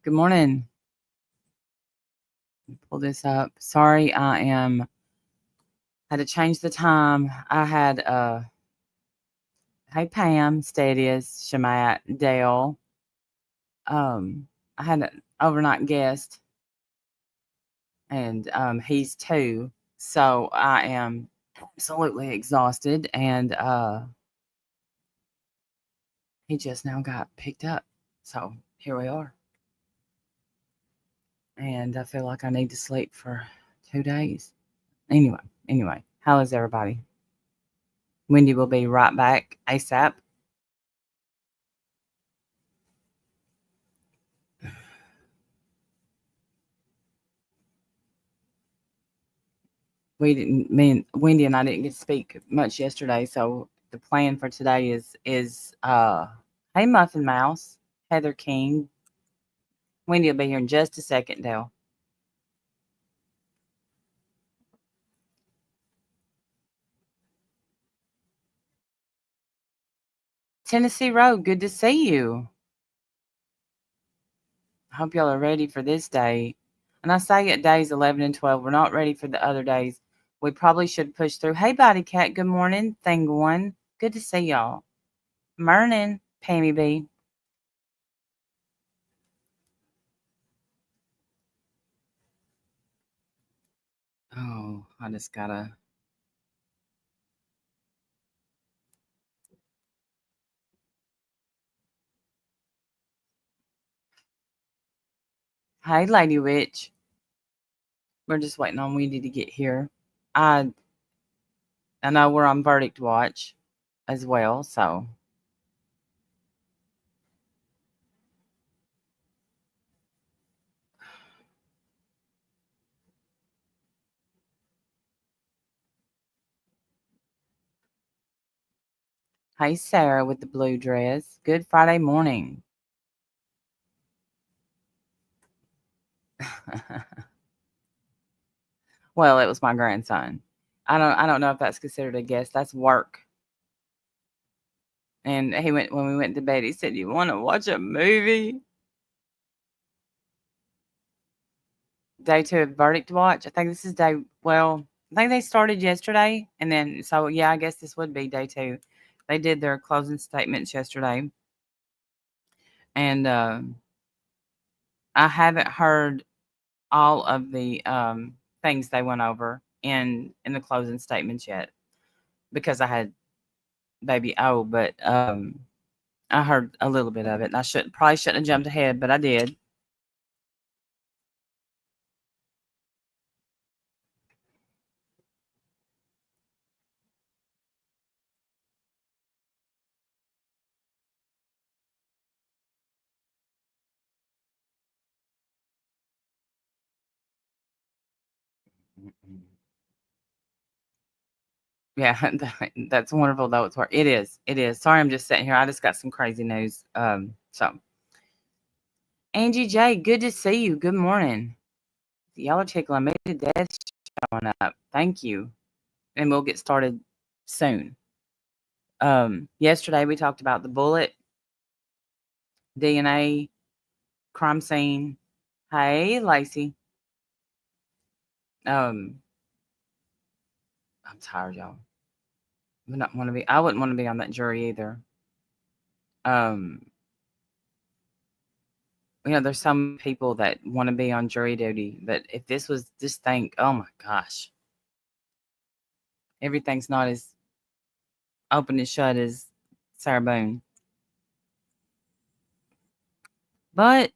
Good morning. Pull this up. Sorry, had to change the time. I had hey Pam, Stadius, Shamat, Dale. I had an overnight guest and he's 2. So I am absolutely exhausted and he just now got picked up. So here we are. And I feel like I need to sleep for 2 days. Anyway, how is everybody? Wendy will be right back ASAP. Wendy and I didn't get to speak much yesterday, so the plan for today is hey Muffin Mouse, Heather King. Wendy will be here in just a second, Dale. Tennessee Road, good to see you. I hope y'all are ready for this day. And I say at days 11 and 12, we're not ready for the other days. We probably should push through. Hey, Body Cat, good morning. Thing one, good to see y'all. Morning, Pammy B. Oh, I just gotta. Hey, Lady Witch. We're just waiting on Wendy to get here. I I know we're on verdict watch as well, so hey Sarah with the blue dress. Good Friday morning. Well, it was my grandson. I don't know if that's considered a guest. That's work. And he went when we went to bed, he said, "You wanna watch a movie?" Day 2 of verdict watch. I think this is I think they started yesterday and then so yeah, I guess this would be day 2. They did their closing statements yesterday. And I haven't heard all of the things they went over in the closing statements yet because I had baby O, but I heard a little bit of it and I probably shouldn't have jumped ahead, but I did. Yeah, that's wonderful though. It's work. It is. It is. Sorry, I'm just sitting here. I just got some crazy news. So Angie J, good to see you. Good morning. Y'all are tickling me to death showing up. Thank you. And we'll get started soon. Yesterday we talked about the bullet, DNA, crime scene. Hey, Lacey. Um, I'm tired, y'all. I wouldn't want to be on that jury either. Um, there's some people that want to be on jury duty, but if this was just think, oh my gosh, everything's not as open and shut as Sarah Boone. But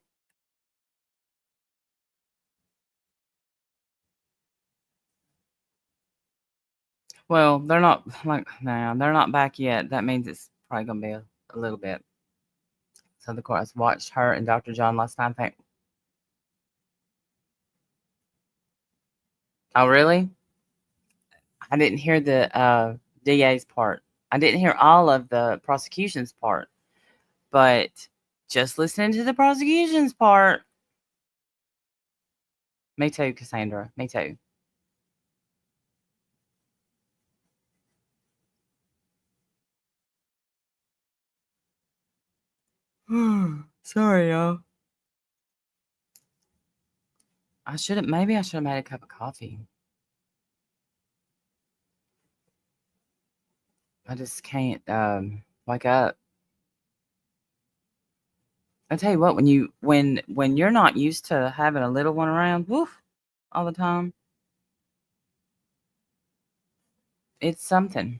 well, they're not like no, they're not back yet. That means it's probably gonna be a little bit. So the course watched her and Dr. John last night. Think, oh really? I didn't hear the DA's part. I didn't hear all of the prosecution's part, but just listening to the prosecution's part. Me too, Cassandra. Me too. Sorry, y'all. Maybe I should have made a cup of coffee. I just can't wake up. I tell you what, when you're not used to having a little one around, woof, all the time, it's something.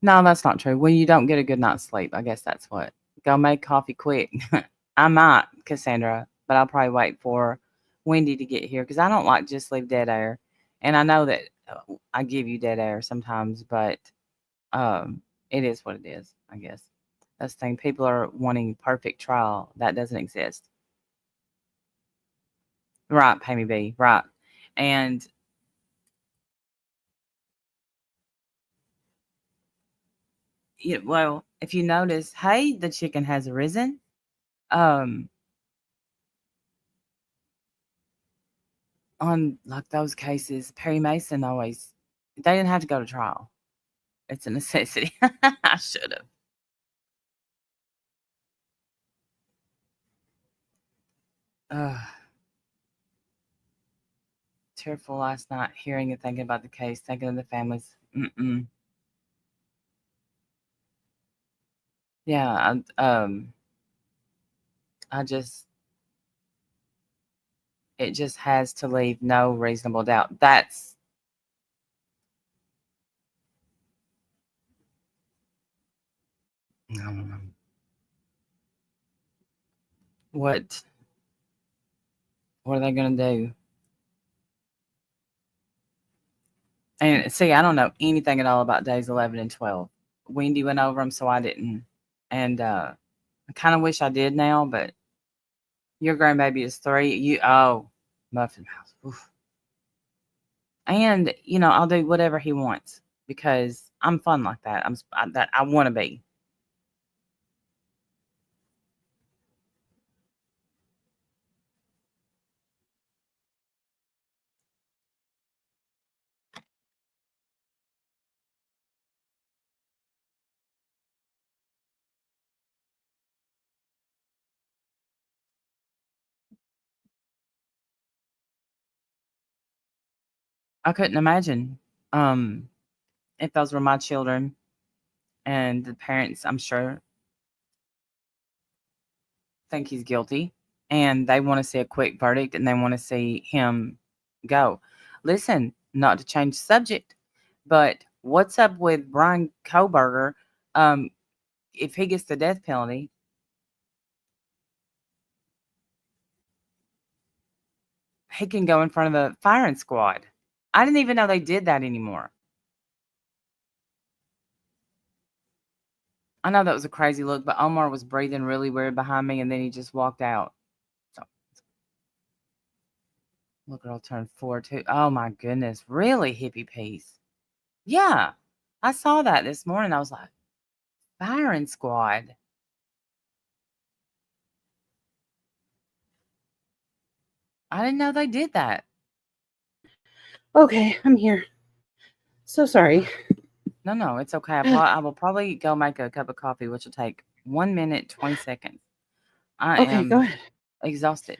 No, that's not true. When you don't get a good night's sleep, I guess that's what. Go make coffee quick. I might, Cassandra, but I'll probably wait for Wendy to get here because I don't like just leave dead air. And I know that I give you dead air sometimes, but it is what it is, I guess. That's the thing. People are wanting perfect trial. That doesn't exist. Right, pay me B. Right. And well, if you notice, hey, the chicken has arisen. Um, on like those cases, Perry Mason always they didn't have to go to trial. It's a necessity. I should have. Tearful last night, hearing and thinking about the case, thinking of the families. Mm-mm. Yeah, I just it just has to leave no reasonable doubt. That's I don't know. What what are they gonna do? And see, I don't know anything at all about days 11 and 12. Wendy went over them, so I didn't. And I kind of wish I did now, but your grandbaby is 3. Muffin House. Oof. And I'll do whatever he wants because I'm fun like that. That I want to be. I couldn't imagine um, if those were my children and the parents. I'm sure think he's guilty, and they want to see a quick verdict, and they want to see him go. Listen, not to change the subject, but what's up with Brian Koberger? Um, if he gets the death penalty, he can go in front of the firing squad. I didn't even know they did that anymore. I know that was a crazy look, but Omar was breathing really weird behind me, and then he just walked out. So, look, girl turned 4 too. Oh my goodness, really, hippie piece? Yeah, I saw that this morning. I was like, firing squad. I didn't know they did that. Okay, I'm here. So sorry. No, it's okay. I will probably go make a cup of coffee, which will take 1 minute 20 seconds. I Okay, go am ahead. exhausted.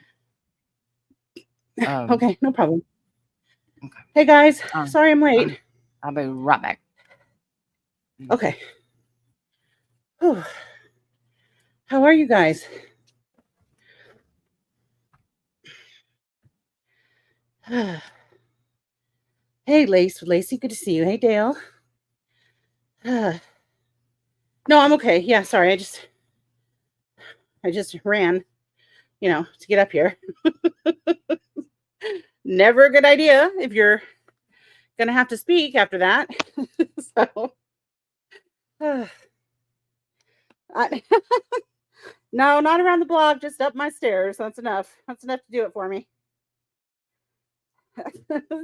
Okay, no problem. Okay. Hey guys, Uh, sorry I'm late. I'll be right back. Okay. Whew. How are you guys? Hey, Lacey, good to see you. Hey, Dale. No, I'm okay. Yeah, sorry. I just ran, to get up here. Never a good idea if you're gonna have to speak after that. So, I, no, not around the block, just up my stairs. That's enough. That's enough to do it for me.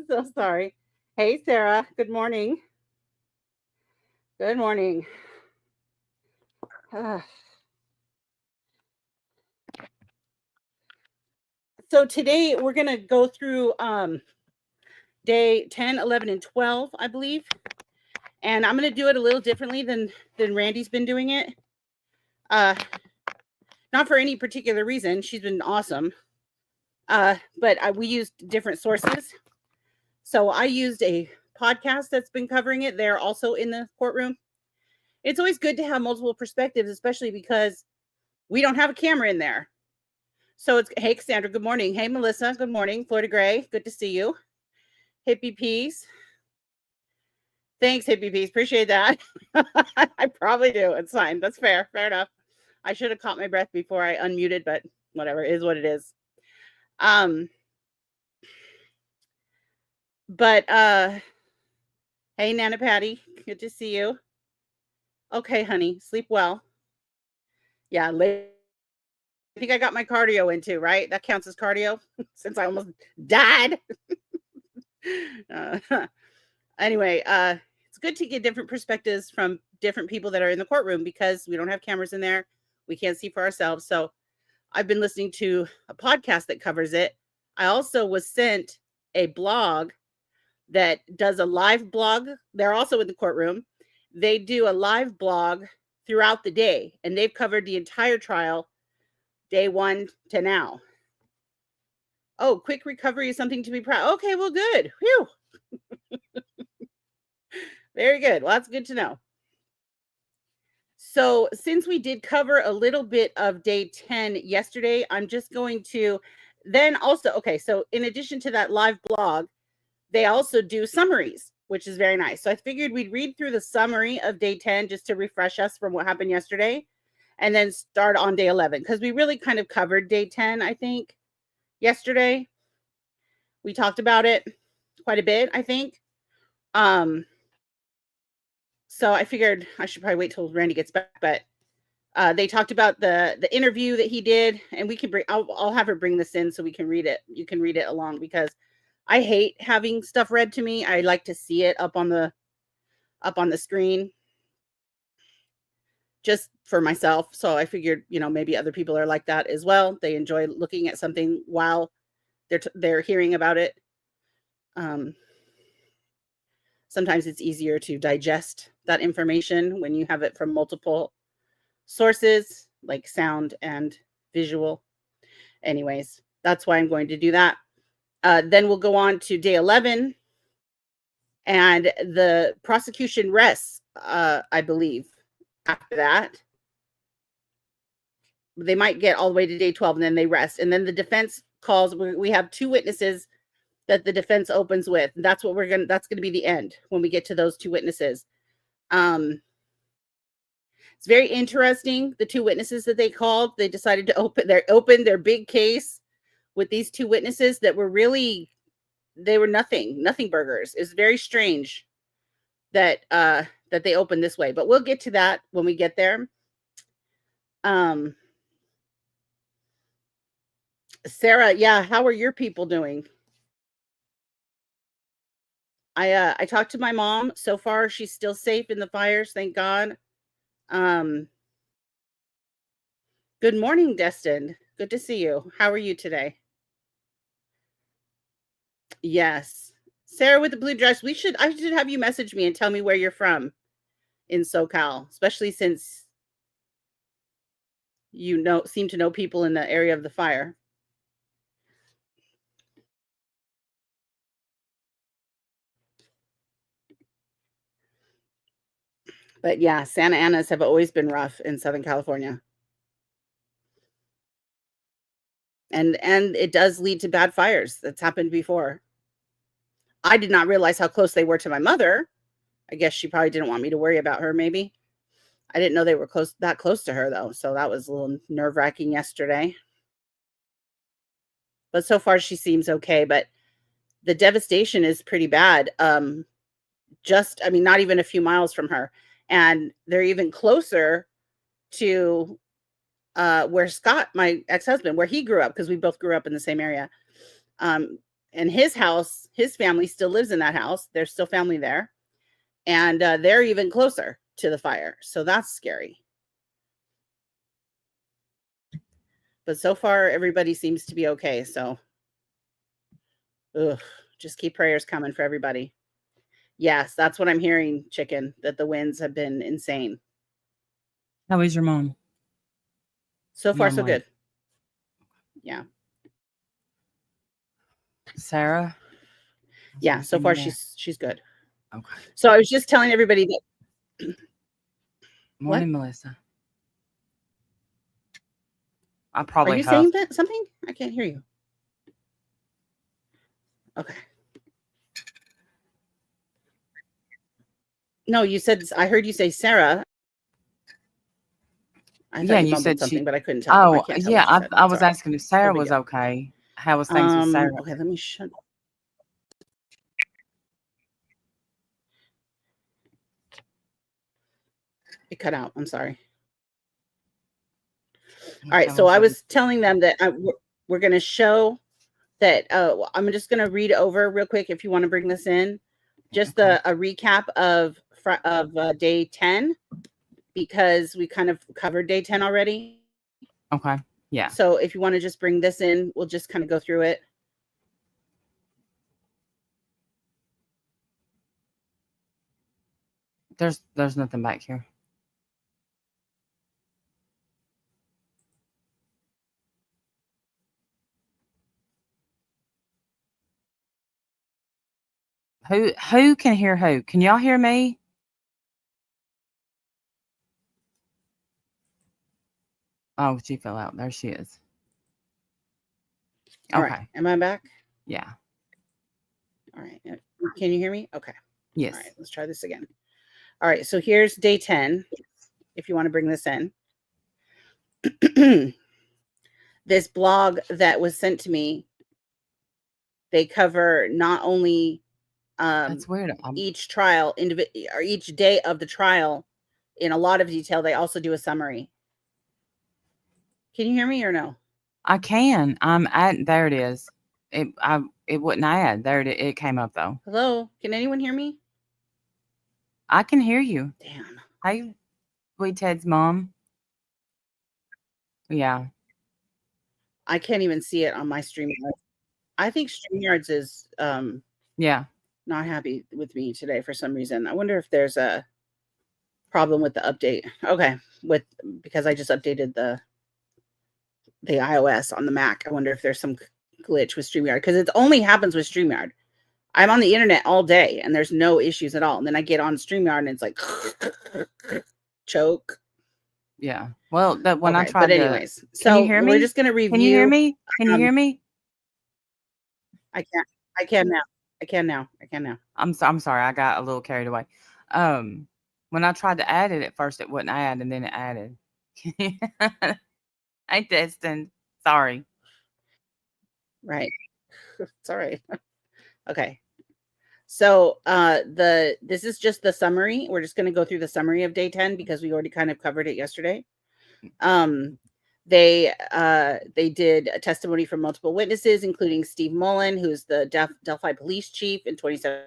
So sorry. Hey, Sarah. Good morning. Good morning. So today we're going to go through day 10, 11, and 12, I believe. And I'm going to do it a little differently than Randy's been doing it. Not for any particular reason. She's been awesome. But we used different sources. So I used a podcast that's been covering it. They're also in the courtroom. It's always good to have multiple perspectives, especially because we don't have a camera in there. So it's, hey, Cassandra, good morning. Hey, Melissa, good morning. Florida Gray, good to see you. Hippie Peas. Thanks, Hippie Peas. Appreciate that. I probably do. It's fine. That's fair. Fair enough. I should have caught my breath before I unmuted, but whatever, it is what it is. But hey, Nana Patty, good to see you. Okay, honey, sleep well. Yeah, I think I got my cardio in too, right? That counts as cardio since I almost died. Anyway, it's good to get different perspectives from different people that are in the courtroom because we don't have cameras in there. We can't see for ourselves. So I've been listening to a podcast that covers it. I also was sent a blog that does a live blog. They're also in the courtroom. They do a live blog throughout the day, and they've covered the entire trial, day 1 to now. Oh, quick recovery is something to be proud. Okay, well, good. Whew. Very good. Well, that's good to know. So since we did cover a little bit of day 10 yesterday, I'm just going to then also, okay, so in addition to that live blog, they also do summaries, which is very nice. So I figured we'd read through the summary of day 10 just to refresh us from what happened yesterday and then start on day 11 because we really kind of covered day 10, I think, yesterday. We talked about it quite a bit, I think. So I figured I should probably wait till Randy gets back, but they talked about the interview that he did, and we can bring. I'll have her bring this in so we can read it. You can read it along because I hate having stuff read to me. I like to see it up on the screen just for myself. So I figured, maybe other people are like that as well. They enjoy looking at something while they're hearing about it. Sometimes it's easier to digest that information when you have it from multiple sources like sound and visual. Anyways, that's why I'm going to do that. Then we'll go on to day 11 and the prosecution rests, I believe, after that. They might get all the way to day 12 and then they rest. And then the defense calls, we have 2 witnesses that the defense opens with. That's what that's going to be the end when we get to those 2 witnesses. It's very interesting. The 2 witnesses that they called, they decided to open their big case with these 2 witnesses that were really, they were nothing burgers. It's very strange that they opened this way, but we'll get to that when we get there. Sarah, yeah, how are your people doing? I talked to my mom. So far, she's still safe in the fires, thank God. Good morning, Destin. Good to see you. How are you today? Yes. Sarah with the blue dress, I should have you message me and tell me where you're from in SoCal, especially since you seem to know people in the area of the fire. But yeah, Santa Anas have always been rough in Southern California. And it does lead to bad fires. That's happened before. I did not realize how close they were to my mother. I guess she probably didn't want me to worry about her, maybe. I didn't know they were that close to her, though. So that was a little nerve-wracking yesterday. But so far, she seems okay. But the devastation is pretty bad. Not even a few miles from her. And they're even closer to where Scott, my ex-husband, where he grew up, because we both grew up in the same area. And his house, his family still lives in that house. There's still family there. And they're even closer to the fire. So that's scary. But so far, everybody seems to be okay. So just keep prayers coming for everybody. Yes, that's what I'm hearing, Chicken, that the winds have been insane. How is your mom? So far, so good. Yeah. Sarah? Yeah, so far she's good. Okay. So I was just telling everybody that. Morning, What? Melissa. I probably Are you huffed. saying something? I can't hear you. Okay. No, you said, I heard you say Sarah. I Yeah, thought you and you mumbled said something, she. but I couldn't tell. I Oh, can't tell yeah. what you said. I It's was all right. asking if No Sarah big was deal. okay. How was things with Sarah? Okay, let me shut. It cut out. I'm sorry. All right, so I was telling them that we're going to show that. I'm just going to read over real quick if you want to bring this in. Just Okay. a recap of day 10, because we kind of covered day 10 already. Okay. Yeah. So if you want to just bring this in, we'll just kind of go through it. There's nothing back here. Who can hear who? Can y'all hear me? Oh, she fell out. There she is. All Okay. right. Am I back? Yeah. All right. Can you hear me? Okay. Yes. All right. Let's try this again. All right. So here's day 10, if you want to bring this in. This blog that was sent to me, they cover not only That's weird. each trial, or each day of the trial in a lot of detail. They also do a summary. Can you hear me or no? I can. There it is. It wouldn't add. There it came up though. Hello? Can anyone hear me? I can hear you. Damn. Hey, Sweet Ted's mom. Yeah. I can't even see it on my StreamYard. I think StreamYards is Yeah. not happy with me today for some reason. I wonder if there's a problem with the update. Okay, because I just updated the iOS on the Mac. I wonder if there's some glitch with StreamYard, because it only happens with StreamYard. I'm on the internet all day and there's no issues at all. And then I get on StreamYard and it's like choke. Yeah. Well, when I Okay, tried but anyways, to, so can you hear me? we're just gonna review. Can you hear me? Can you hear me? I can now. I can now. I'm sorry. I got a little carried away. When I tried to add it at first, it wouldn't add, and then it added. I destined. Sorry. Right. It's all right. Okay. So this is just the summary. We're just going to go through the summary of day 10 because we already kind of covered it yesterday. They did a testimony from multiple witnesses, including Steve Mullen, who's the Delphi police chief in 2017.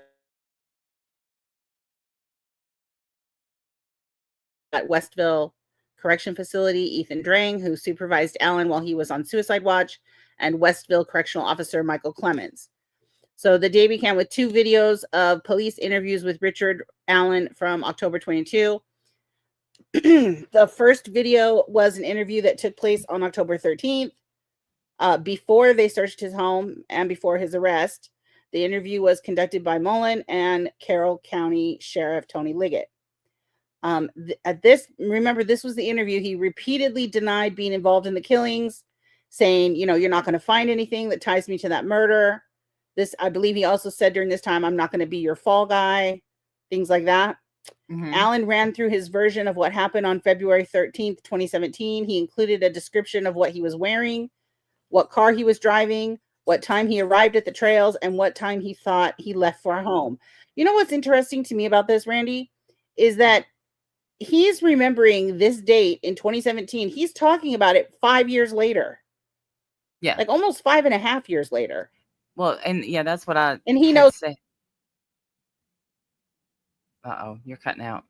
At Westville Correction Facility, Ethan Drang, who supervised Allen while he was on suicide watch, and Westville Correctional Officer Michael Clemens. So the day began with 2 videos of police interviews with Richard Allen from October 22. The first video was an interview that took place on October 13th, before they searched his home and before his arrest. The interview was conducted by Mullen and Carroll County Sheriff Tony Liggett. Remember, this was the interview. He repeatedly denied being involved in the killings, saying, you're not going to find anything that ties me to that murder. I believe he also said during this time, I'm not going to be your fall guy, things like that. Mm-hmm. Allen ran through his version of what happened on February 13th, 2017. He included a description of what he was wearing, what car he was driving, what time he arrived at the trails, and what time he thought he left for home. You know what's interesting to me about this, Randy, is that he's remembering this date in 2017. He's talking about it 5 years later. Yeah. Like almost 5.5 years later. Well, and yeah, that's what I. And he knows. Uh-oh, you're cutting out.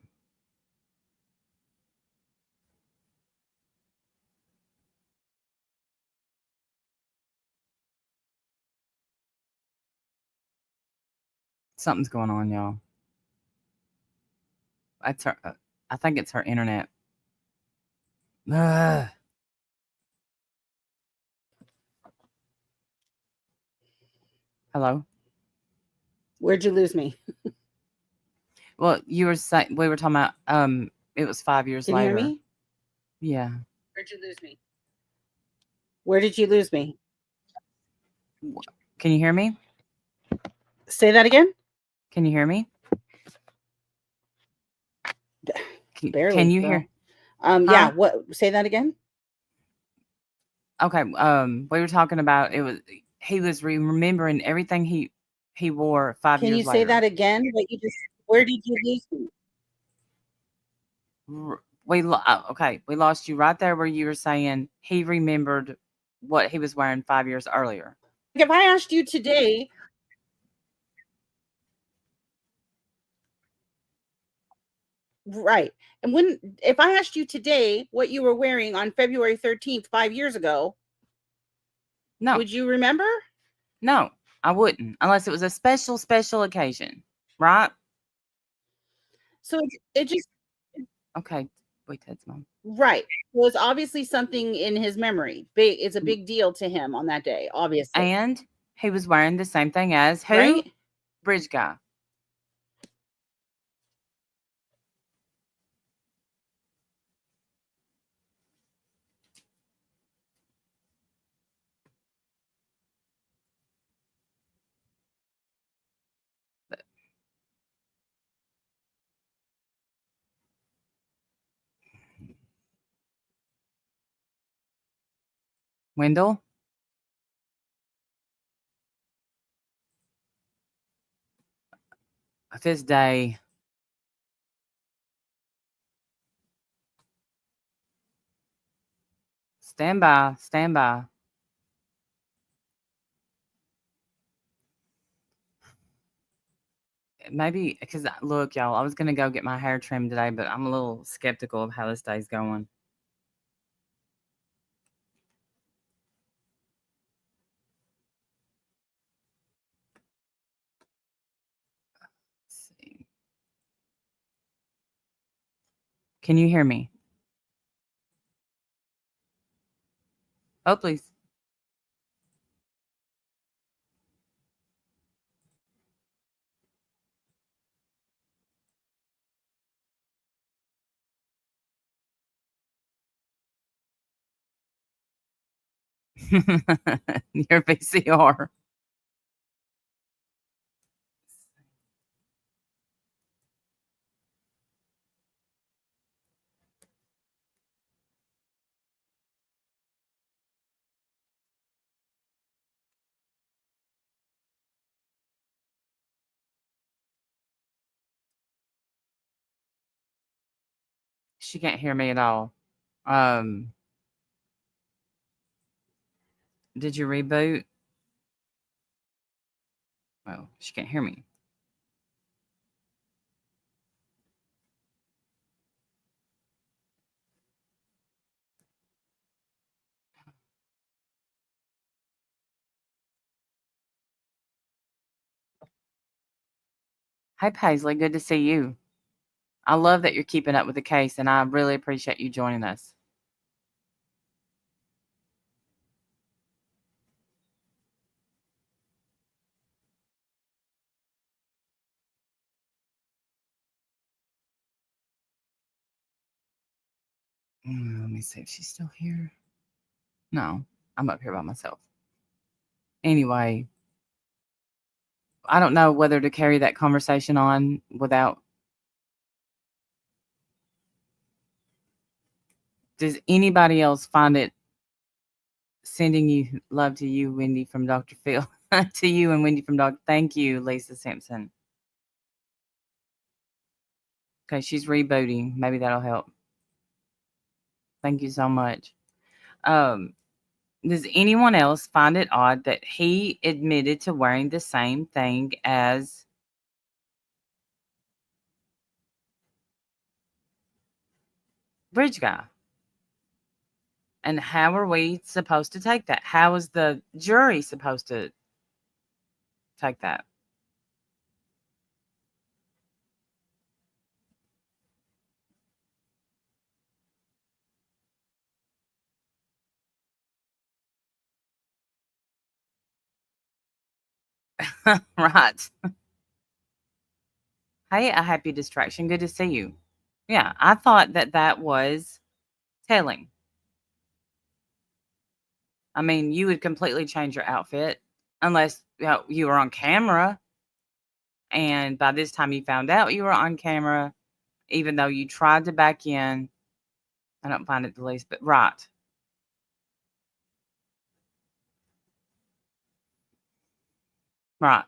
Something's going on, y'all. That's her. I think it's her internet. Ugh. Hello? Where'd you lose me? Well, you were saying we were talking about it was 5 years Can you hear later. me? Yeah. Where'd you lose me? Where did you lose me? Can you hear me? Say that again? Can you hear me? Can Barely, you girl. hear? Yeah, Huh? what say that again? Okay, we were talking about he was remembering everything he wore 5 Can you years say that later. again? What you just where did you lose me? Okay, we lost you right there where you were saying he remembered what he was wearing 5 years earlier. If I asked you today, right. And when if I asked you today what you were wearing on February 13th, 5 years ago, No. would you remember? No, I wouldn't unless it was a special occasion, right? So it just Okay, wait, Ted's mom. right. Well, it's obviously something in his memory. Big it's a big deal to him on that day, obviously. And he was wearing the same thing as who? Right? Bridge guy. Wendell? This day. Stand by, stand by. Maybe because look, y'all, I was gonna go get my hair trimmed today, but I'm a little skeptical of how this day's going. Let's see. Can you hear me? Oh, please. Your VCR. She can't hear me at all. Um, did you reboot? Oh, she can't hear me. Hey, Paisley, good to see you. I love that you're keeping up with the case, and I really appreciate you joining us. Let me see if she's still here. No, I'm up here by myself. Anyway, I don't know whether to carry that conversation on without. Does anybody else find it sending you love to you, Wendy from Dr. Phil? To you and Wendy from Dr. Thank you, Lisa Simpson. Okay, she's rebooting. Maybe that'll help. Thank you so much. Um, does anyone else find it odd that he admitted to wearing the same thing as Bridge Guy? And how are we supposed to take that? How is the jury supposed to take that? Right. Hey, a happy distraction. Good to see you. Yeah, I thought that that was telling. I mean, you would completely change your outfit unless you were on camera. And by this time you found out you were on camera, even though you tried to back in. I don't find it the least, but right. Right.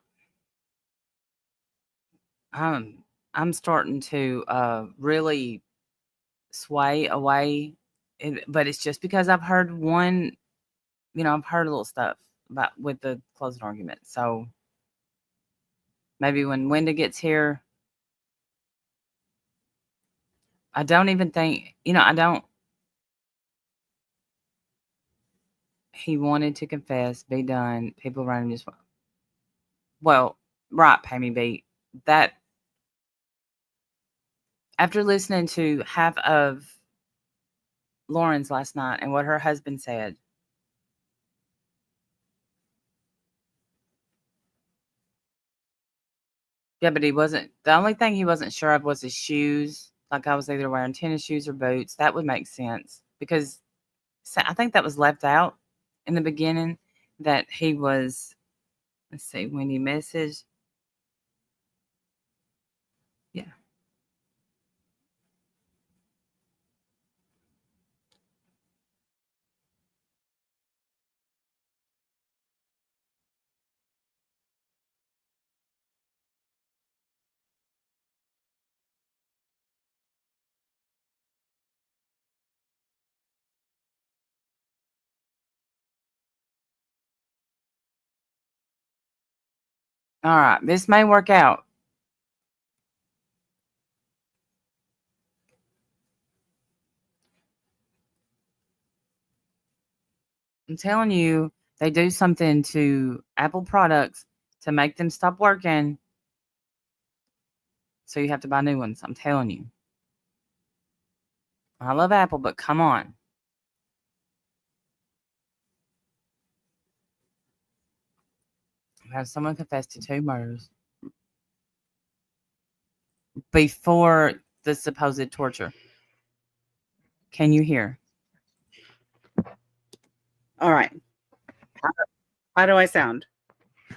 I'm starting to really sway away. But it's just because I've heard I've heard a little stuff about with the closing argument. So maybe when Wenda gets here, I don't even think, I don't. He wanted to confess, be done. People running just well, right, Pammy B. That after listening to half of Lauren's last night and what her husband said, yeah, but he wasn't. The only thing he wasn't sure of was his shoes. Like I was either wearing tennis shoes or boots. That would make sense because I think that was left out in the beginning that he was. Let's see when he messaged. Yeah. All right. This may work out. I'm telling you, they do something to Apple products to make them stop working. So you have to buy new ones. I'm telling you. I love Apple, but come on. Have someone confess to 2 murders before the supposed torture. Can you hear? All right. How do I sound?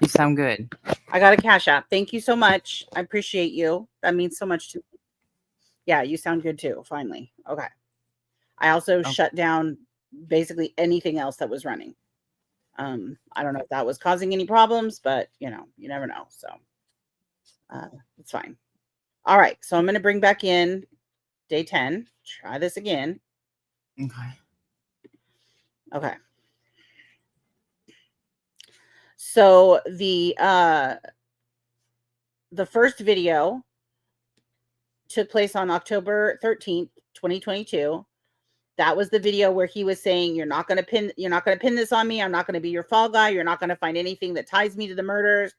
You sound good. I got a Cash App. Thank you so much. I appreciate you. That means so much to me. Yeah, you sound good too. Finally. Okay. I also shut down basically anything else that was running. I don't know if that was causing any problems, but you never know. So it's fine. All right. So I'm going to bring back in day 10. Try this again. Okay. Okay. So the first video took place on October 13th, 2022. That was the video where he was saying, you're not going to pin this on me. I'm not going to be your fall guy. You're not going to find anything that ties me to the murders.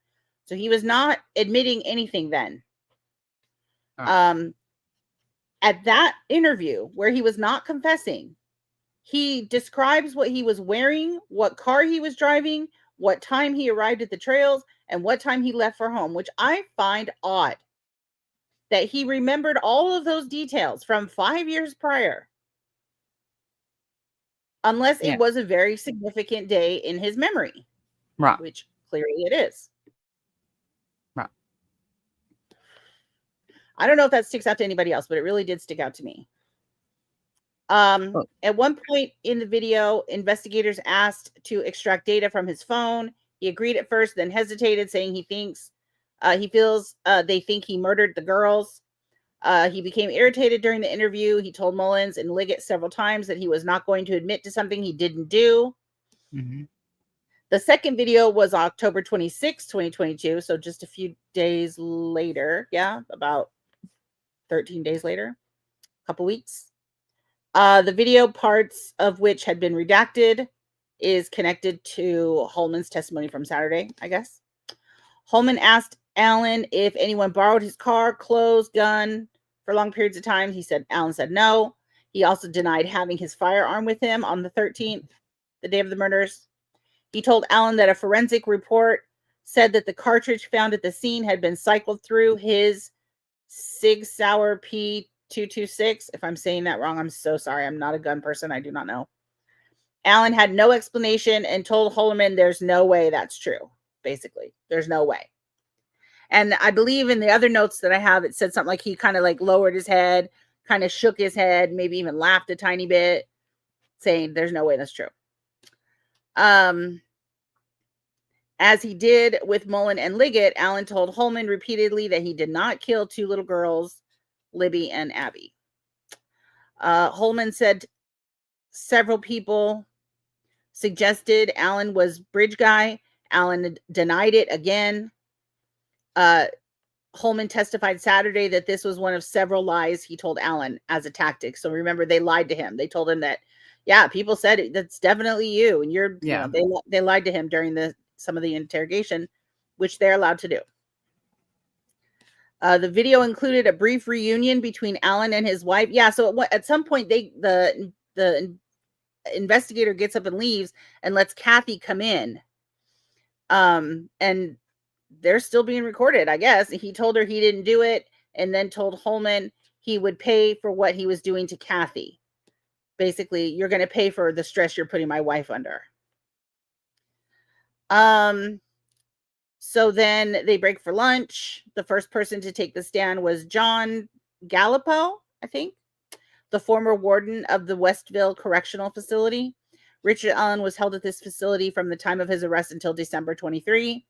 So he was not admitting anything then. Right. At that interview where he was not confessing, he describes what he was wearing, what car he was driving, what time he arrived at the trails, and what time he left for home, which I find odd that he remembered all of those details from 5 years prior. Unless it was a very significant day in his memory. Right. Which clearly it is. Right. I don't know if that sticks out to anybody else, but it really did stick out to me. At one point in the video, investigators asked to extract data from his phone. He agreed at first, then hesitated, saying he feels they think he murdered the girls. He became irritated during the interview. He told Mullins and Liggett several times that he was not going to admit to something he didn't do. Mm-hmm. The second video was October 26, 2022. So just a few days later. Yeah, about 13 days later. A couple weeks. The video, parts of which had been redacted, is connected to Holman's testimony from Saturday, I guess. Holman asked Alan if anyone borrowed his car, clothes, gun for long periods of time. Alan said no. He also denied having his firearm with him on the 13th, the day of the murders. He told Alan that a forensic report said that the cartridge found at the scene had been cycled through his Sig Sauer P226. If I'm saying that wrong, I'm so sorry. I'm not a gun person. I do not know. Allen had no explanation and told Holloman there's no way that's true. Basically, there's no way. And I believe in the other notes that I have, it said something like he kind of like lowered his head, kind of shook his head, maybe even laughed a tiny bit, saying there's no way that's true. As he did with Mullen and Liggett, Allen told Holman repeatedly that he did not kill 2 little girls, Libby and Abby. Holman said several people suggested Allen was bridge guy. Allen denied it again. Holman testified Saturday that this was one of several lies he told Allen as a tactic. So remember, they lied to him. They told him that, yeah, people said it, that's definitely you, and you're, Yeah. you know, they lied to him during some of the interrogation, which they're allowed to do. The video included a brief reunion between Allen and his wife. Yeah, so at some point, the investigator gets up and leaves and lets Kathy come in. And they're still being recorded, I guess. He told her he didn't do it, and then told Holman he would pay for what he was doing to Kathy. Basically, you're going to pay for the stress you're putting my wife under. So then they break for lunch. The first person to take the stand was John Gallipo, I think, the former warden of the Westville Correctional Facility. Richard Allen was held at this facility from the time of his arrest until December 23.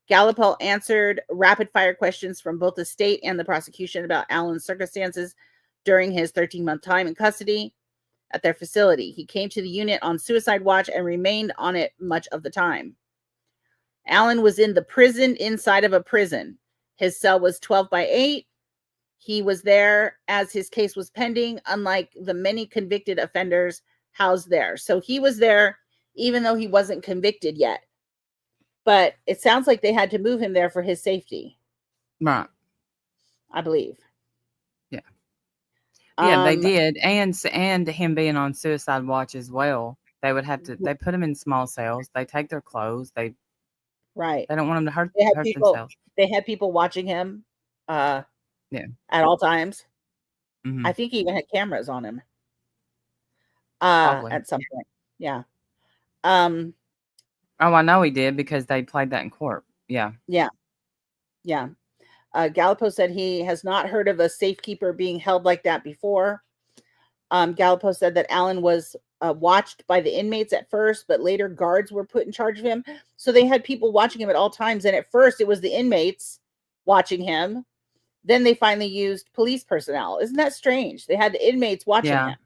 Gallipo answered rapid-fire questions from both the state and the prosecution about Allen's circumstances during his 13-month time in custody at their facility. He came to the unit on suicide watch and remained on it much of the time. Allen was in the prison inside of a prison. His cell was 12 by 8. He was there as his case was pending, unlike the many convicted offenders housed there. So he was there even though he wasn't convicted yet. But it sounds like they had to move him there for his safety. Right. I believe. Yeah. Yeah, they did. And him being on suicide watch as well. They would have to, they put him in small cells. They take their clothes. They don't want him to hurt themselves. They had people watching him yeah, at all times. Mm-hmm. I think he even had cameras on him. Probably. At some point. Yeah. Oh, I know he did because they played that in court. Yeah. Yeah. Yeah. Gallipo said he has not heard of a safekeeper being held like that before. Gallipo said that Allen was watched by the inmates at first, but later guards were put in charge of him. So they had people watching him at all times. And at first it was the inmates watching him. Then they finally used police personnel. Isn't that strange? They had the inmates watching him.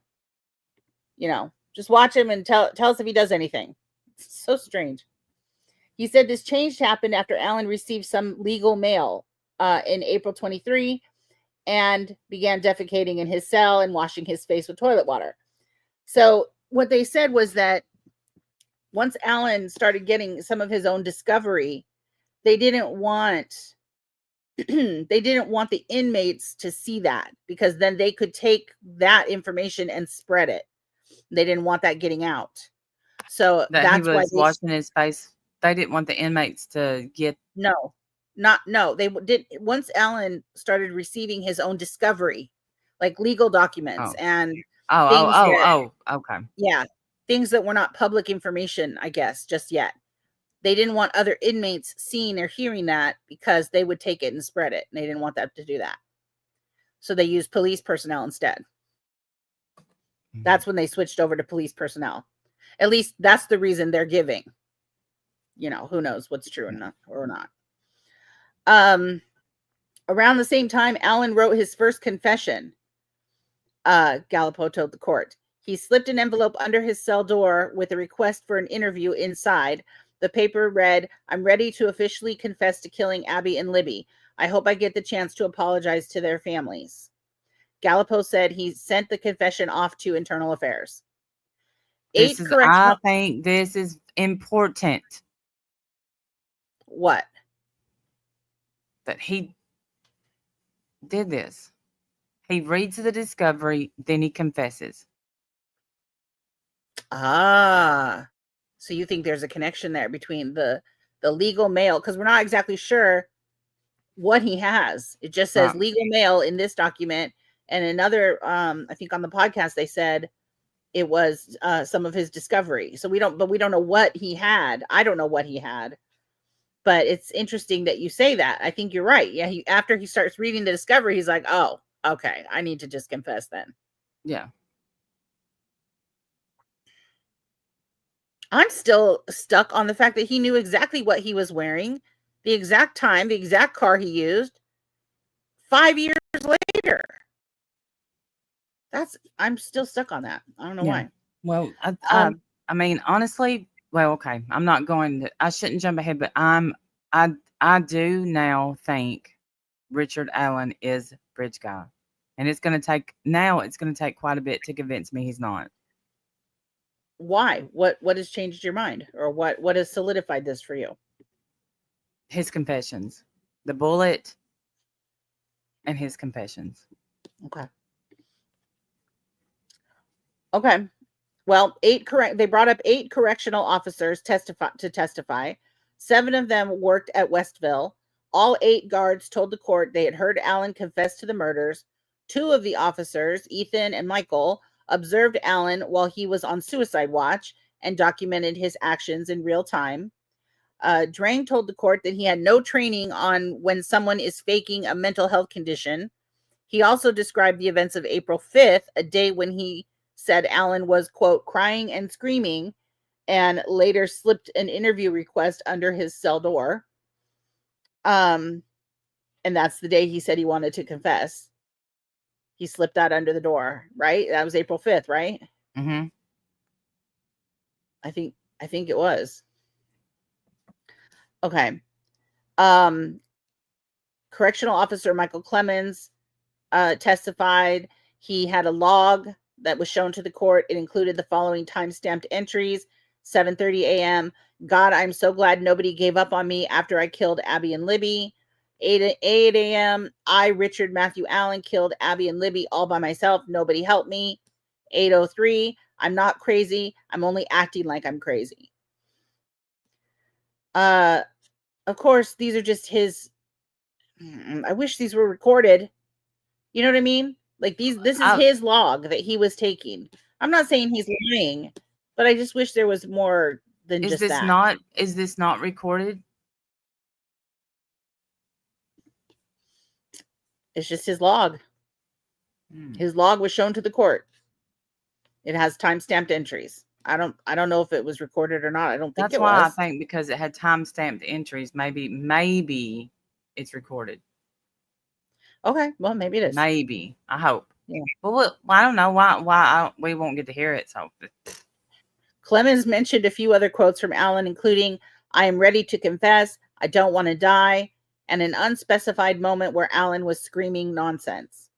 You know, just watch him and tell us if he does anything. It's so strange. He said this change happened after Allen received some legal mail in April 23 and began defecating in his cell and washing his face with toilet water. So what they said was that once Allen started getting some of his own discovery, they didn't want the inmates to see that, because then they could take that information and spread it. They didn't want that getting out. So that's why he was washing his face. They didn't want the inmates to get. They did. Once Allen started receiving his own discovery, like legal documents and okay. Yeah, things that were not public information, I guess, just yet. They didn't want other inmates seeing or hearing that, because they would take it and spread it. And they didn't want them to do that. So they used police personnel instead. That's when they switched over to police personnel. At least that's the reason they're giving. You know, who knows what's true or not. Around the same time, Allen wrote his first confession. Gallipo told the court. He slipped an envelope under his cell door with a request for an interview inside. The paper read, "I'm ready to officially confess to killing Abby and Libby. I hope I get the chance to apologize to their families." Gallipo said he sent the confession off to Internal Affairs. I think this is important. What? That he did this. He reads the discovery, then he confesses. So you think there's a connection there between the the legal mail, because we're not exactly sure what he has. It just says Right. legal mail in this document. And another, I think on the podcast, they said it was some of his discovery. So we don't know what he had. I don't know what he had. But it's interesting that you say that. I think you're right. Yeah, after he starts reading the discovery, he's like, oh, okay, I need to just confess then. Yeah. I'm still stuck on the fact that he knew exactly what he was wearing, the exact time, the exact car he used 5 years later. I'm still stuck on that. I don't know why. Well, I mean, honestly, well, okay, I'm not going to. I shouldn't jump ahead, but I do now think Richard Allen is bridge guy, and it's going to take quite a bit to convince me he's not. Why? What has changed your mind, or what has solidified this for you? His confessions, the bullet, and his confessions. Okay. Okay. Well, they brought up 8 correctional officers testify. 7 of them worked at Westville. All 8 guards told the court they had heard Allen confess to the murders. 2 of the officers, Ethan and Michael, observed Allen while he was on suicide watch and documented his actions in real time. Drang told the court that he had no training on when someone is faking a mental health condition. He also described the events of April 5th, a day when he said Allen was, quote, crying and screaming, and later slipped an interview request under his cell door. And that's the day he said he wanted to confess. He slipped that under the door, right? That was April 5th, right? Mm-hmm. I think it was. Okay. Correctional officer Michael Clemens testified. He had a log that was shown to the court. It included the following time-stamped entries: 7:30 a.m. God, I'm so glad nobody gave up on me after I killed Abby and Libby. 8 a.m. I, Richard Matthew Allen, killed Abby and Libby all by myself. Nobody helped me. 8:03. I'm not crazy. I'm only acting like I'm crazy. Of course, these are just his. I wish these were recorded. You know what I mean? Like this is his log that he was taking. I'm not saying he's lying, but I just wish there was more than just that. Is this not recorded? It's just his log. His log was shown to the court. It has time-stamped entries. I don't know if it was recorded or not. I don't think That's it why was. I think because it had time-stamped entries, maybe it's recorded. Okay, well, maybe it is. Maybe. I hope. Yeah. Well, I don't know why we won't get to hear it. So Clemens mentioned a few other quotes from Allen, including, I am ready to confess, I don't want to die, and an unspecified moment where Allen was screaming nonsense.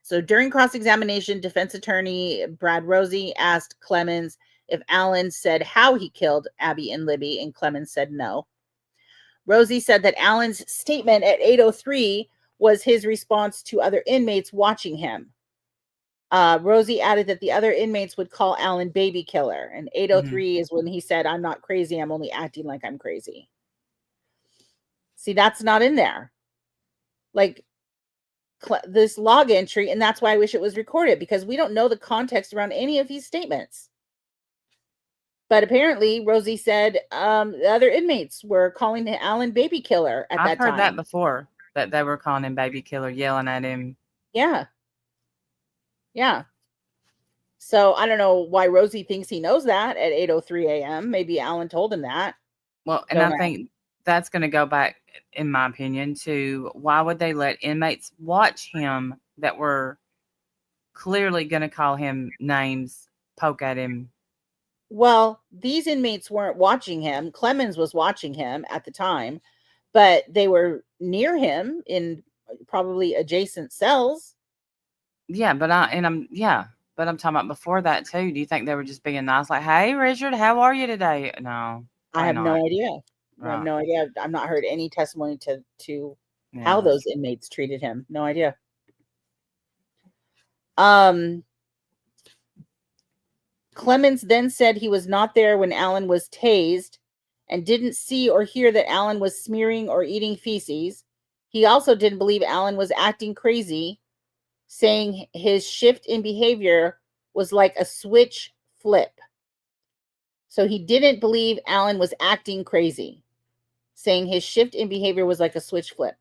So during cross-examination, defense attorney Brad Rosie asked Clemens if Allen said how he killed Abby and Libby, and Clemens said no. Rosie said that Allen's statement at 8:03 was his response to other inmates watching him. Rosie added that the other inmates would call Allen baby killer, and 8:03 is when he said, I'm not crazy, I'm only acting like I'm crazy. See, that's not in there. Like, this log entry, and that's why I wish it was recorded, because we don't know the context around any of these statements. But apparently, Rosie said the other inmates were calling Allen baby killer at that time. I've heard that before, that they were calling him baby killer, yelling at him. Yeah. So I don't know why Rosie thinks he knows that at 8:03 a.m. Maybe Allen told him that. Well, and I think that's going to go back, in my opinion, to why would they let inmates watch him that were clearly going to call him names, poke at him? Well, these inmates weren't watching him. Clemens was watching him at the time, but they were near him in probably adjacent cells. Yeah, but I'm talking about before that too. Do you think they were just being nice, like, "Hey, Richard, how are you today?" No, I have no idea. Right. I have no idea. I've not heard any testimony to how those inmates treated him. No idea. Clemens then said he was not there when Allen was tased, and didn't see or hear that Alan was smearing or eating feces. He also didn't believe Alan was acting crazy, saying his shift in behavior was like a switch flip. So he didn't believe Alan was acting crazy, saying his shift in behavior was like a switch flip.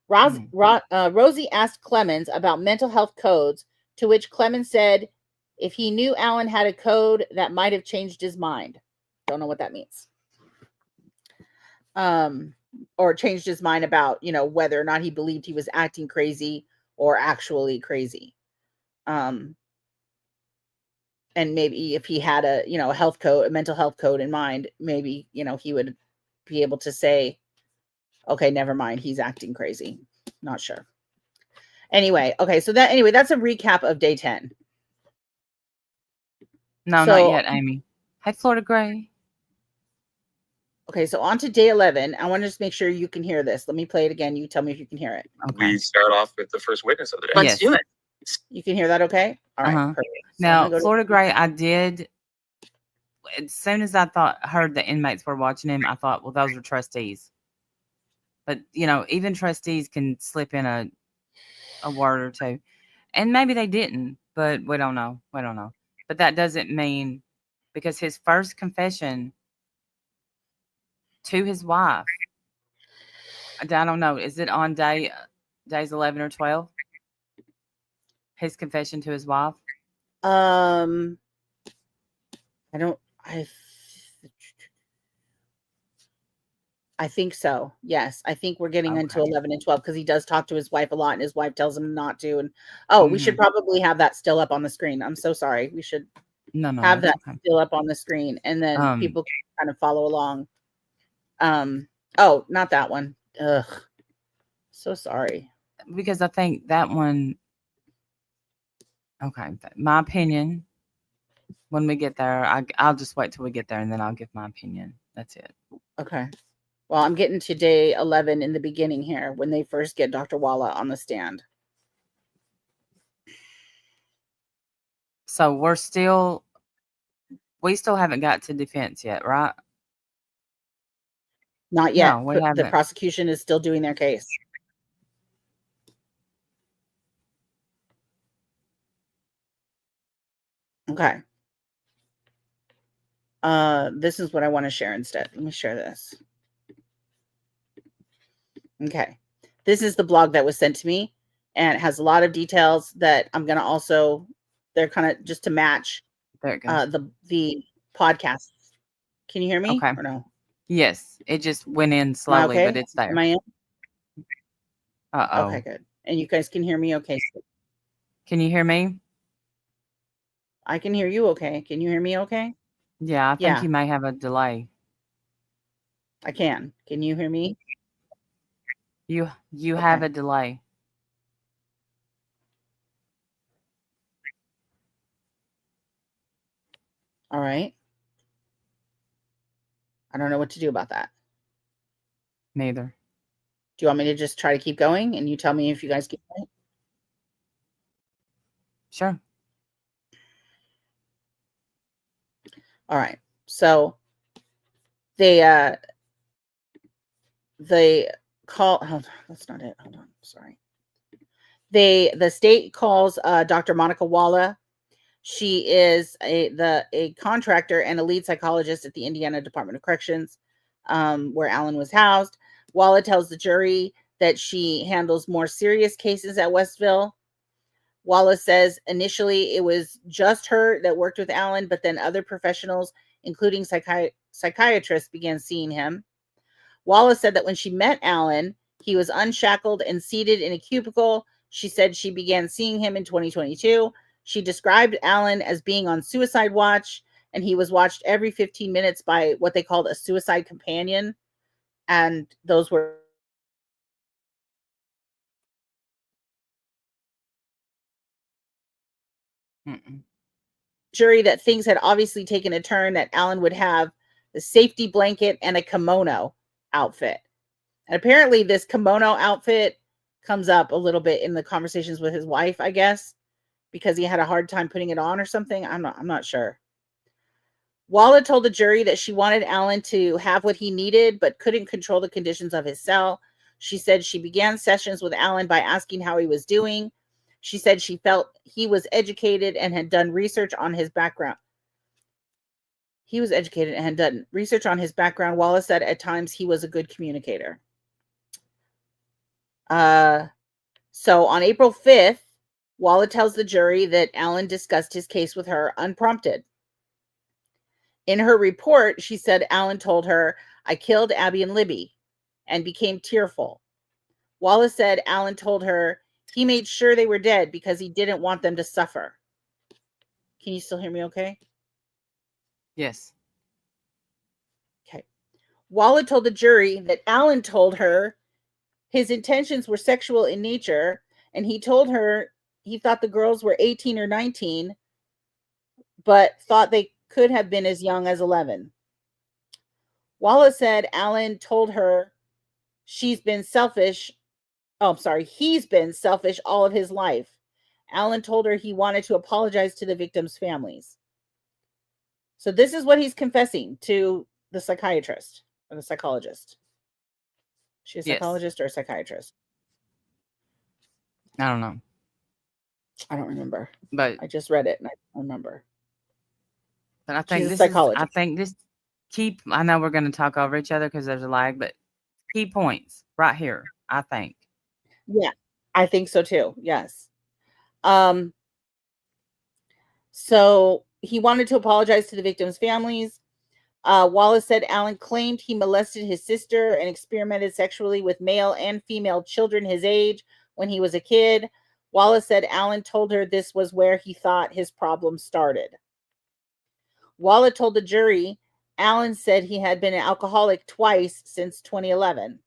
Rosie asked Clemens about mental health codes, to which Clemens said if he knew Alan had a code that might have changed his mind. Don't know what that means. Or changed his mind about, whether or not he believed he was acting crazy or actually crazy. And maybe if he had a health code, a mental health code in mind, maybe, he would be able to say, okay, never mind, he's acting crazy. Not sure. Anyway, okay, so that's a recap of day 10. No, not yet, Amy. Hi, Florida Gray. Okay, so on to day 11. I want to just make sure you can hear this. Let me play it again. You tell me if you can hear it. Okay. We start off with the first witness of the day. Let's do it. You can hear that okay? All right, perfect. So now, Florida Gray, I did, as soon as I heard the inmates were watching him, I thought, well, those are trustees. But, even trustees can slip in a word or two. And maybe they didn't, but we don't know. But that doesn't mean, because his first confession to his wife, I don't know, is it on days 11 or 12? His confession to his wife? I think so. Yes. I think we're getting into 11 and 12 because he does talk to his wife a lot and his wife tells him not to. And we should probably have that still up on the screen. I'm so sorry. We should have that still up on the screen, and then people can kind of follow along. Oh, not that one. Ugh. So sorry. Because I think that one, okay, my opinion, when we get there, I'll just wait till we get there and then I'll give my opinion. That's it. Okay. Well, I'm getting to day 11 in the beginning here when they first get Dr. Walla on the stand. So we still haven't got to defense yet, right? Not yet. No, we haven't. The prosecution is still doing their case. Okay. This is what I want to share instead. Let me share this. Okay. This is the blog that was sent to me, and it has a lot of details that I'm going to also, they're kind of just to match the podcast. Can you hear me? Okay. Or no? Yes. It just went in slowly, but it's there. Am I in? Uh-oh. Okay, good. And you guys can hear me okay? Can you hear me? I can hear you okay. Can you hear me okay? Yeah, I think you may have a delay. I can. Can you hear me? You have a delay. All right. I don't know what to do about that. Neither. Do you want me to just try to keep going and you tell me if you guys keep going? Sure. All right. So they call, hold on, that's not it. Hold on. Sorry. The state calls Dr. Monica Walla. She is a contractor and a lead psychologist at the Indiana Department of Corrections, where Alan was housed. Walla tells the jury that she handles more serious cases at Westville. Walla says initially it was just her that worked with Alan, but then other professionals, including psychiatrists, began seeing him. Walla said that when she met Alan, he was unshackled and seated in a cubicle. She said she began seeing him in 2022. She described Alan as being on suicide watch, and he was watched every 15 minutes by what they called a suicide companion. And those were jury that things had obviously taken a turn, that Alan would have the safety blanket and a kimono outfit. And apparently this kimono outfit comes up a little bit in the conversations with his wife, I guess, because he had a hard time putting it on or something. I'm not sure. Walla told the jury that she wanted Alan to have what he needed, but couldn't control the conditions of his cell. She said she began sessions with Alan by asking how he was doing. She said she felt he was educated and had done research on his background. He was educated and had done research on his background. Wallace said at times he was a good communicator. So on April 5th, Walla tells the jury that Alan discussed his case with her unprompted. In her report, she said Alan told her, "I killed Abby and Libby," and became tearful. Wallace said Alan told her he made sure they were dead because he didn't want them to suffer. Can you still hear me okay? Yes. Okay. Walla told the jury that Alan told her his intentions were sexual in nature, and he told her he thought the girls were 18 or 19, but thought they could have been as young as 11. Walla said Alan told her he's been selfish all of his life. Alan told her he wanted to apologize to the victims' families. So this is what he's confessing to the psychiatrist or the psychologist. Is she a psychologist or a psychiatrist? I don't know. I don't remember. But I just read it and I don't remember. But I think She's a this psychologist. is, I think this I know we're going to talk over each other because there's a lag, but key points right here, I think. Yeah, I think so too. Yes. So he wanted to apologize to the victims' families. Wallace said Alan claimed he molested his sister and experimented sexually with male and female children his age when he was a kid. Wallace said Alan told her this was where he thought his problem started. Wallace told the jury Alan said he had been an alcoholic twice since 2011.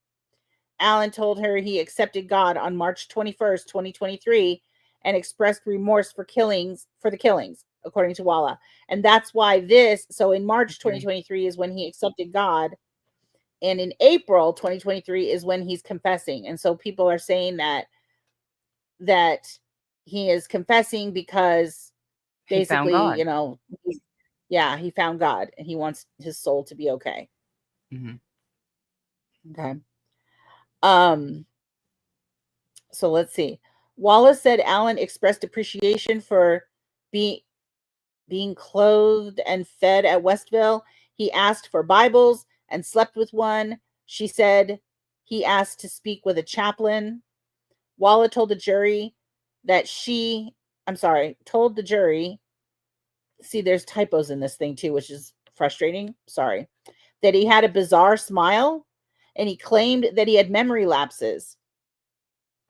Alan told her he accepted God on March 21st, 2023, and expressed remorse for the killings, according to Walla. And that's why so in March 2023 is when he accepted God. And in April 2023 is when he's confessing. And so people are saying that he is confessing because basically, he found God and he wants his soul to be okay. Mm-hmm. Okay. So let's see. Wallace said Alan expressed appreciation for being clothed and fed at Westville. He asked for Bibles and slept with one. She said he asked to speak with a chaplain. Wallace told the jury see, there's typos in this thing too, which is frustrating. Sorry. That he had a bizarre smile and he claimed that he had memory lapses,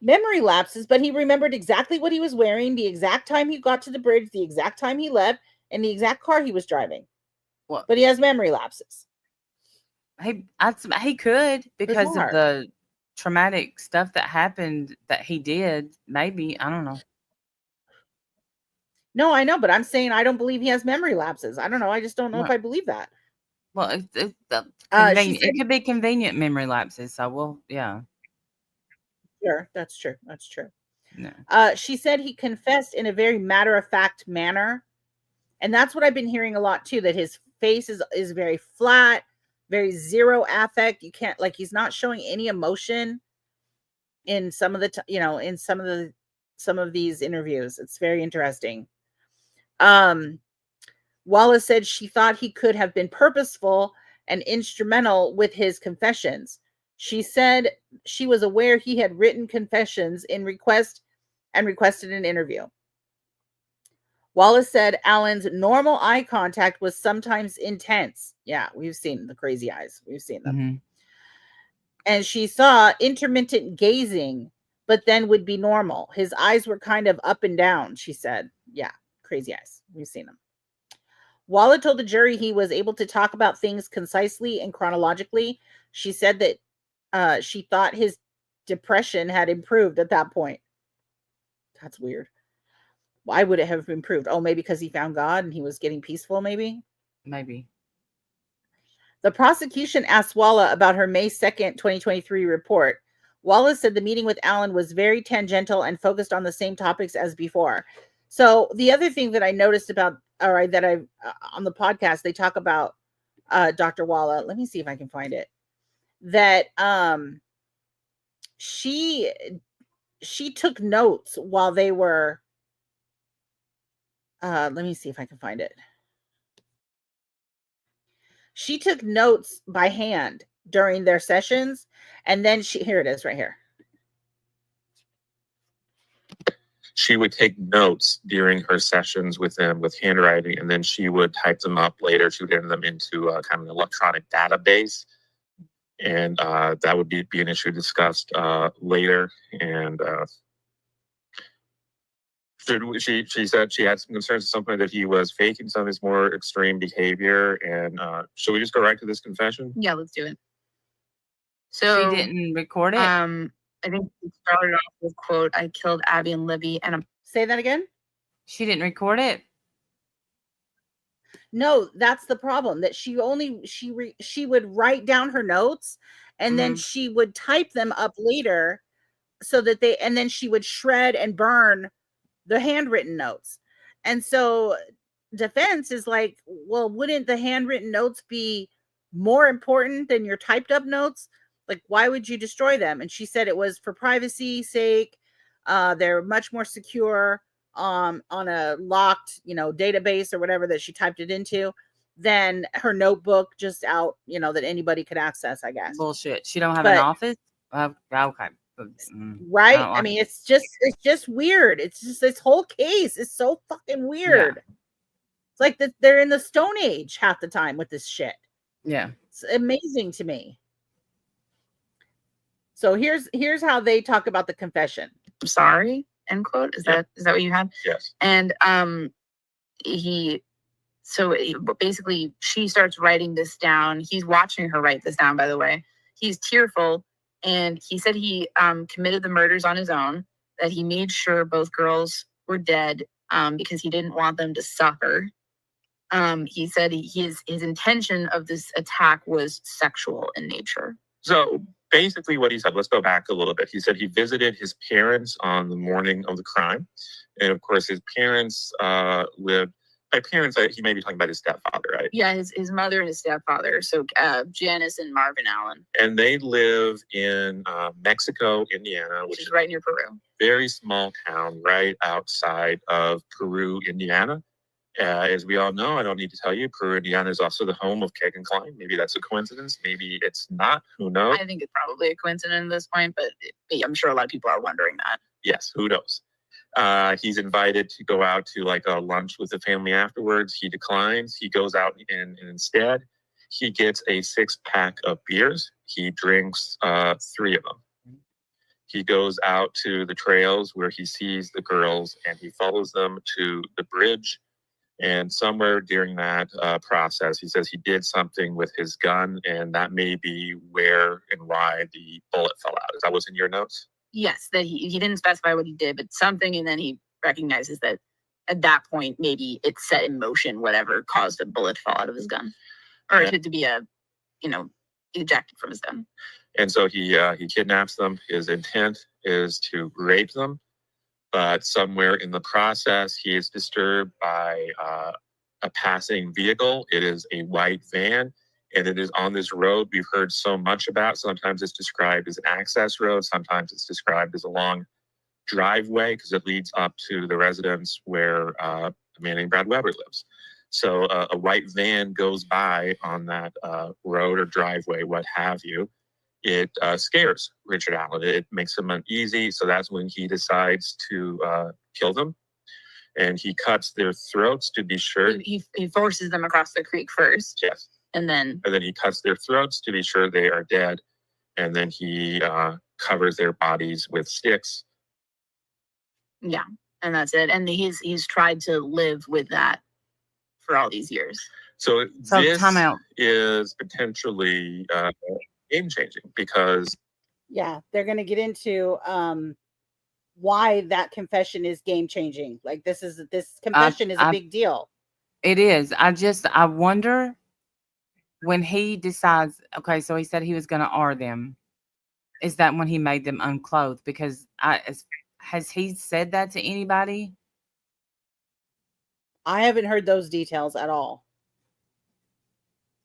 but he remembered exactly what he was wearing, the exact time he got to the bridge, the exact time he left, and the exact car he was driving. What? But he has memory lapses. He could because of the traumatic stuff that happened that he did. Maybe. I don't know. No, I know, but I'm saying I don't believe he has memory lapses. I don't know. I just don't know if I believe that. Well, it could be convenient memory lapses. So, yeah. Sure, that's true. That's true. No. She said he confessed in a very matter-of-fact manner. And that's what I've been hearing a lot too, that his face is very flat, very zero affect. You can't, he's not showing any emotion in some of the, some of these interviews. It's very interesting. Wallace said she thought he could have been purposeful and instrumental with his confessions. She said she was aware he had written confessions and requested an interview. Wallace said Alan's normal eye contact was sometimes intense. Yeah, we've seen the crazy eyes. We've seen them. Mm-hmm. And she saw intermittent gazing, but then would be normal. His eyes were kind of up and down, she said. Yeah, crazy eyes. We've seen them. Wallace told the jury he was able to talk about things concisely and chronologically. She said that she thought his depression had improved at that point. That's weird. Why would it have improved? Oh, maybe because he found God and he was getting peaceful, maybe? Maybe. The prosecution asked Walla about her May 2nd, 2023 report. Wallace said the meeting with Alan was very tangential and focused on the same topics as before. So the other thing that I noticed about all right, that I on the podcast, they talk about Dr. Walla. Let me see if I can find it. That she took notes while they were let me see if I can find it. She took notes by hand during their sessions, and then here it is right here. She would take notes during her sessions with them with handwriting, and then she would type them up later. She would enter them into kind of an electronic database, and that would be an issue discussed later. And she said she had some concerns at some point that he was faking some of his more extreme behavior. And should we just go right to this confession? Yeah, let's do it. So She didn't record it. I think it started off with quote, "I killed Abby and Libby," and Say that again. She didn't record it. No, that's the problem. That she would write down her notes, and then she would type them up later, so that and then she would shred and burn the handwritten notes. And so defense is like, well, wouldn't the handwritten notes be more important than your typed up notes? Like, why would you destroy them? And she said it was for privacy sake. They're much more secure on a locked, database or whatever that she typed it into than her notebook just out, that anybody could access, I guess. Bullshit. She don't have an office? Okay. Right? I mean, it's just weird. It's just this whole case is so fucking weird. Yeah. It's like they're in the Stone Age half the time with this shit. Yeah. It's amazing to me. So here's how they talk about the confession. "I'm sorry," end quote. Is that what you had? Yes. And basically she starts writing this down. He's watching her write this down, by the way. He's tearful, and he said he committed the murders on his own, that he made sure both girls were dead because he didn't want them to suffer. He said his intention of this attack was sexual in nature. So basically what he said, let's go back a little bit. He said he visited his parents on the morning of the crime. And of course, his parents lived, by parents, he may be talking about his stepfather, right? Yeah, his mother and his stepfather. So Janice and Marvin Allen. And they live in Mexico, Indiana, which is right near Peru. Very small town right outside of Peru, Indiana. As we all know, I don't need to tell you, Peru, Indiana is also the home of Keg and Klein. Maybe that's a coincidence. Maybe it's not. Who knows? I think it's probably a coincidence at this point, but I'm sure a lot of people are wondering that. Yes, who knows? He's invited to go out to like a lunch with the family afterwards. He declines. He goes out and instead, he gets a 6-pack of beers. He drinks 3 of them. He goes out to the trails where he sees the girls and he follows them to the bridge. And somewhere during that process, he says he did something with his gun, and that may be where and why the bullet fell out. Is that what's in your notes? Yes, that he didn't specify what he did, but something, and then he recognizes that at that point, maybe it set in motion whatever caused a bullet to fall out of his gun, or to be ejected from his gun. And so he kidnaps them. His intent is to rape them. But somewhere in the process, he is disturbed by a passing vehicle. It is a white van, and it is on this road we've heard so much about. Sometimes it's described as an access road. Sometimes it's described as a long driveway because it leads up to the residence where a man named Brad Weber lives. So a white van goes by on that road or driveway, what have you. It scares Richard Allen. It makes him uneasy. So that's when he decides to kill them. And he cuts their throats to be sure. He forces them across the creek first. Yes. And then he cuts their throats to be sure they are dead. And then he covers their bodies with sticks. Yeah. And that's it. And he's tried to live with that for all these years. So this is potentially game-changing because they're going to get into why that confession is game-changing. Like this confession is a big deal. It is. I wonder when he decides, okay, so he said he was going to R them. Is that when he made them unclothed? Because has he said that to anybody? I haven't heard those details at all.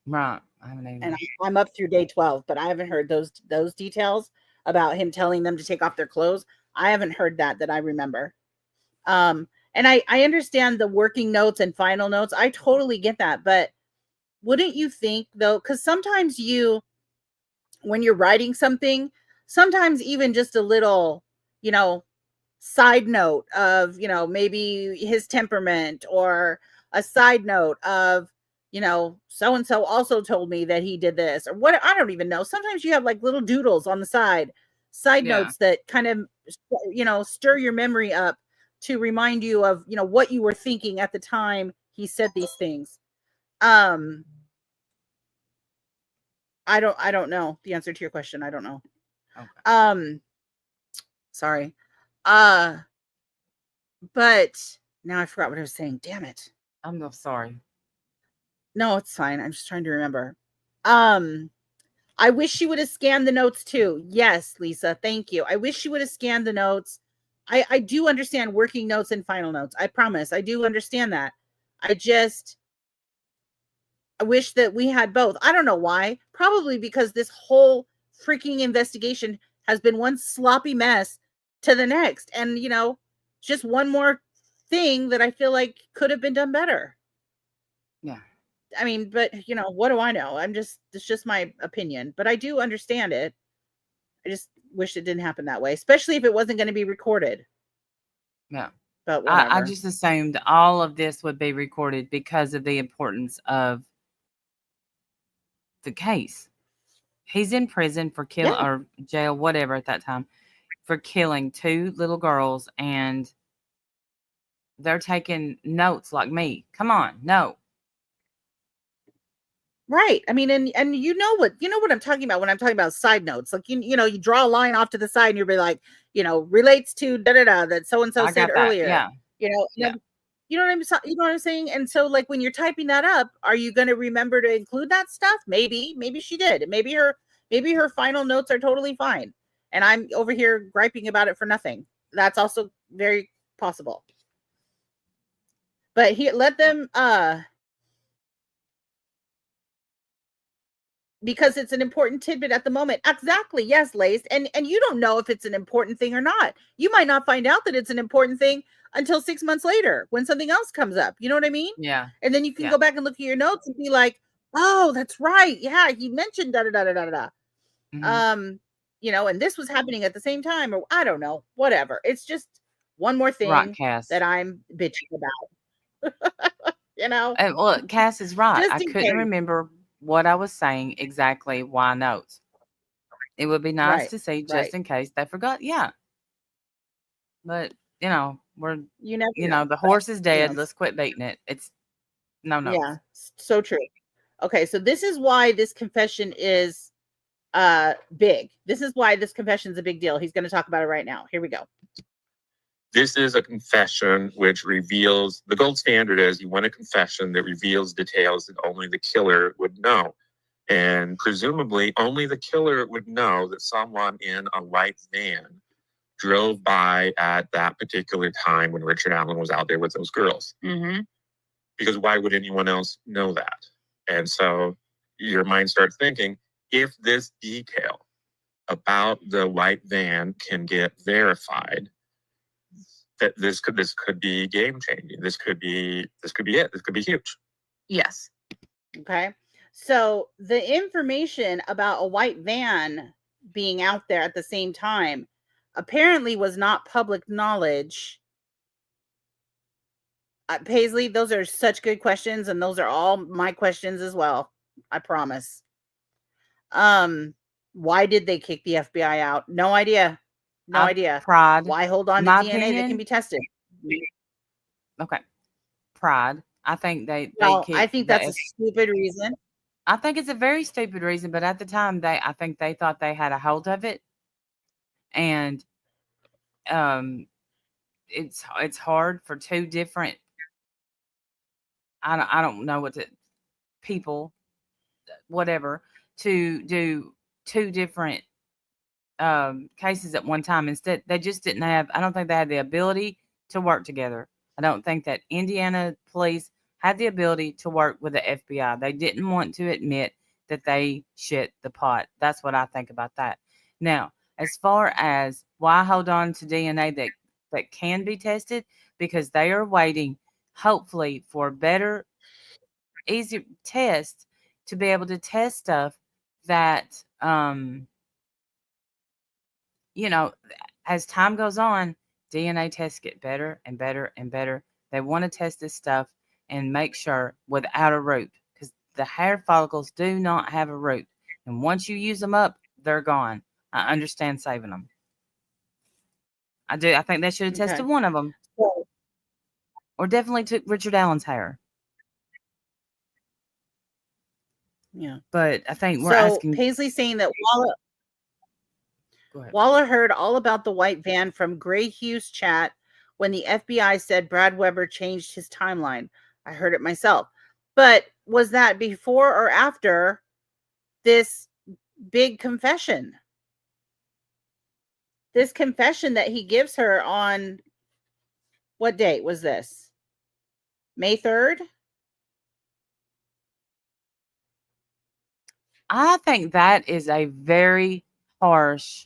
Right. I haven't And either. I'm up through day 12, but I haven't heard those details about him telling them to take off their clothes. I haven't heard that I remember. And I understand the working notes and final notes. I totally get that. But wouldn't you think, though, because sometimes when you're writing something, sometimes even just a little, side note of, maybe his temperament, or a side note of, so and so also told me that he did this, or what, I don't even know. Sometimes you have like little doodles on the side Yeah. notes that kind of, stir your memory up to remind you of, what you were thinking at the time he said these things. I don't know the answer to your question. I don't know. Okay. Sorry. But now I forgot what I was saying. Damn it. I'm so sorry. No, it's fine. I'm just trying to remember. I wish she would have scanned the notes too. Yes, Lisa, thank you. I wish she would have scanned the notes. I do understand working notes and final notes. I promise. I do understand that. I wish that we had both. I don't know why. Probably because this whole freaking investigation has been one sloppy mess to the next. And, just one more thing that I feel like could have been done better. Yeah. I mean, but, what do I know? It's just my opinion. But I do understand it. I just wish it didn't happen that way, especially if it wasn't going to be recorded. Yeah. But whatever. I just assumed all of this would be recorded because of the importance of the case. He's in prison for killing, or jail, whatever at that time, for killing 2 little girls, and they're taking notes like me. Come on, no. Right. I mean, and you know what I'm talking about when I'm talking about side notes. Like you draw a line off to the side and you'll be like, relates to da da da that so and so said earlier. Yeah. You know what I'm saying? And so like when you're typing that up, are you going to remember to include that stuff? Maybe she did. Maybe her final notes are totally fine. And I'm over here griping about it for nothing. That's also very possible. But let them because it's an important tidbit at the moment. Exactly. Yes, Lace. And you don't know if it's an important thing or not. You might not find out that it's an important thing until 6 months later when something else comes up. You know what I mean? Yeah. And then you can go back and look at your notes and be like, oh, that's right. Yeah, he mentioned da da da da da da. And this was happening at the same time, or I don't know, whatever. It's just one more thing Right, Cass. that I'm bitching about. And look, Cass is right. Just I in couldn't case. remember what I was saying exactly. Why notes? It would be nice to see just in case they forgot. Yeah. But, we're, you never know. The horse is dead. Let's quit beating it. It's no notes. Yeah, so true. Okay, so this is why this confession is big. This is why this confession is a big deal. He's going to talk about it right now. Here we go. This is a confession which reveals, the gold standard is you want a confession that reveals details that only the killer would know. And presumably only the killer would know that someone in a white van drove by at that particular time when Richard Allen was out there with those girls. Mm-hmm. Because why would anyone else know that? And so your mind starts thinking, if this detail about the white van can get verified, that this could be game changing. This could be it. This could be huge. Yes. Okay. So the information about a white van being out there at the same time apparently was not public knowledge. Paisley, those are such good questions, and those are all my questions as well. I promise. Why did they kick the FBI out? No idea. No idea. Pride. Why hold on to My DNA opinion, that can be tested? Okay. Pride. I think they I think that's a stupid reason. I think it's a very stupid reason, but at the time I think they thought they had a hold of it. And it's hard for 2 different I don't know what people, whatever, to do 2 different cases at one time. Instead, they just didn't have, I don't think they had the ability to work together. I don't think that Indiana police had the ability to work with the FBI. They didn't want to admit that they shit the pot. That's what I think about that. Now, as far as why hold on to DNA that can be tested, because they are waiting, hopefully, for better, easier tests to be able to test stuff that, you know, as time goes on, DNA tests get better and better and better. They want to test this stuff and make sure without a root, because the hair follicles do not have a root. And once you use them up, they're gone. I understand saving them. I do. I think they should have tested Okay. one of them, So, or definitely took Richard Allen's hair. yeah. But I think we're So asking. Paisley saying that Go ahead. Walla heard all about the white van from Gray Hughes' chat when the FBI said Brad Weber changed his timeline. I heard it myself. But was that before or after this big confession? This confession that he gives her on what date was this? May 3rd? I think that is a very harsh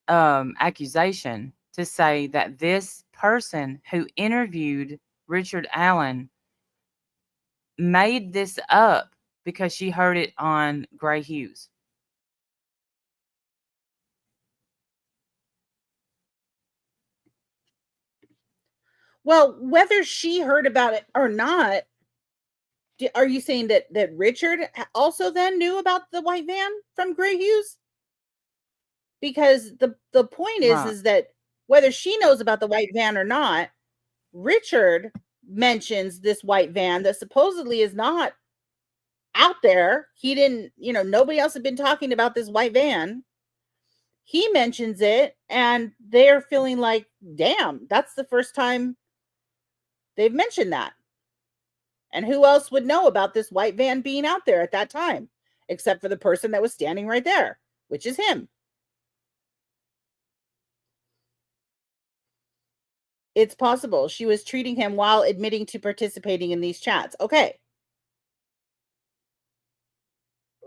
accusation to say that this person who interviewed Richard Allen made this up because she heard it on Gray Hughes. Well, whether she heard about it or not, are you saying that Richard also then knew about the white van from Gray Hughes? Because the point Right. is that whether she knows about the white van or not, Richard mentions this white van that supposedly is not out there. He didn't, nobody else had been talking about this white van. He mentions it, and they're feeling like, damn, that's the first time they've mentioned that. And who else would know about this white van being out there at that time, except for the person that was standing right there, which is him. It's possible she was treating him while admitting to participating in these chats. Okay.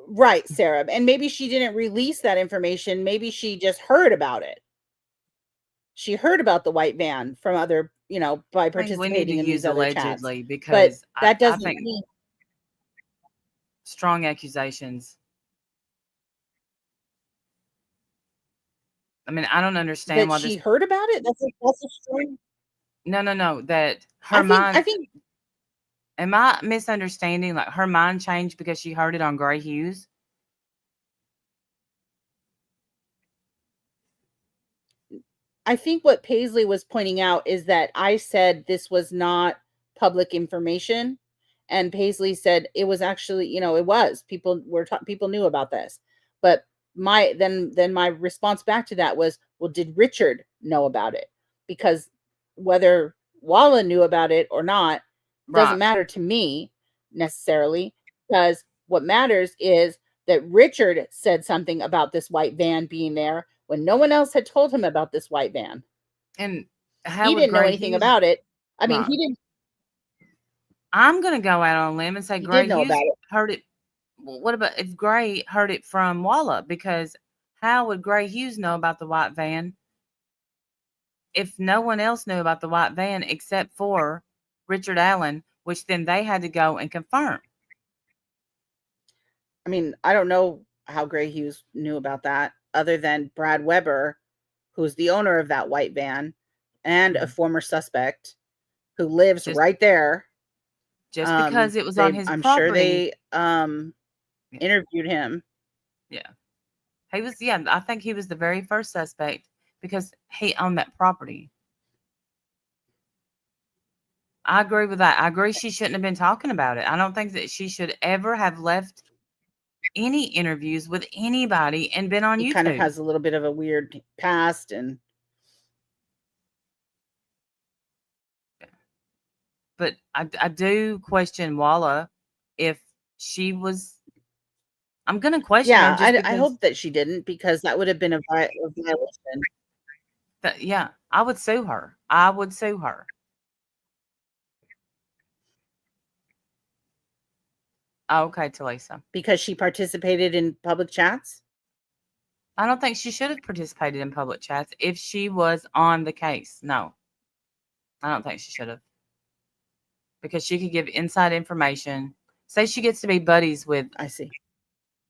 Right, Sarah. And maybe she didn't release that information. Maybe she just heard about it. She heard about the white van from other, by I think we need to participating in these use other chats. allegedly But because that I doesn't think mean strong accusations. I mean, I don't understand that why she this. heard about it. That's a strong. No. That her I mind. think. Am I misunderstanding? Like her mind changed because she heard it on Gray Hughes? I think what Paisley was pointing out is that I said this was not public information, and Paisley said it was actually, it was. People knew about this. But my response back to that was, well, did Richard know about it? Because whether Walla knew about it or not doesn't Right. matter to me necessarily, because what matters is that Richard said something about this white van being there when no one else had told him about this white van. And how He would didn't know Gray anything Hughes? about it. I mean, Right. he didn't. I'm going to go out on a limb and say He Gray did know Hughes about it. heard it. Well, what about if Gray heard it from Walla? Because how would Gray Hughes know about the white van if no one else knew about the white van except for Richard Allen, which then they had to go and confirm? I mean, I don't know how Gray Hughes knew about that other than Brad Weber, who's the owner of that white van and a former suspect who lives Just- right there. Just because it was on his I'm property. sure they interviewed him. Yeah. He was, I think he was the very first suspect because he owned that property. I agree with that. I agree she shouldn't have been talking about it. I don't think that she should ever have left any interviews with anybody and been on He YouTube. kind of has a little bit of a weird past, and but I do question Walla if she was. I'm gonna question her. I hope that she didn't, because that would have been a violation. Yeah, I would sue her. I would sue her. Okay, Talisa. Because she participated in public chats? I don't think she should have participated in public chats if she was on the case. No. I don't think she should have. Because she could give inside information. Say she gets to be buddies with. I see.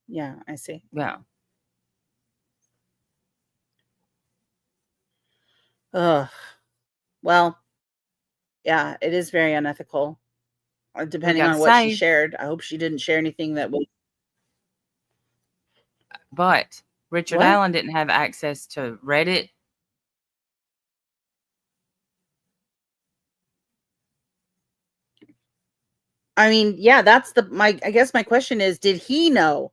Yeah, I see. Yeah. Ugh. Well, yeah, it is very unethical. Depending on what she shared. I hope she didn't share anything that was. But Richard Allen didn't have access to Reddit. I mean, yeah, that's I guess my question is, did he know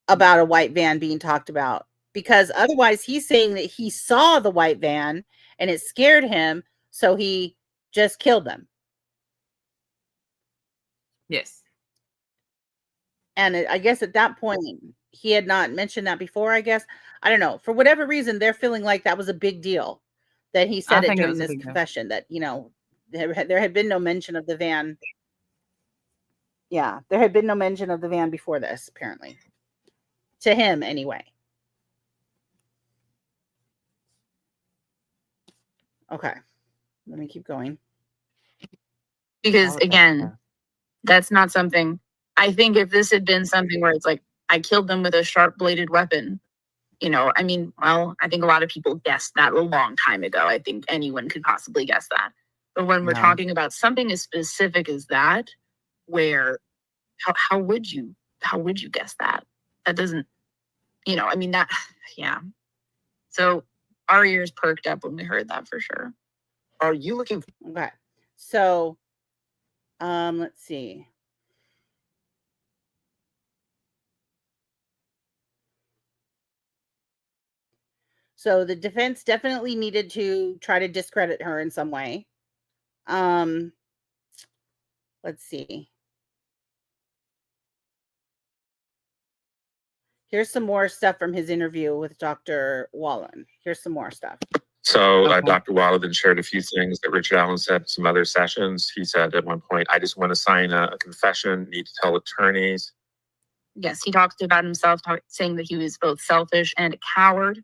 about a white van being talked about? Because otherwise he's saying that he saw the white van and it scared him, so he just killed them. Yes. And I guess at that point, he had not mentioned that before, I guess. I don't know. For whatever reason, they're feeling like that was a big deal, that he said it during this confession, that, you know, there had been no mention of the van. Yeah, there had been no mention of the van before this, apparently. To him, anyway. Okay. Let me keep going. Because, again, that's not something... I think if this had been something where it's like, I killed them with a sharp-bladed weapon, you know, I mean, well, I think a lot of people guessed that a long time ago. I think anyone could possibly guess that. But when we're talking about something as specific as that, where how would you guess that? That doesn't, you know, I mean, that, yeah. So our ears perked up when we heard that, for sure. Are you looking for... Okay. So, let's see. So the defense definitely needed to try to discredit her in some way. Let's see. Here's some more stuff from his interview with Dr. Wallen. Here's some more stuff. So Dr. Wallen then shared a few things that Richard Allen said in some other sessions. He said at one point, I just want to sign a confession, need to tell attorneys. Yes, he talked about himself, saying that he was both selfish and a coward.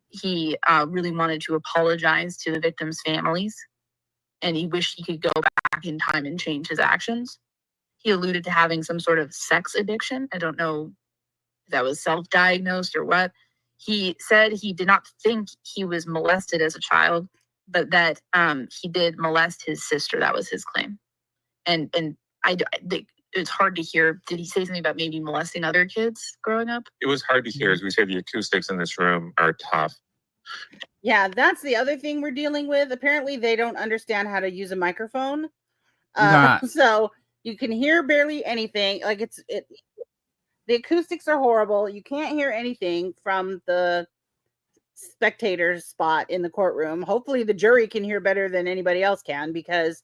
He really wanted to apologize to the victims' families, and he wished he could go back in time and change his actions. He alluded to having some sort of sex addiction. I don't know if that was self-diagnosed or what. He said he did not think he was molested as a child, but that he did molest his sister. That was his claim. And it's hard to hear. Did he say something about maybe molesting other kids growing up? It was hard to hear. As we say, the acoustics in this room are tough. Yeah, that's the other thing we're dealing with. Apparently, they don't understand how to use a microphone. So you can hear barely anything. Like the acoustics are horrible. You can't hear anything from the spectator's spot in the courtroom. Hopefully, the jury can hear better than anybody else can, because.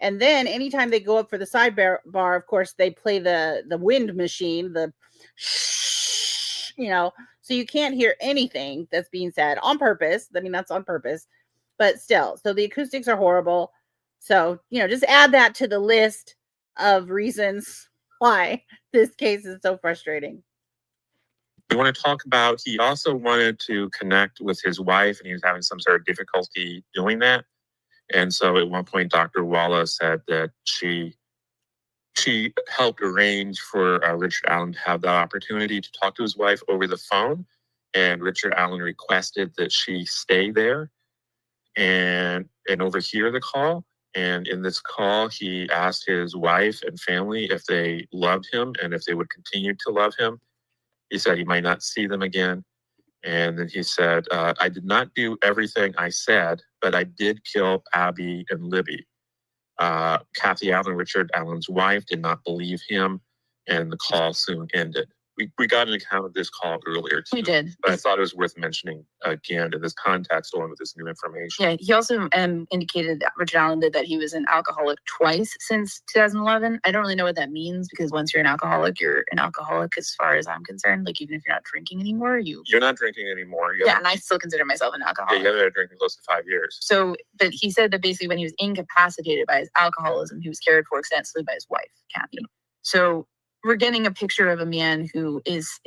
And then anytime they go up for the sidebar, of course, they play the wind machine, the shh, you know, so you can't hear anything that's being said on purpose. I mean, that's on purpose, but still. So the acoustics are horrible. So, you know, just add that to the list of reasons why this case is so frustrating. We want to talk about, he also wanted to connect with his wife, and he was having some sort of difficulty doing that. And so at one point, Dr. Wallace said that she helped arrange for Richard Allen to have the opportunity to talk to his wife over the phone. And Richard Allen requested that she stay there and overhear the call. And in this call, he asked his wife and family if they loved him and if they would continue to love him. He said he might not see them again. And then he said, I did not do everything I said, but I did kill Abby and Libby. Kathy Allen, Richard Allen's wife, did not believe him, and the call soon ended. we got an account of this call earlier too. We did. But I thought it was worth mentioning again in this context, along with this new information. Yeah, he also indicated that Richard Allen did that he was an alcoholic twice since 2011. I don't really know what that means, because once you're an alcoholic as far as I'm concerned. Like, even if you're not drinking anymore, you're not drinking anymore. Yeah, and I still consider myself an alcoholic. Yeah, you haven't been drinking close to 5 years. So, but he said that basically when he was incapacitated by his alcoholism, he was cared for extensively by his wife, Kathy. So we're getting a picture of a man who is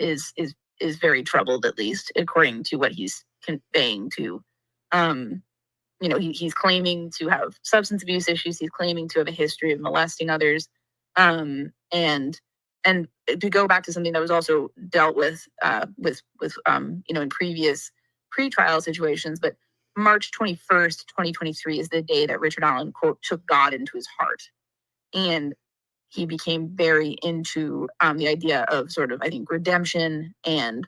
very troubled, at least according to what he's conveying to. He's claiming to have substance abuse issues. He's claiming to have a history of molesting others, and to go back to something that was also dealt with in previous pretrial situations. But March 21st, 2023 is the day that Richard Allen, quote, took God into his heart, and he became very into the idea of sort of, I think, redemption and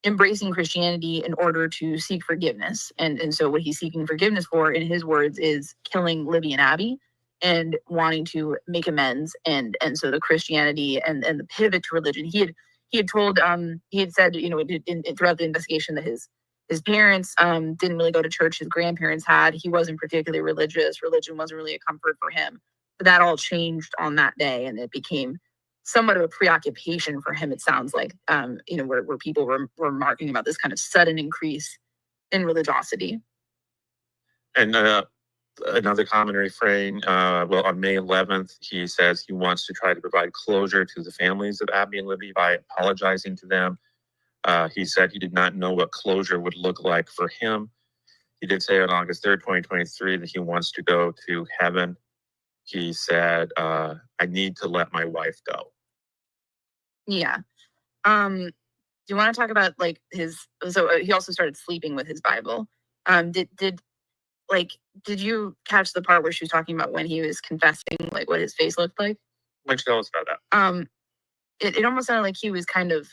embracing Christianity in order to seek forgiveness. And so what he's seeking forgiveness for, in his words, is killing Libby and Abby and wanting to make amends. And so the Christianity and the pivot to religion, he had said, throughout the investigation that his parents didn't really go to church. His grandparents had. He wasn't particularly religious. Religion wasn't really a comfort for him. But that all changed on that day, and it became somewhat of a preoccupation for him, it sounds like, where people were remarking about this kind of sudden increase in religiosity. And another common refrain, on May 11th, he says he wants to try to provide closure to the families of Abby and Libby by apologizing to them. He said he did not know what closure would look like for him. He did say on August 3rd, 2023, that he wants to go to heaven. He said, I need to let my wife go. Yeah. Do you want to talk about he also started sleeping with his Bible. Did you catch the part where she was talking about when he was confessing, like what his face looked like? Why don't you tell us about that? It almost sounded like he was kind of,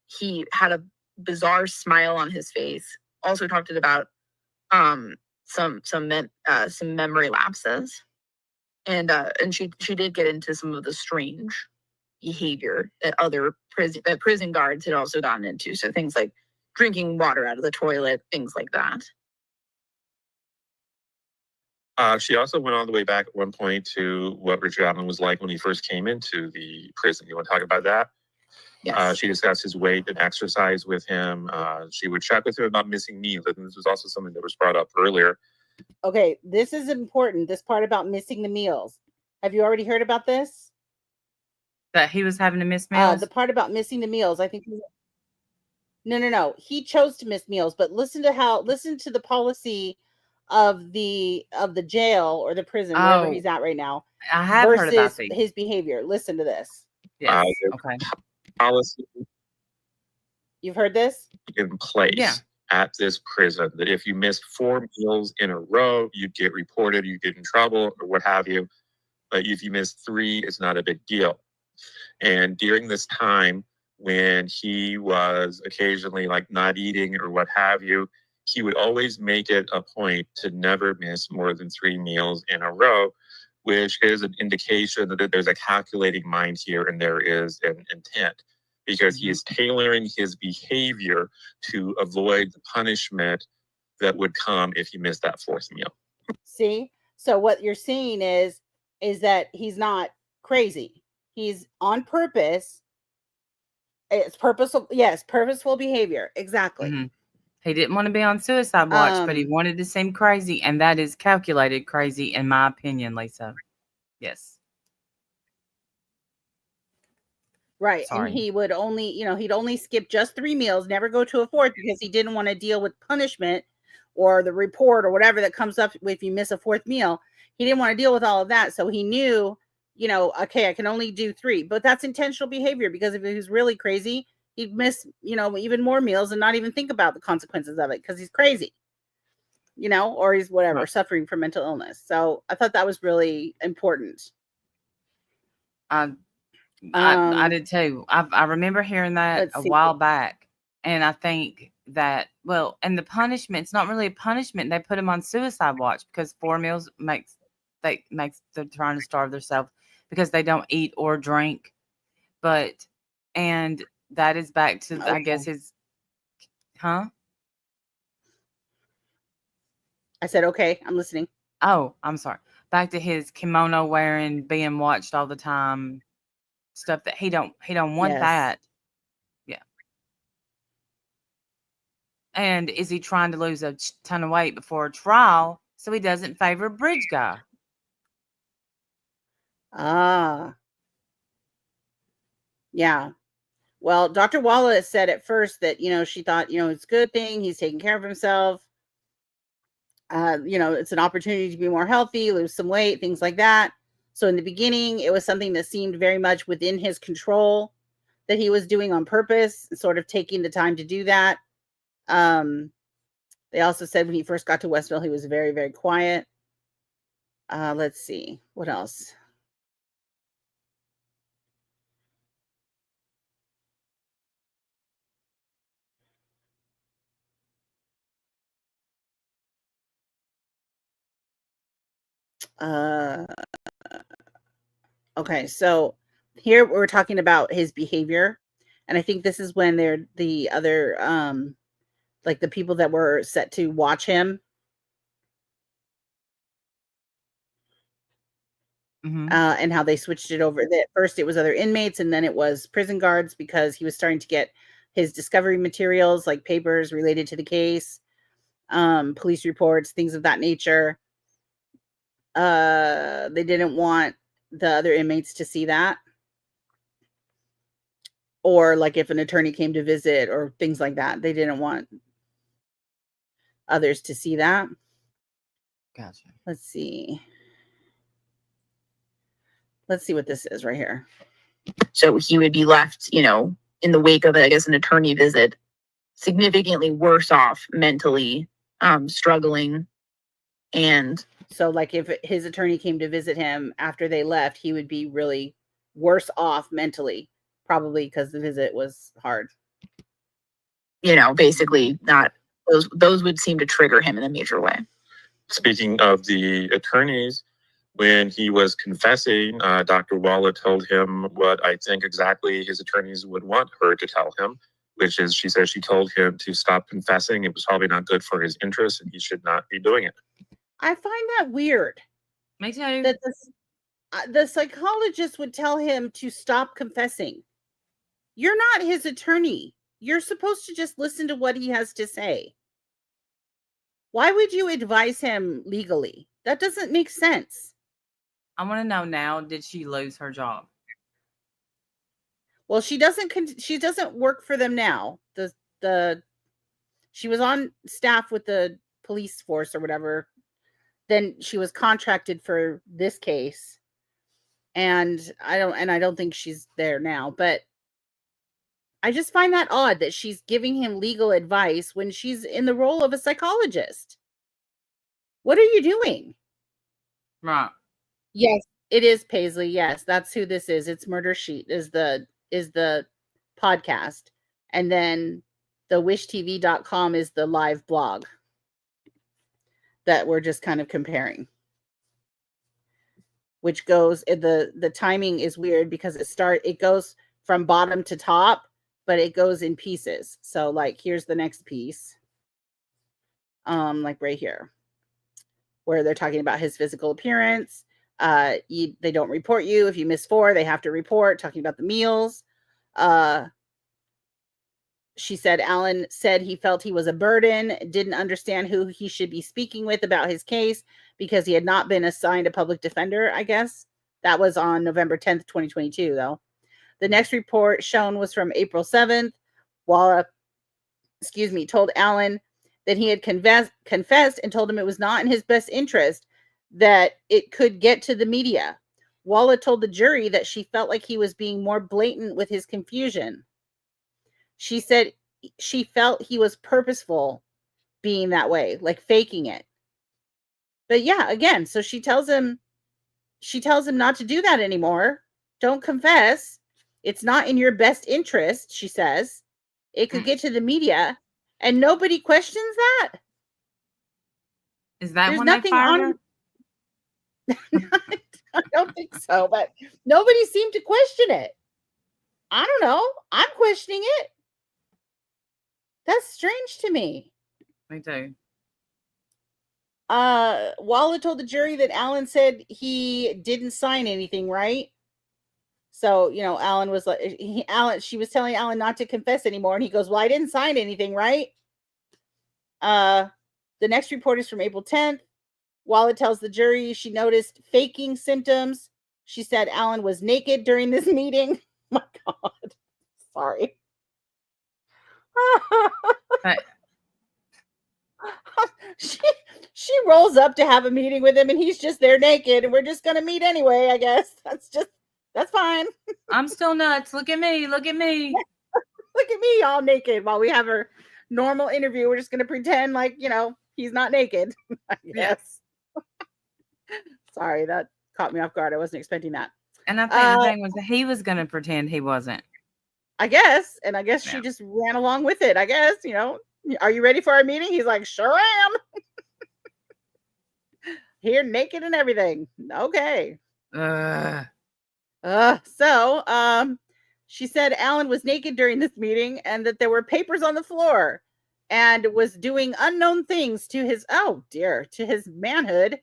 he had a bizarre smile on his face. Also talked about, some memory lapses, and she did get into some of the strange behavior that other prison guards had also gotten into. So things like drinking water out of the toilet, things like that. She also went all the way back at one point to what Richard Allen was like when he first came into the prison. You want to talk about that? Yes. She discussed his weight and exercise with him. She would check with him about missing meals. And this was also something that was brought up earlier. Okay, this is important. This part about missing the meals. Have you already heard about this? That he was having to miss meals? The part about missing the meals, I think. No. He chose to miss meals, but listen to the policy of the jail or the prison, wherever he's at right now. I have heard about these. His behavior. Listen to this. Yes. Okay. Policy. You've heard this? In place at this prison, that if you missed 4 meals in a row, you'd get reported, you'd get in trouble, or what have you. But if you missed 3, it's not a big deal. And during this time, when he was occasionally not eating or what have you, he would always make it a point to never miss more than 3 meals in a row, which is an indication that there's a calculating mind here and there is an intent, because he is tailoring his behavior to avoid the punishment that would come if he missed that 4th meal. See? So what you're seeing is that he's not crazy. He's on purpose. It's purposeful. Yes, purposeful behavior. Exactly. Mm-hmm. He didn't want to be on suicide watch, but he wanted to seem crazy, and that is calculated crazy, in my opinion, Lisa. Yes. Right. Sorry. And he would only, he'd only skip just 3 meals, never go to a 4th, because he didn't want to deal with punishment or the report or whatever that comes up if you miss a 4th meal. He didn't want to deal with all of that. So he knew, okay, I can only do 3. But that's intentional behavior, because if he was really crazy, he'd miss, even more meals and not even think about the consequences of it, because he's crazy, or he's whatever, right, suffering from mental illness. So I thought that was really important. I did too. I remember hearing that a while back. And I think that, and the punishment, it's not really a punishment. They put him on suicide watch because 4 meals makes they're trying to starve themselves because they don't eat or drink. But And that is back to, I Okay. guess, his, huh? I said, okay, I'm listening. Oh, I'm sorry. Back to his kimono wearing, being watched all the time, stuff that he don't want Yes. that. Yeah. And is he trying to lose a ton of weight before a trial so he doesn't favor bridge guy? Ah, yeah. Well, Dr. Wallace said at first that, she thought, it's a good thing he's taking care of himself. It's an opportunity to be more healthy, lose some weight, things like that. So in the beginning, it was something that seemed very much within his control that he was doing on purpose, sort of taking the time to do that. They also said when he first got to Westville, he was very, very quiet. Let's see. What else? Okay, so here we're talking about his behavior, and I think this is when they're the other like the people that were set to watch him, and how they switched it over. That first it was other inmates, and then it was prison guards because he was starting to get his discovery materials, like papers related to the case, police reports, things of that nature. They didn't want the other inmates to see that, or like if an attorney came to visit or things like that, they didn't want others to see that. Gotcha. Let's see what this is right here. So he would be left, in the wake of, I guess, an attorney visit, significantly worse off mentally, struggling. And so like if his attorney came to visit him after they left, he would be really worse off mentally, probably because the visit was hard. Basically not those would seem to trigger him in a major way. Speaking of the attorneys, when he was confessing, Dr. Walla told him what I think exactly his attorneys would want her to tell him, which is she says she told him to stop confessing. It was probably not good for his interests and he should not be doing it. I find that weird. Me too. That the psychologist would tell him to stop confessing. You're not his attorney. You're supposed to just listen to what he has to say. Why would you advise him legally? That doesn't make sense. I want to know now, did she lose her job? Well, she doesn't work for them now. She was on staff with the police force or whatever. Then she was contracted for this case. And I don't think she's there now, but I just find that odd that she's giving him legal advice when she's in the role of a psychologist. What are you doing? Right. Yes, it is Paisley. Yes, that's who this is. It's Murder Sheet is the podcast. And then the wishtv.com is the live blog that we're just kind of comparing. Which goes, the timing is weird because it goes from bottom to top, but it goes in pieces. So like here's the next piece. Like right here, where they're talking about his physical appearance. They don't report you if you miss 4, they have to report, talking about the meals. She said Alan said he felt he was a burden, didn't understand who he should be speaking with about his case because he had not been assigned a public defender, I guess. That was on November 10th, 2022, though. The next report shown was from April 7th. Walla, told Alan that he had confessed and told him it was not in his best interest that it could get to the media. Walla told the jury that she felt like he was being more blatant with his confusion. She said she felt he was purposeful being that way, like faking it. But yeah, again, so she tells him not to do that anymore. Don't confess. It's not in your best interest, she says. It could get to the media, and nobody questions that. Is that There's when nothing they fired her? I don't think so, but nobody seemed to question it. I don't know. I'm questioning it. That's strange to me. Me too. Walla told the jury that Alan said he didn't sign anything, right? So, Alan was like, she was telling Alan not to confess anymore. And he goes, well, I didn't sign anything, right? The next report is from April 10th. Walla tells the jury she noticed faking symptoms. She said Alan was naked during this meeting. Oh my God. Sorry. But she rolls up to have a meeting with him and he's just there naked and we're just going to meet anyway, I guess. That's fine. I'm still nuts. Look at me. Look at me. Look at me all naked while we have our normal interview. We're just going to pretend like, he's not naked. Yes. Sorry, that caught me off guard. I wasn't expecting that. And I think the thing was that he was going to pretend he wasn't. I guess. And I guess she just ran along with it. I guess, are you ready for our meeting? He's like, sure am. Here naked and everything. Okay. She said Alan was naked during this meeting and that there were papers on the floor and was doing unknown things to his manhood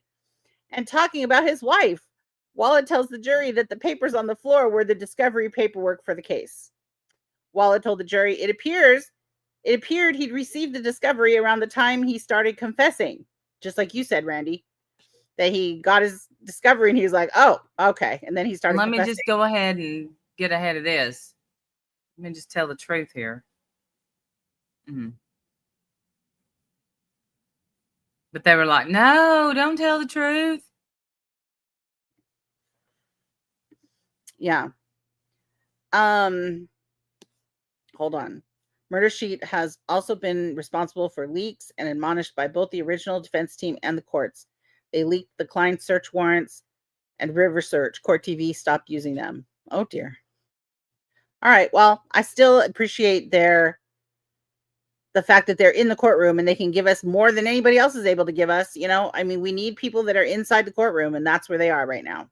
and talking about his wife. Walla tells the jury that the papers on the floor were the discovery paperwork for the case. Walla told the jury it appeared he'd received the discovery around the time he started confessing, just like you said, Randy, that he got his discovery and he was like, oh, okay. And then he started Let me just go ahead and get ahead of this. Let me just tell the truth here. But they were like, no, don't tell the truth. Yeah. Hold on. Murder Sheet has also been responsible for leaks and admonished by both the original defense team and the courts. They leaked the Klein search warrants and River Search. Court TV stopped using them. Oh, dear. All right. Well, I still appreciate the fact that they're in the courtroom and they can give us more than anybody else is able to give us. I mean, we need people that are inside the courtroom, and that's where they are right now.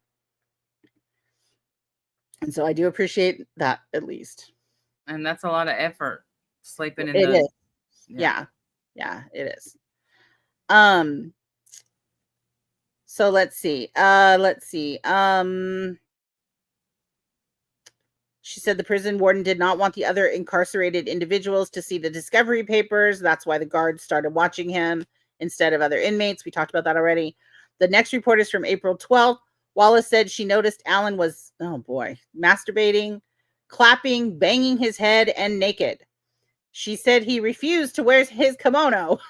And so I do appreciate that, at least. And that's a lot of effort sleeping in it the. Is. Yeah, it is. So let's see. She said the prison warden did not want the other incarcerated individuals to see the discovery papers. That's why the guards started watching him instead of other inmates. We talked about that already. The next report is from April 12th. Wallace said she noticed Alan was, masturbating, clapping, banging his head, and naked. She said he refused to wear his kimono.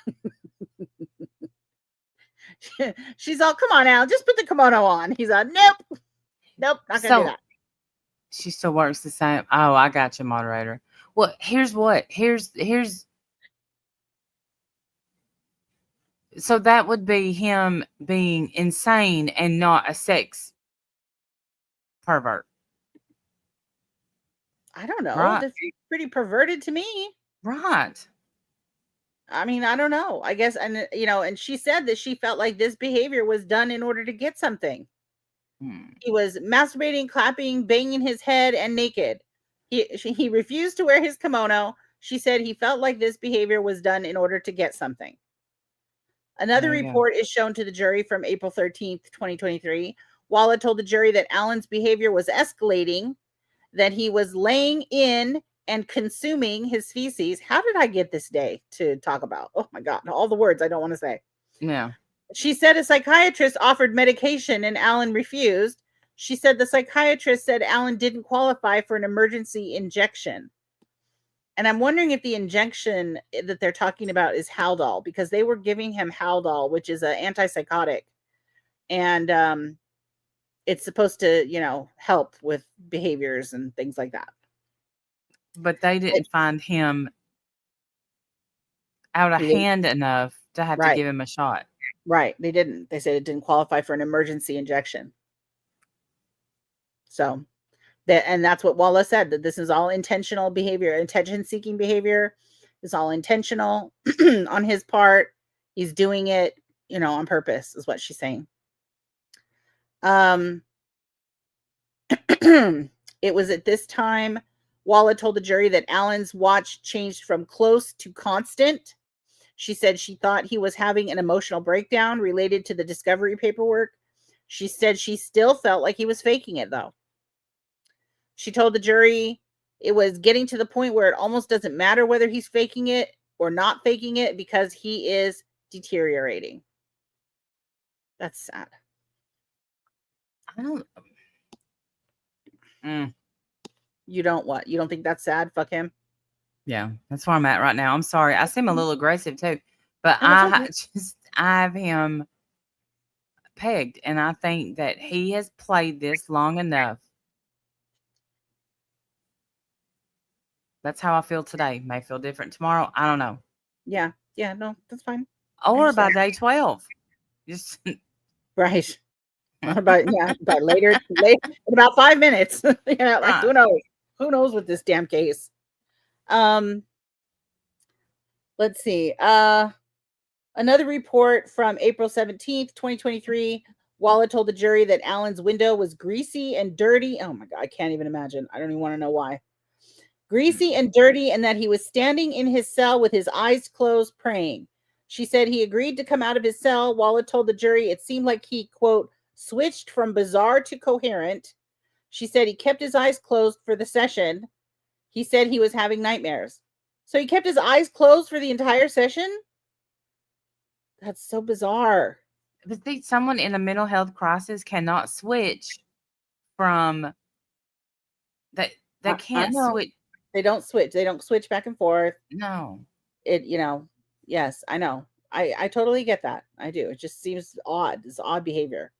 She's all, come on, Alan, just put the kimono on. He's all, nope, not gonna do that. She still works the same. Oh, I got you, moderator. Well, here's so that would be him being insane and not a sex pervert. I don't know. Right. That's pretty perverted to me. Right. I mean, I don't know. I guess, and she said that she felt like this behavior was done in order to get something. He was masturbating, clapping, banging his head, and naked. He refused to wear his kimono. She said he felt like this behavior was done in order to get something. Another report is shown to the jury from April 13th, 2023. Walla told the jury that Alan's behavior was escalating, that he was laying in and consuming his feces. How did I get this day to talk about? Oh my God, all the words I don't want to say. Yeah. She said a psychiatrist offered medication and Alan refused. She said the psychiatrist said Alan didn't qualify for an emergency injection. And I'm wondering if the injection that they're talking about is Haldol, because they were giving him Haldol, which is an antipsychotic. And it's supposed to, help with behaviors and things like that. But they didn't find him out of hand enough to have to give him a shot. Right. They didn't. They said it didn't qualify for an emergency injection. So, that's what Wallace said, that this is all intentional behavior. Attention-seeking behavior is all intentional on his part. He's doing it, on purpose, is what she's saying. It was at this time Walla told the jury that Allen's watch changed from close to constant. She said she thought he was having an emotional breakdown related to the discovery paperwork. She said she still felt like he was faking it, though. She told the jury it was getting to the point where it almost doesn't matter whether he's faking it or not faking it because he is deteriorating. That's sad. I don't. You don't what? You don't think that's sad? Fuck him. Yeah, that's where I'm at right now. I'm sorry. I seem a little aggressive too, but No, it's okay. I have him pegged, and I think that he has played this long enough. That's how I feel today. May feel different tomorrow. I don't know. Yeah. Yeah. No, that's fine. Or by understand. day 12. Just Right. Or by later in about 5 minutes. Yeah, like Right. who knows? Who knows with this damn case? Let's see. Another report from April 17th, 2023. Walla told the jury that Allen's window was greasy and dirty. Oh my God, I can't even imagine. I don't even want to know why. Greasy and dirty, and that he was standing in his cell with his eyes closed praying. She said he agreed to come out of his cell. Walla told the jury it seemed like he, quote, switched from bizarre to coherent. She said he kept his eyes closed for the session. He said he was having nightmares. So he kept his eyes closed for the entire session? That's so bizarre. But see, someone in a mental health crisis cannot switch from that. They can't switch. They don't switch. They don't switch back and forth. No. Yes, I know. I totally get that. I do. It just seems odd. It's odd behavior.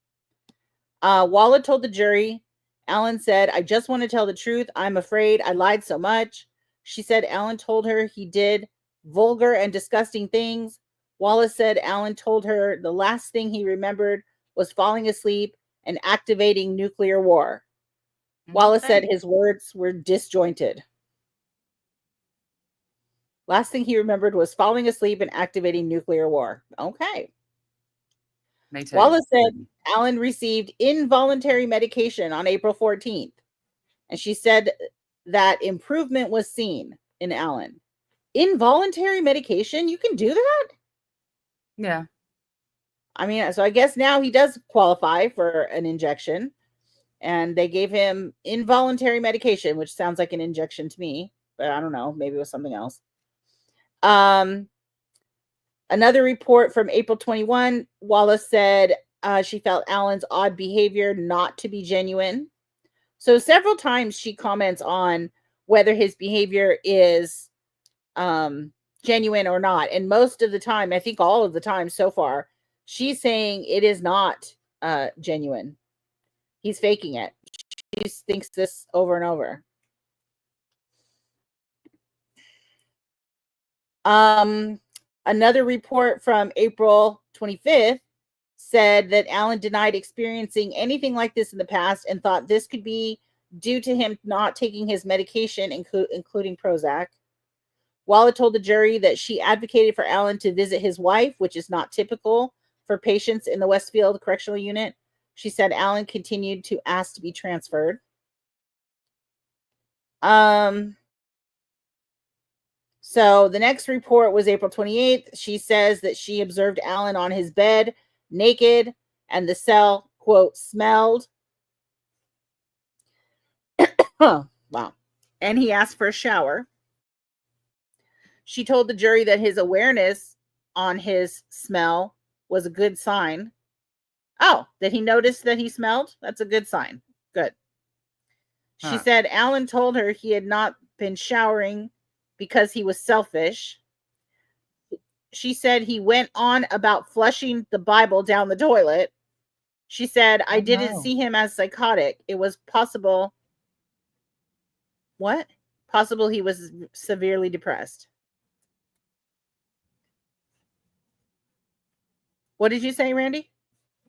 Walla told the jury, Allen said, I just want to tell the truth. I'm afraid I lied so much. She said Allen told her he did vulgar and disgusting things. Wallace said Allen told her the last thing he remembered was falling asleep and activating nuclear war. Wallace said his words were disjointed. Last thing he remembered was falling asleep and activating nuclear war. Okay. Me too. Wallace said Allen received involuntary medication on April 14th. And she said that improvement was seen in Allen. Involuntary medication? You can do that? Yeah. I mean, so I guess now he does qualify for an injection. And they gave him involuntary medication, which sounds like an injection to me. But I don't know. Maybe it was something else. Another report from April 21, Wallace said she felt Allen's odd behavior not to be genuine. So several times she comments on whether his behavior is genuine or not. And most of the time, I think all of the time so far, she's saying it is not genuine. He's faking it. She thinks this over and over. Another report from April 25th said that Allen denied experiencing anything like this in the past and thought this could be due to him not taking his medication, including Prozac. Walla told the jury that she advocated for Allen to visit his wife, which is not typical for patients in the Westfield Correctional Unit. She said Allen continued to ask to be transferred. So the next report was April 28th. She says that she observed Allen on his bed, naked, and the cell, quote, smelled. Wow. And he asked for a shower. She told the jury that his awareness on his smell was a good sign. Oh, that he noticed that he smelled? That's a good sign. Good. She said Allen told her he had not been showering because he was selfish. She said he went on about flushing the Bible down the toilet. She said, I didn't see him as psychotic. It was possible. What? Possible he was severely depressed. What did you say, Randy?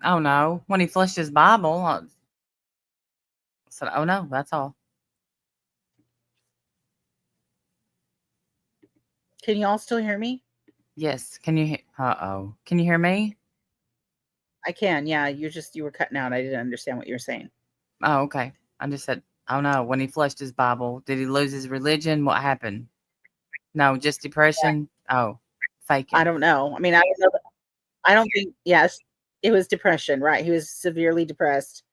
Oh, no. When he flushed his Bible, I said, oh, no, that's all. Can you all still hear me? Yes. Can you hear? Uh-oh. Can you hear me? I can. Yeah. You were cutting out. I didn't understand what you were saying. Oh, okay. I just said, Oh no, when he flushed his Bible, did he lose his religion? What happened? No, just depression. Oh, faking. I don't know. I mean, I don't know. I don't think. Yes, it was depression. Right? He was severely depressed.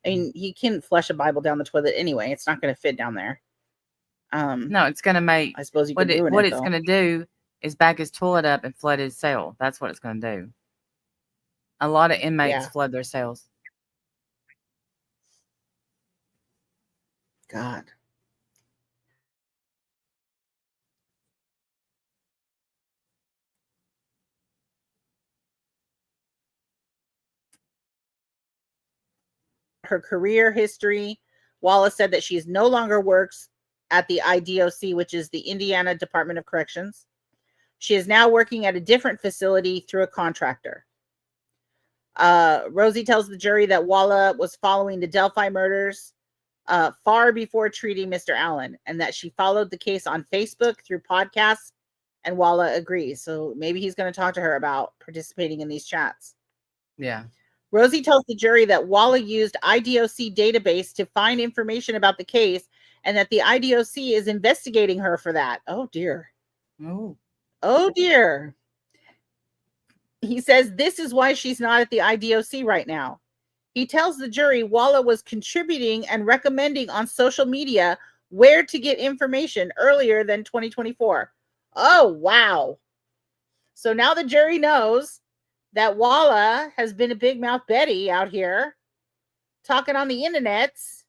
I mean, he can't flush a Bible down the toilet anyway. It's not going to fit down there. No, it's gonna make. I suppose you What could ruin what it it's though. gonna do is back his toilet up and flood his cell. That's what it's gonna do. A lot of inmates Yeah. flood their cells. God. Her career history, Wallace said that she no longer works at the IDOC, which is the Indiana Department of Corrections. She is now working at a different facility through a contractor. Rosie tells the jury that Walla was following the Delphi murders far before treating Mr. Allen, and that she followed the case on Facebook through podcasts, and Walla agrees. So maybe he's going to talk to her about participating in these chats. Yeah. Rosie tells the jury that Walla used IDOC database to find information about the case, and that the IDOC is investigating her for that. Oh dear. Oh. Oh dear. He says this is why she's not at the IDOC right now. He tells the jury Walla was contributing and recommending on social media where to get information earlier than 2024. Oh, wow. So now the jury knows that Walla has been a big mouth Betty out here talking on the internets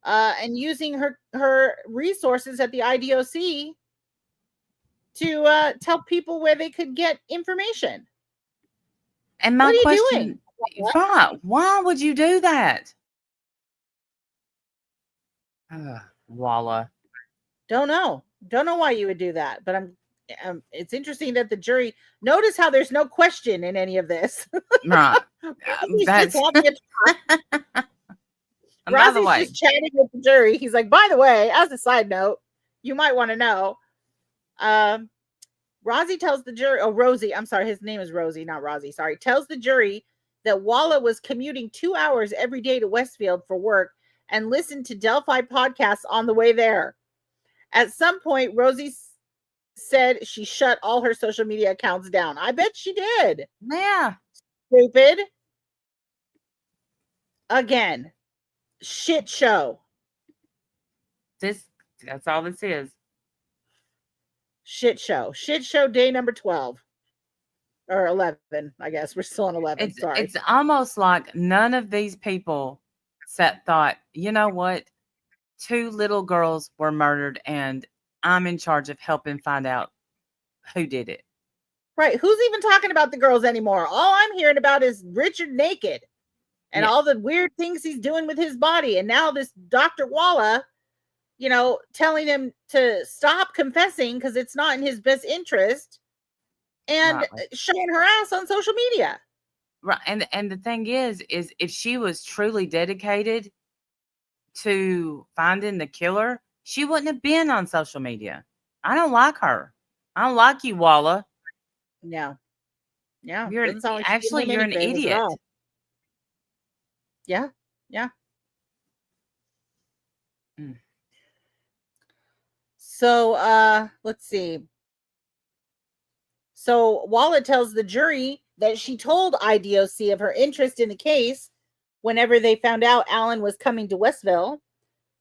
and using her resources at the IDOC to tell people where they could get information. And my What are you question, doing? why would you do that? Walla. Don't know why you would do that, but it's interesting that the jury notice how there's no question in any of this. Right. He's That's just having a and by the Rossie's way, just chatting with the jury. He's like, by the way, as a side note, you might want to know. Rosie tells the jury, Rosie, I'm sorry, his name is Rosie, not Rosie, sorry, tells the jury that Walla was commuting 2 hours every day to Westfield for work and listened to Delphi podcasts on the way there. At some point, Rosie said she shut all her social media accounts down. I bet she did. yeah. Stupid. Again, shit show. That's all this is. Shit show. Shit show day number 12. Or 11, I guess. We're still on 11. Sorry. It's almost like none of these people thought, you know what? 2 little girls were murdered and I'm in charge of helping find out who did it. Right. Who's even talking about the girls anymore? All I'm hearing about is Richard naked and all the weird things he's doing with his body. And now this Dr. Walla, telling him to stop confessing because it's not in his best interest and showing her ass on social media. Right. And the thing is if she was truly dedicated to finding the killer, she wouldn't have been on social media. I don't like her. I don't like you, Walla. No. Yeah. You're an idiot. Yeah. Yeah. So let's see. So Walla tells the jury that she told IDOC of her interest in the case whenever they found out Allen was coming to Westville.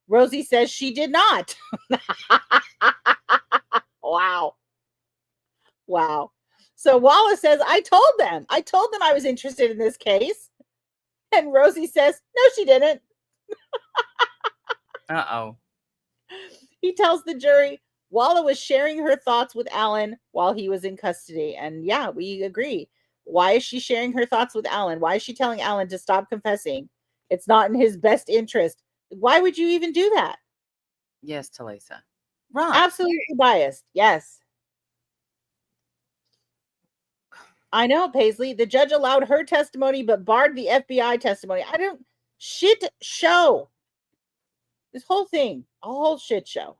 Rosie says she did not. Wow. So Walla says, I told them I was interested in this case. And Rosie says, no, she didn't. Uh-oh. He tells the jury Walla was sharing her thoughts with Allen while he was in custody. And yeah, we agree. Why is she sharing her thoughts with Allen? Why is she telling Allen to stop confessing? It's not in his best interest. Why would you even do that? Yes, Talisa. Right. Absolutely biased. Yes. I know, Paisley. The judge allowed her testimony but barred the FBI testimony. Shit show. This whole thing, a whole shit show.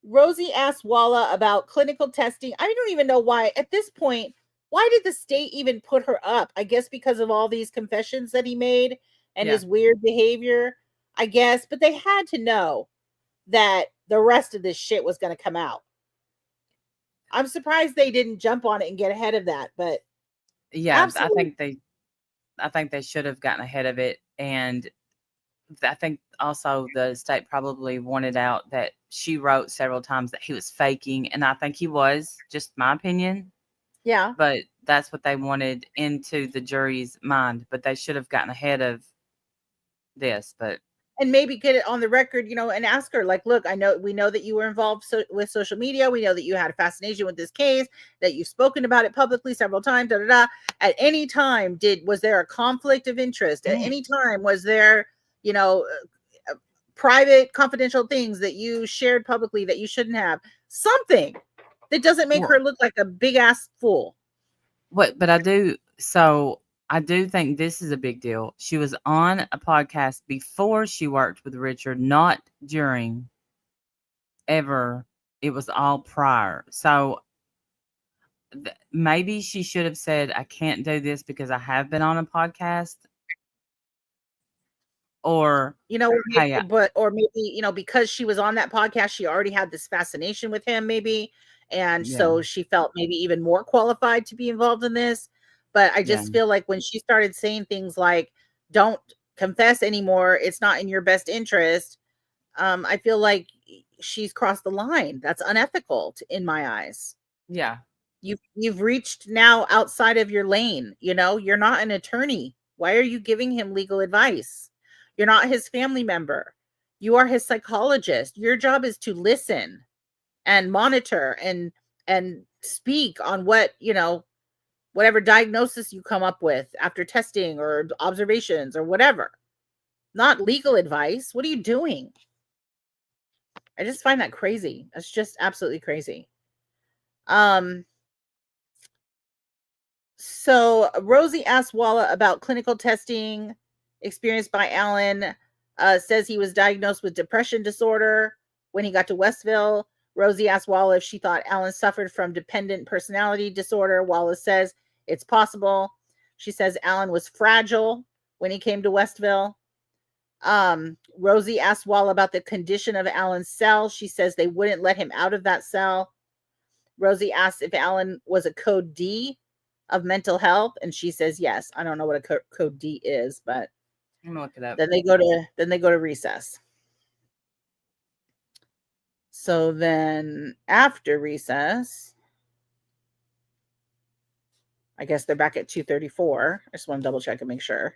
Rosie asked Walla about clinical testing. I don't even know why. At this point, why did the state even put her up? I guess because of all these confessions that he made and Yeah. his weird behavior, I guess. But they had to know that the rest of this shit was going to come out. I'm surprised they didn't jump on it and get ahead of that. But Yeah, absolutely, I think they should have gotten ahead of it, and I think also the state probably wanted out that she wrote several times that he was faking, and I think he was, just my opinion, yeah. but that's what they wanted into the jury's mind, but they should have gotten ahead of this, but And maybe get it on the record, and ask her, like, look, we know that you were involved with social media. We know that you had a fascination with this case, that you've spoken about it publicly several times. Da, da, da. At any time, was there a conflict of interest? At any time, was there, private, confidential things that you shared publicly that you shouldn't have? Something that doesn't make her look like a big ass fool. But I do think this is a big deal. She was on a podcast before she worked with Richard, not during ever. It was all prior. So maybe she should have said, I can't do this because I have been on a podcast. Or, hey, or maybe, because she was on that podcast, she already had this fascination with him, maybe. And so she felt maybe even more qualified to be involved in this. But I just feel like when she started saying things like, don't confess anymore, it's not in your best interest. I feel like she's crossed the line. That's unethical in my eyes. Yeah. You've reached now outside of your lane. You're not an attorney. Why are you giving him legal advice? You're not his family member. You are his psychologist. Your job is to listen and monitor and speak on whatever diagnosis you come up with after testing or observations or whatever. Not legal advice. What are you doing? I just find that crazy. That's just absolutely crazy. So Rosie asked Walla about clinical testing experienced by Alan. Says he was diagnosed with depression disorder when he got to Westville. Rosie asked Walla if she thought Alan suffered from dependent personality disorder. Walla says it's possible. She says Alan was fragile when he came to Westville. Rosie asked Walla about the condition of Alan's cell. She says they wouldn't let him out of that cell. Rosie asked if Alan was a code D of mental health, and she says yes. I don't know what a code D is, but I'm gonna look it up. Then they go to recess. So then after recess, I guess they're back at 2:34. I just want to double check and make sure.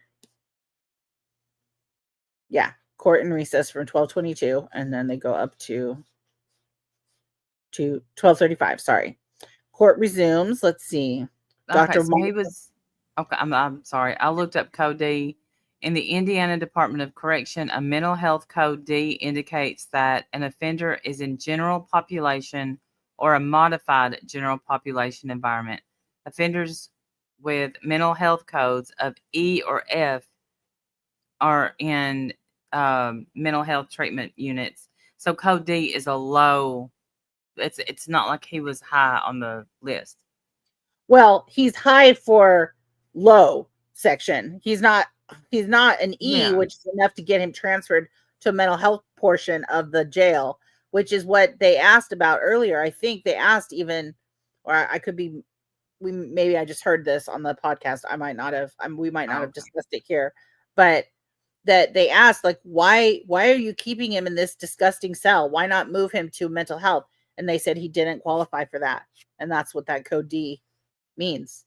Yeah, court and recess from 12:22, and then they go up to 12:35. Sorry. Court resumes. Let's see. Okay, so he was okay. I'm sorry. I looked up code D. In the Indiana Department of Correction, a mental health code D indicates that an offender is in general population or a modified general population environment. Offenders with mental health codes of E or F are in mental health treatment units. So code D is a low. It's not like he was high on the list. Well, he's high for low section. He's not an E, which is enough to get him transferred to a mental health portion of the jail, which is what they asked about earlier. I think they asked even, or I could be, maybe I just heard this on the podcast. I might not have, we might not have discussed it here, but that they asked, like, why are you keeping him in this disgusting cell? Why not move him to mental health? And they said he didn't qualify for that. And that's what that code D means.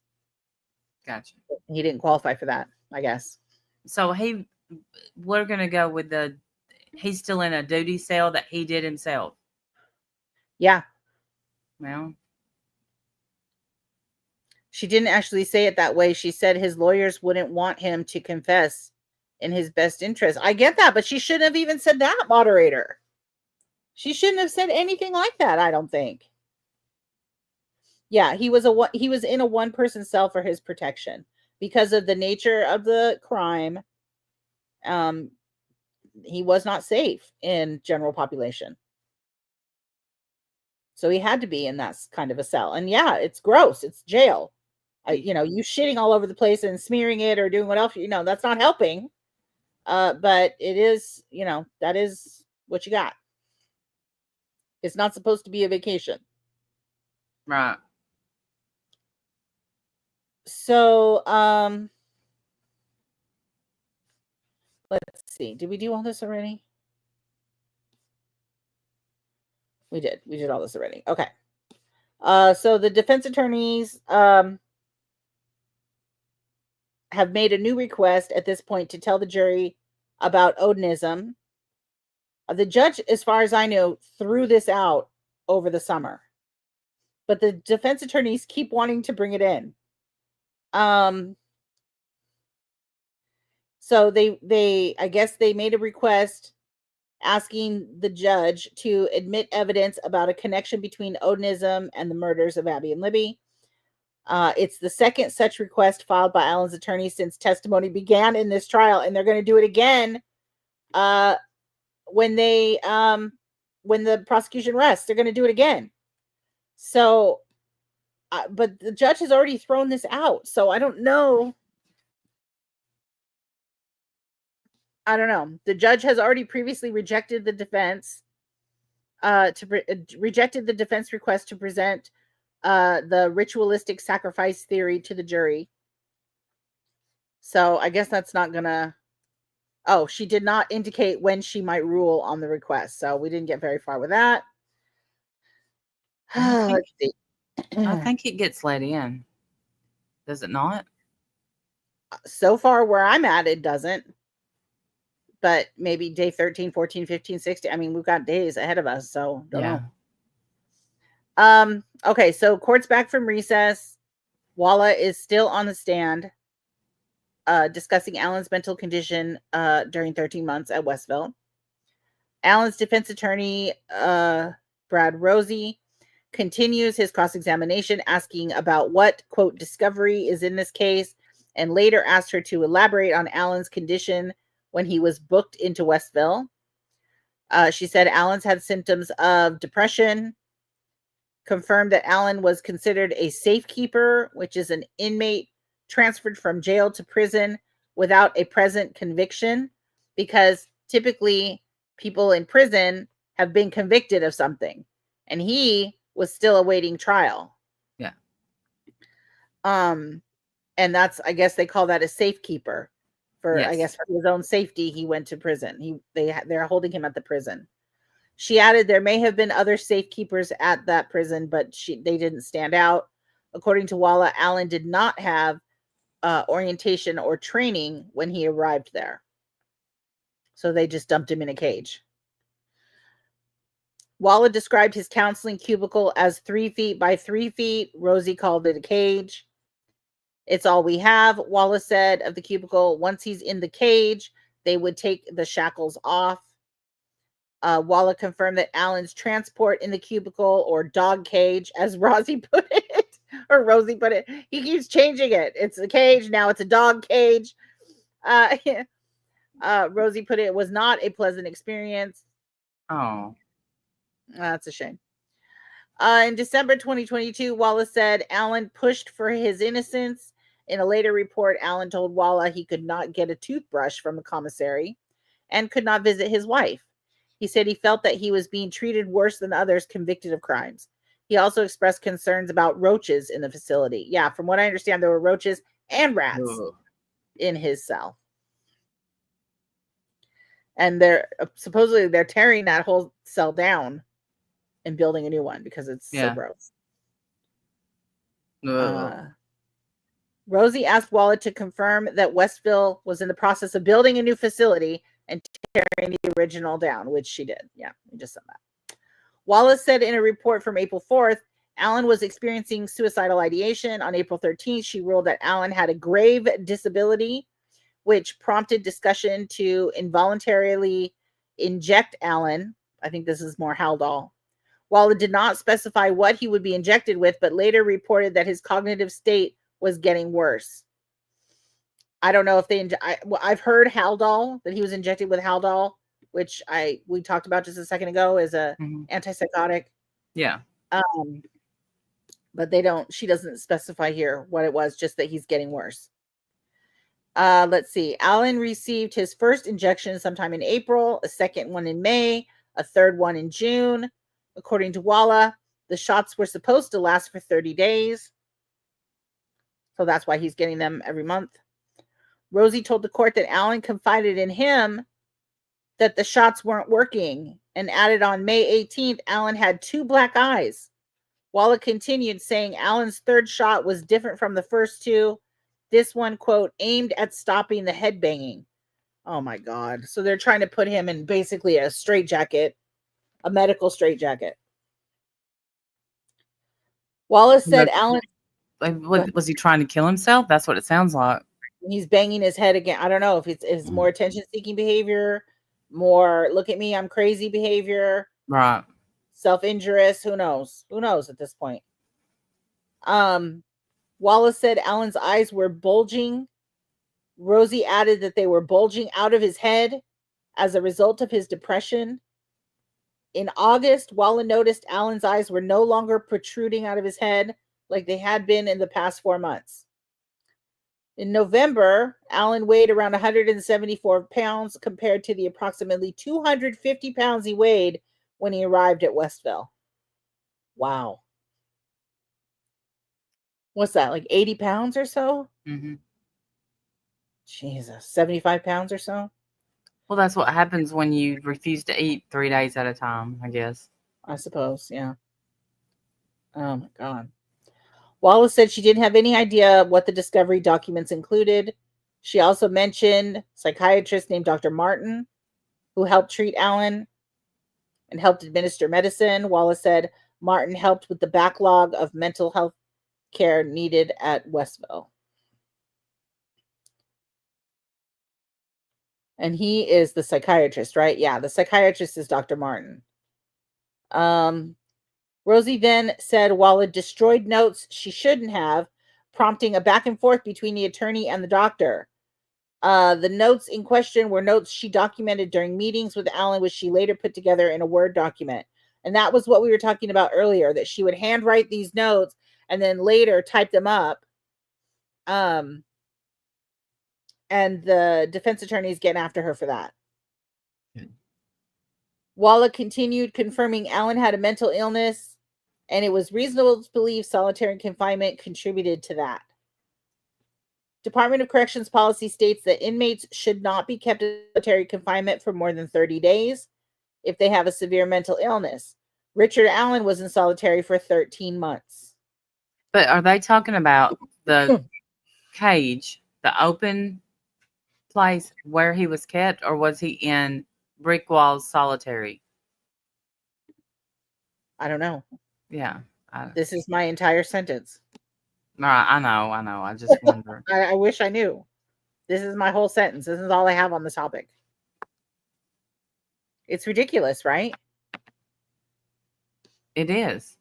Gotcha. He didn't qualify for that, I guess. So we're going to go with he's still in a duty cell that he did himself. Yeah. Well, she didn't actually say it that way. She said his lawyers wouldn't want him to confess in his best interest. I get that, but she shouldn't have even said that, moderator. She shouldn't have said anything like that, I don't think. Yeah, he was in a one-person cell for his protection because of the nature of the crime. He was not safe in general population. So he had to be in that kind of a cell. And yeah, it's gross. It's jail. You shitting all over the place and smearing it or doing what else, that's not helping. But it is, that is what you got. It's not supposed to be a vacation. Right. So, let's see. Did we do all this already? We did. We did all this already. Okay. So the defense attorneys have made a new request at this point to tell the jury about Odinism. The judge, as far as I know, threw this out over the summer, but the defense attorneys keep wanting to bring it in. So I guess they made a request asking the judge to admit evidence about a connection between Odinism and the murders of Abby and Libby. It's the second such request filed by Alan's attorney since testimony began in this trial, and they're going to do it again when the prosecution rests. They're going to do it again. So, but the judge has already thrown this out, so I don't know. The judge has already previously rejected the defense rejected the defense request to present the ritualistic sacrifice theory to the jury. So I guess that's not gonna. Oh, she did not indicate when she might rule on the request, so we didn't get very far with that. Let's see. I think it gets let in. Does it not? So far where I'm at, it doesn't. But maybe day 13, 14, 15, 16. I mean, we've got days ahead of us, so don't know. Okay, so court's back from recess. Walla is still on the stand discussing Alan's mental condition during 13 months at Westville. Alan's defense attorney, Brad Rosie, continues his cross-examination, asking about what, quote, discovery is in this case, and later asked her to elaborate on Alan's condition when he was booked into Westville. She said Alan's had symptoms of depression, confirmed that Alan was considered a safekeeper, which is an inmate transferred from jail to prison without a present conviction, because typically people in prison have been convicted of something, and he was still awaiting trial. Yeah. And that's, I guess they call that a safekeeper. Yes. I guess for his own safety, he went to prison. They're holding him at the prison. She added there may have been other safekeepers at that prison, but they didn't stand out. According to Walla, Alan did not have orientation or training when he arrived there. So they just dumped him in a cage. Walla described his counseling cubicle as 3 feet by 3 feet. Rosie called it a cage. It's all we have, Wallace said of the cubicle. Once he's in the cage, they would take the shackles off. Wallace confirmed that Alan's transport in the cubicle, or dog cage, as Rosie put it, or Rosie put it. He keeps changing it. It's a cage, now it's a dog cage. Rosie put it was not a pleasant experience. Oh. That's a shame. In December 2022, Wallace said Alan pushed for his innocence. In a later report, Alan told Walla he could not get a toothbrush from the commissary and could not visit his wife. He said he felt that he was being treated worse than others convicted of crimes. He also expressed concerns about roaches in the facility. Yeah, from what I understand, there were roaches and rats in his cell. And supposedly they're tearing that whole cell down and building a new one because it's so gross. Rosie asked Walla to confirm that Westville was in the process of building a new facility and tearing the original down, which she did. Yeah, we just said that. Wallace said in a report from April 4th, Alan was experiencing suicidal ideation. On April 13th, she ruled that Alan had a grave disability, which prompted discussion to involuntarily inject Alan. I think this is more Haldol. Wallace did not specify what he would be injected with, but later reported that his cognitive state was getting worse. I don't know if I've heard Haldol, that he was injected with Haldol, which we talked about just a second ago, as a antipsychotic. Yeah. But she doesn't specify here what it was, just that he's getting worse. Let's see. Alan received his first injection sometime in April, a second one in May, a third one in June. According to Walla, the shots were supposed to last for 30 days. So that's why he's getting them every month. Rosie told the court that Alan confided in him that the shots weren't working and added on May 18th, Alan had 2 black eyes. Walla continued saying Alan's third shot was different from the first 2. This one, quote, aimed at stopping the headbanging. Oh my God. So they're trying to put him in basically a straitjacket, a medical straitjacket. Wallace said Alan... Was he trying to kill himself? That's what it sounds like. He's banging his head again. I don't know if it's more attention-seeking behavior, more look at me, I'm crazy behavior. Right. Self-injurious. Who knows? Who knows at this point? Wallace said Alan's eyes were bulging. Rosie added that they were bulging out of his head as a result of his depression. In August, Walla noticed Alan's eyes were no longer protruding out of his head like they had been in the past 4 months. In November, Alan weighed around 174 pounds compared to the approximately 250 pounds he weighed when he arrived at Westville. Wow. What's that, like 80 pounds or so? Mm-hmm. Jesus, 75 pounds or so? Well, that's what happens when you refuse to eat 3 days at a time, I guess. I suppose, yeah. Oh, my God. Wallace said she didn't have any idea what the discovery documents included. She also mentioned a psychiatrist named Dr. Martin, who helped treat Alan and helped administer medicine. Wallace said Martin helped with the backlog of mental health care needed at Westville. And he is the psychiatrist, right? Yeah, the psychiatrist is Dr. Martin. Rosie then said Walla destroyed notes she shouldn't have, prompting a back and forth between the attorney and the doctor. The notes in question were notes she documented during meetings with Alan, which she later put together in a Word document. And that was what we were talking about earlier, that she would handwrite these notes and then later type them up. And the defense attorneys get after her for that. Walla continued confirming Alan had a mental illness, and it was reasonable to believe solitary confinement contributed to that. Department of Corrections policy states that inmates should not be kept in solitary confinement for more than 30 days if they have a severe mental illness. Richard Allen was in solitary for 13 months. But are they talking about the cage, the open place where he was kept, or was he in brick walls solitary? I don't know. Yeah. This is my entire sentence. I know. I just wonder. I wish I knew. This is my whole sentence. This is all I have on the topic. It's ridiculous, right? It is.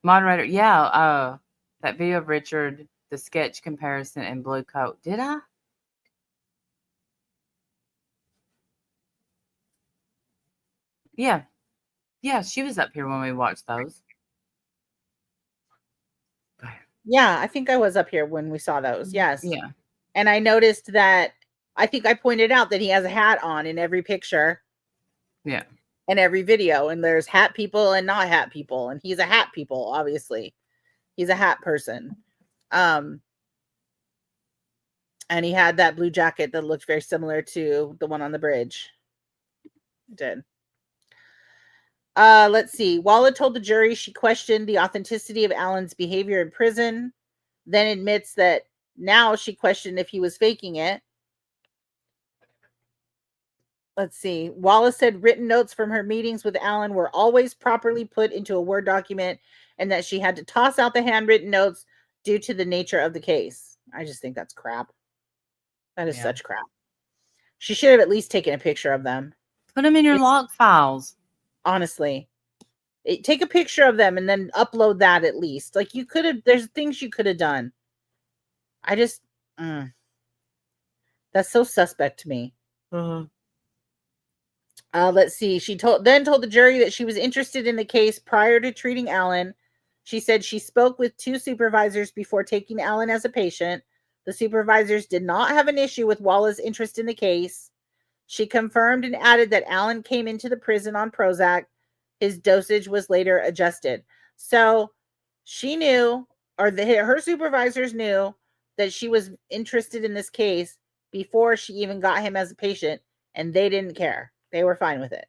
Moderator, yeah, that video of Richard, the sketch comparison in blue coat. Did I? Yeah. Yeah, she was up here when we watched those. Yeah, I think I was up here when we saw those. Yes. Yeah. And I noticed that, I think I pointed out that he has a hat on in every picture. Yeah. And every video. And there's hat people and not hat people. And he's a hat people, obviously. He's a hat person. And he had that blue jacket that looked very similar to the one on the bridge. It did. Let's see. Walla told the jury she questioned the authenticity of Alan's behavior in prison, then admits that now she questioned if he was faking it. Let's see. Wallace said written notes from her meetings with Alan were always properly put into a Word document and that she had to toss out the handwritten notes due to the nature of the case. I just think that's crap. That is such crap. She should have at least taken a picture of them. Put them in your log files. Honestly. Take a picture of them and then upload that at least. Like you could have, there's things you could have done. I just, that's so suspect to me. Let's see. She told the jury that she was interested in the case prior to treating Alan. She said she spoke with 2 supervisors before taking Alan as a patient. The supervisors did not have an issue with Walla's interest in the case. She confirmed and added that Alan came into the prison on Prozac. His dosage was later adjusted. So she knew, or her supervisors knew, that she was interested in this case before she even got him as a patient, and they didn't care. They were fine with it.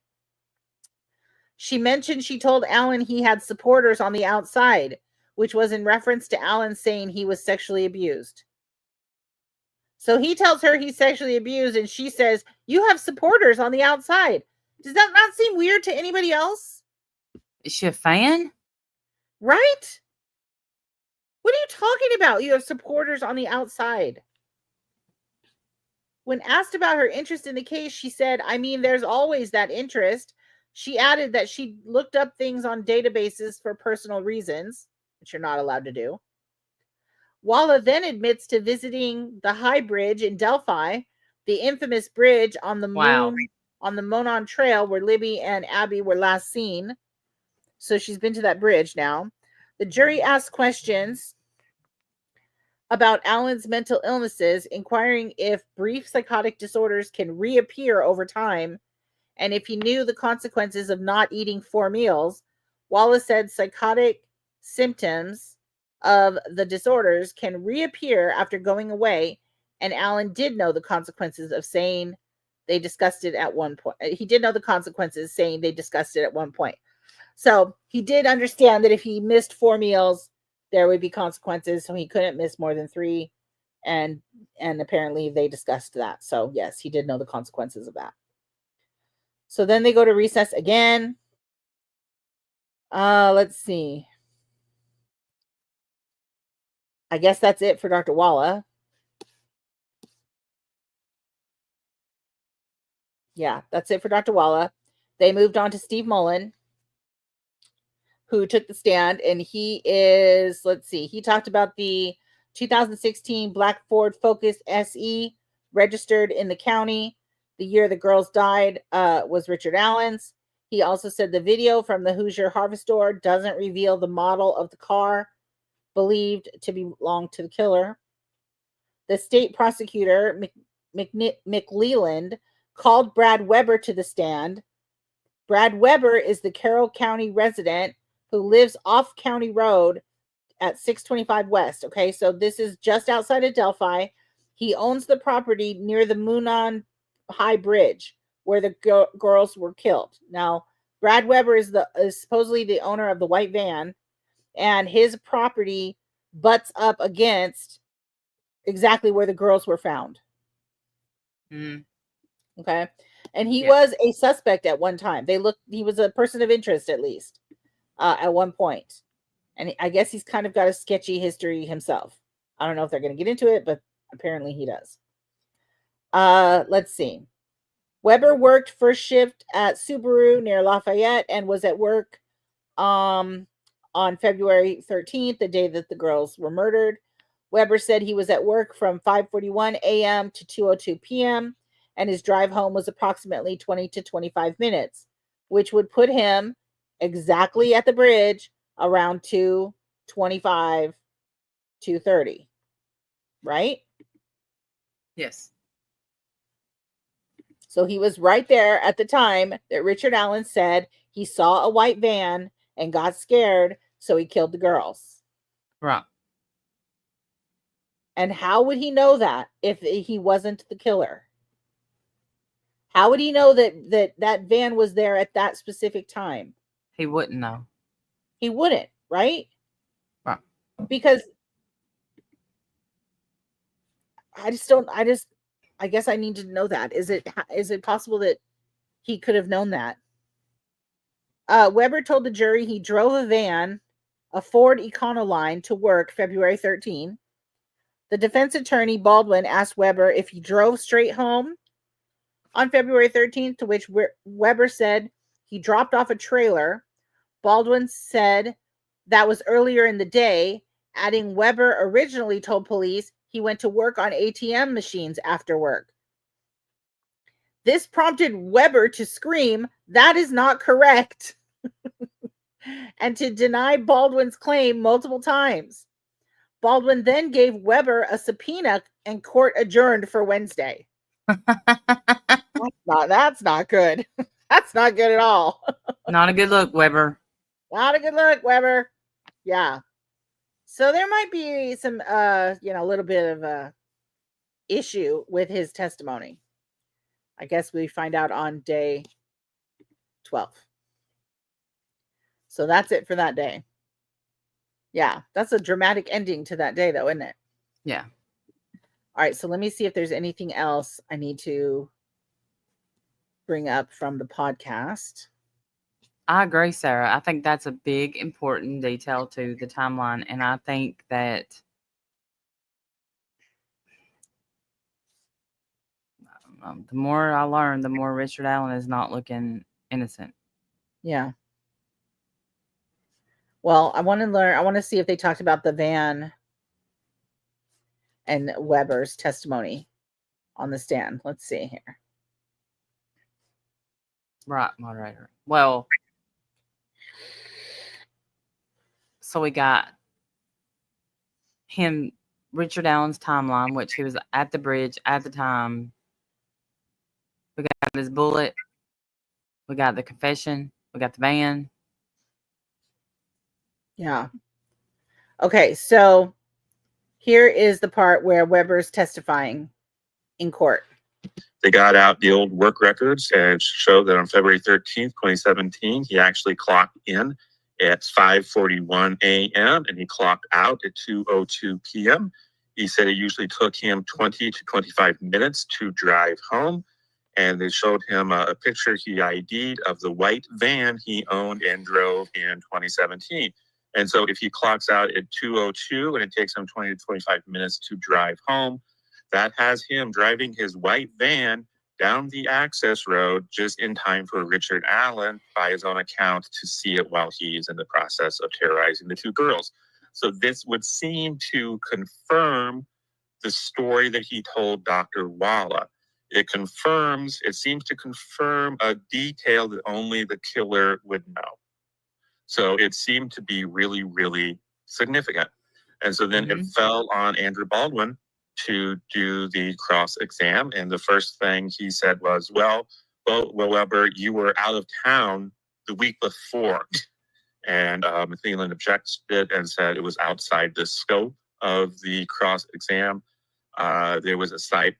She mentioned she told Alan he had supporters on the outside, which was in reference to Alan saying he was sexually abused. So he tells her he's sexually abused, and she says, you have supporters on the outside. Does that not seem weird to anybody else? Is she a fan? Right? What are you talking about? You have supporters on the outside. When asked about her interest in the case, she said, I mean, there's always that interest. She added that she looked up things on databases for personal reasons, which you're not allowed to do. Walla then admits to visiting the High Bridge in Delphi, the infamous bridge on the Monon Trail where Libby and Abby were last seen. So she's been to that bridge now. The jury asked questions about Alan's mental illnesses, inquiring if brief psychotic disorders can reappear over time, and if he knew the consequences of not eating 4 meals. Wallace said psychotic symptoms of the disorders can reappear after going away, and Alan did know the consequences of saying they discussed it at one point. He did know the consequences, saying they discussed it at one point. So he did understand that if he missed 4 meals, there would be consequences, so he couldn't miss more than 3, and apparently they discussed that. So yes, he did know the consequences of that. So then they go to recess again. Let's see. I guess that's it for Dr. Walla. Yeah, that's it for Dr. Walla. They moved on to Steve Mullen, who took the stand, and he is, let's see, he talked about the 2016 black Ford Focus SE registered in the county. The year the girls died was Richard Allen's. He also said the video from the Hoosier Harvest Store doesn't reveal the model of the car believed to belong to the killer. The state prosecutor, McLeland, called Brad Weber to the stand. Brad Weber is the Carroll County resident who lives off County Road at 625 West. Okay, so this is just outside of Delphi. He owns the property near the Moonon High Bridge where the girls were killed. Now, Brad Weber is supposedly the owner of the white van, and his property butts up against exactly where the girls were found. Okay, and he was a suspect at one time. He was a person of interest at least at one point. And I guess he's kind of got a sketchy history himself. I don't know if they're going to get into it, but apparently he does. Let's see. Weber worked first shift at Subaru near Lafayette and was at work on February 13th, the day that the girls were murdered. Weber said he was at work from 5:41 a.m. to 2:02 p.m. and his drive home was approximately 20 to 25 minutes, which would put him exactly at the bridge around 2:25, 2:30, right? Yes. So he was right there at the time that Richard Allen said he saw a white van and got scared, so he killed the girls. Right. And how would he know that if he wasn't the killer? How would he know that van was there at that specific time? He wouldn't know. He wouldn't, right? Right. Because I guess I need to know that. Is it possible that he could have known that? Weber told the jury he drove a van, a Ford Econoline, to work February 13. The defense attorney, Baldwin, asked Weber if he drove straight home on February 13th, to which Weber said he dropped off a trailer. Baldwin said that was earlier in the day, adding Weber originally told police he went to work on ATM machines after work. This prompted Weber to scream, "That is not correct," and to deny Baldwin's claim multiple times. Baldwin then gave Weber a subpoena and court adjourned for Wednesday. That's not good. That's not good at all. Not a good look, Weber. Not a good look, Weber. Yeah. So there might be some a little bit of a issue with his testimony. I guess we find out on day 12. So that's it for that day. Yeah, that's a dramatic ending to that day, though, isn't it? Yeah. All right, so let me see if there's anything else I need to bring up from the podcast. I agree, Sarah. I think that's a big, important detail to the timeline. And I think that the more I learn, the more Richard Allen is not looking innocent. Yeah. Well, I want to see if they talked about the van and Weber's testimony on the stand. Let's see here. Right, moderator. Well, so we got him, Richard Allen's timeline, which he was at the bridge at the time. We got his bullet. We got the confession. We got the van. Yeah. Okay, so here is the part where Weber's testifying in court. They got out the old work records and showed that on February 13th, 2017, he actually clocked in at 5:41 a.m. and he clocked out at 2:02 p.m. He said it usually took him 20 to 25 minutes to drive home. And they showed him a picture he ID'd of the white van he owned and drove in 2017. And so if he clocks out at 2:02 and it takes him 20 to 25 minutes to drive home, that has him driving his white van down the access road just in time for Richard Allen, by his own account, to see it while he's in the process of terrorizing the two girls. So this would seem to confirm the story that he told Dr. Walla. It seems to confirm a detail that only the killer would know. So it seemed to be really, really significant. And so then it fell on Andrew Baldwin to do the cross exam. And the first thing he said was, well, Weber, you were out of town the week before. And McNeilan objected and said it was outside the scope of the cross exam. There was a sidebar.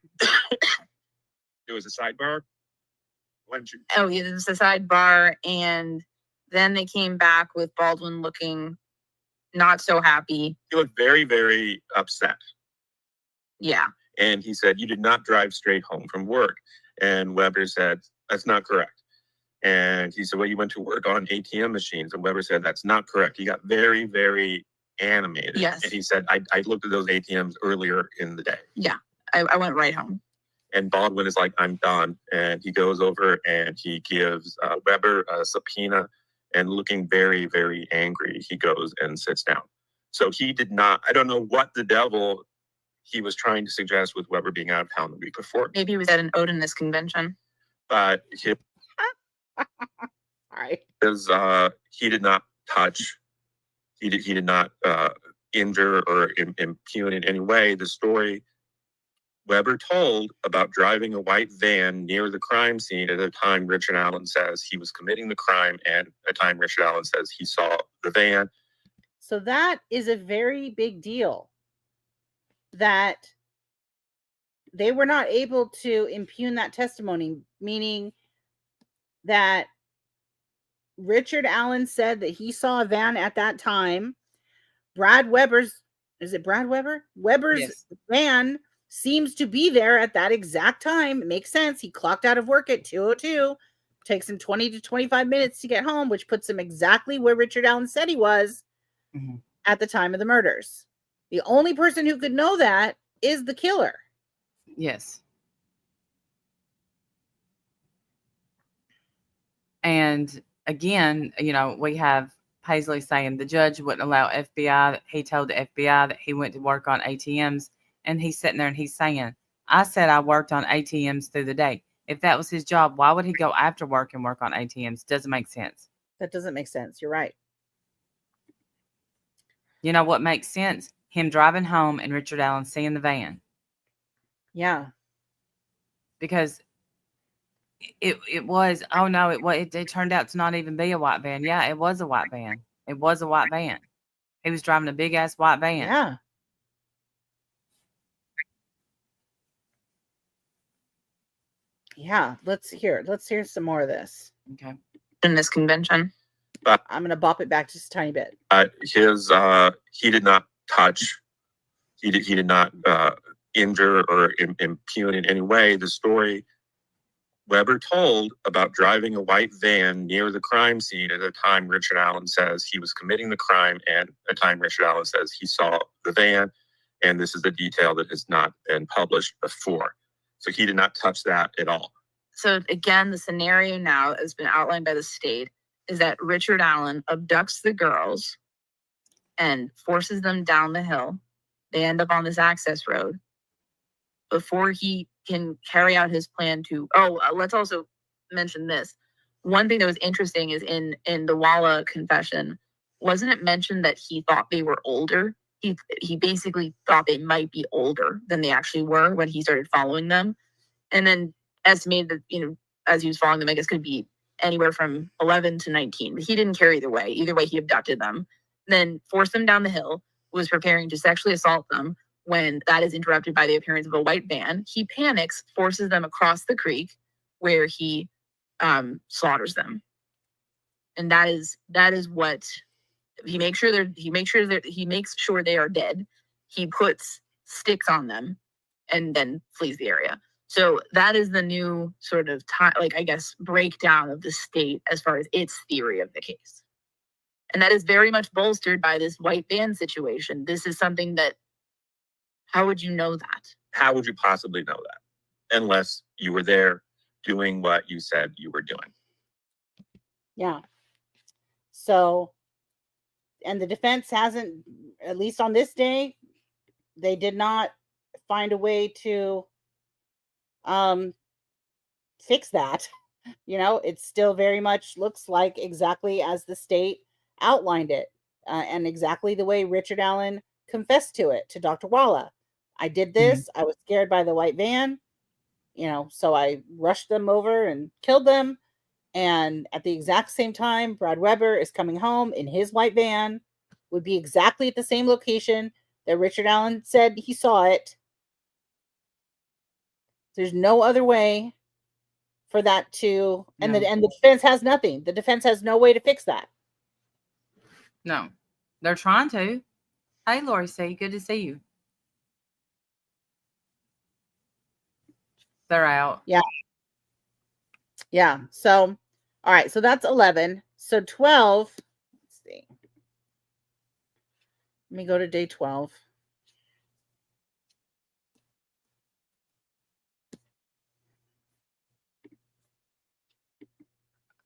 Oh, yeah, there's a sidebar, and then they came back with Baldwin looking not so happy. He looked very, very upset. Yeah. And he said, you did not drive straight home from work. And Weber said, that's not correct. And he said, well, you went to work on ATM machines. And Weber said, that's not correct. He got very, very animated. Yes. And he said, I looked at those ATMs earlier in the day. Yeah, I went right home. And Baldwin is like, I'm done. And he goes over and he gives Weber a subpoena. And looking very, very angry, he goes and sits down. So he did not, I don't know what the devil he was trying to suggest with Weber being out of town the week before. Maybe he was at an Odinist convention. But All right. He did not touch, he did not injure or impugn in any way the story Weber told about driving a white van near the crime scene at a time Richard Allen says he was committing the crime, and a time Richard Allen says he saw the van. So that is a very big deal, that they were not able to impugn that testimony, meaning that Richard Allen said that he saw a van at that time. Weber's Yes. van seems to be there at that exact time. It makes sense. He clocked out of work at 2:02. Takes him 20 to 25 minutes to get home, which puts him exactly where Richard Allen said he was at the time of the murders. The only person who could know that is the killer. Yes. And again, we have Paisley saying the judge wouldn't allow FBI. He told the FBI that he went to work on ATMs, and he's sitting there and he's saying, I said I worked on ATMs through the day. If that was his job, why would he go after work and work on ATMs? Doesn't make sense. That doesn't make sense. You're right. You know what makes sense? Him driving home and Richard Allen seeing the van. Yeah. Because it was, oh no, it turned out to not even be a white van. Yeah, it was a white van. It was a white van. He was driving a big ass white van. Yeah. Yeah. Let's hear some more of this. Okay. In this convention. I'm going to bop it back just a tiny bit. He did not touch, he did not injure or impugn in any way the story Weber told about driving a white van near the crime scene at a time Richard Allen says he was committing the crime, and a time Richard Allen says he saw the van. And this is the detail that has not been published before. So he did not touch that at all. So again, the scenario now has been outlined by the state is that Richard Allen abducts the girls and forces them down the hill. They end up on this access road. Before he can carry out his plan to, let's also mention this. One thing that was interesting is in the Walla confession, wasn't it mentioned that he thought they were older? He basically thought they might be older than they actually were when he started following them. And then estimated that, as he was following them, I guess could be anywhere from 11 to 19. But he didn't care either way. Either way, he abducted them, then forced them down the hill, was preparing to sexually assault them. When that is interrupted by the appearance of a white van, he panics, forces them across the creek where he slaughters them. And that is what he makes sure they are dead. He puts sticks on them and then flees the area. So that is the new sort of time, breakdown of the state as far as its theory of the case. And that is very much bolstered by this white van situation. This is something that, how would you know that? How would you possibly know that? Unless you were there doing what you said you were doing. Yeah. So, and the defense hasn't, at least on this day, they did not find a way to fix that. It still very much looks like exactly as the state outlined it, and exactly the way Richard Allen confessed to it to Dr. Walla. I did this. I was scared by the white van, so I rushed them over and killed them. And at the exact same time, Brad Weber is coming home in his white van, would be exactly at the same location that Richard Allen said he saw it. There's no other way for that to, and the defense has nothing. The defense has no way to fix that. No, they're trying to. Hey, Lori C, good to see you. They're out. Yeah. Yeah. So, all right. So that's 11. So 12. Let's see. Let me go to day 12.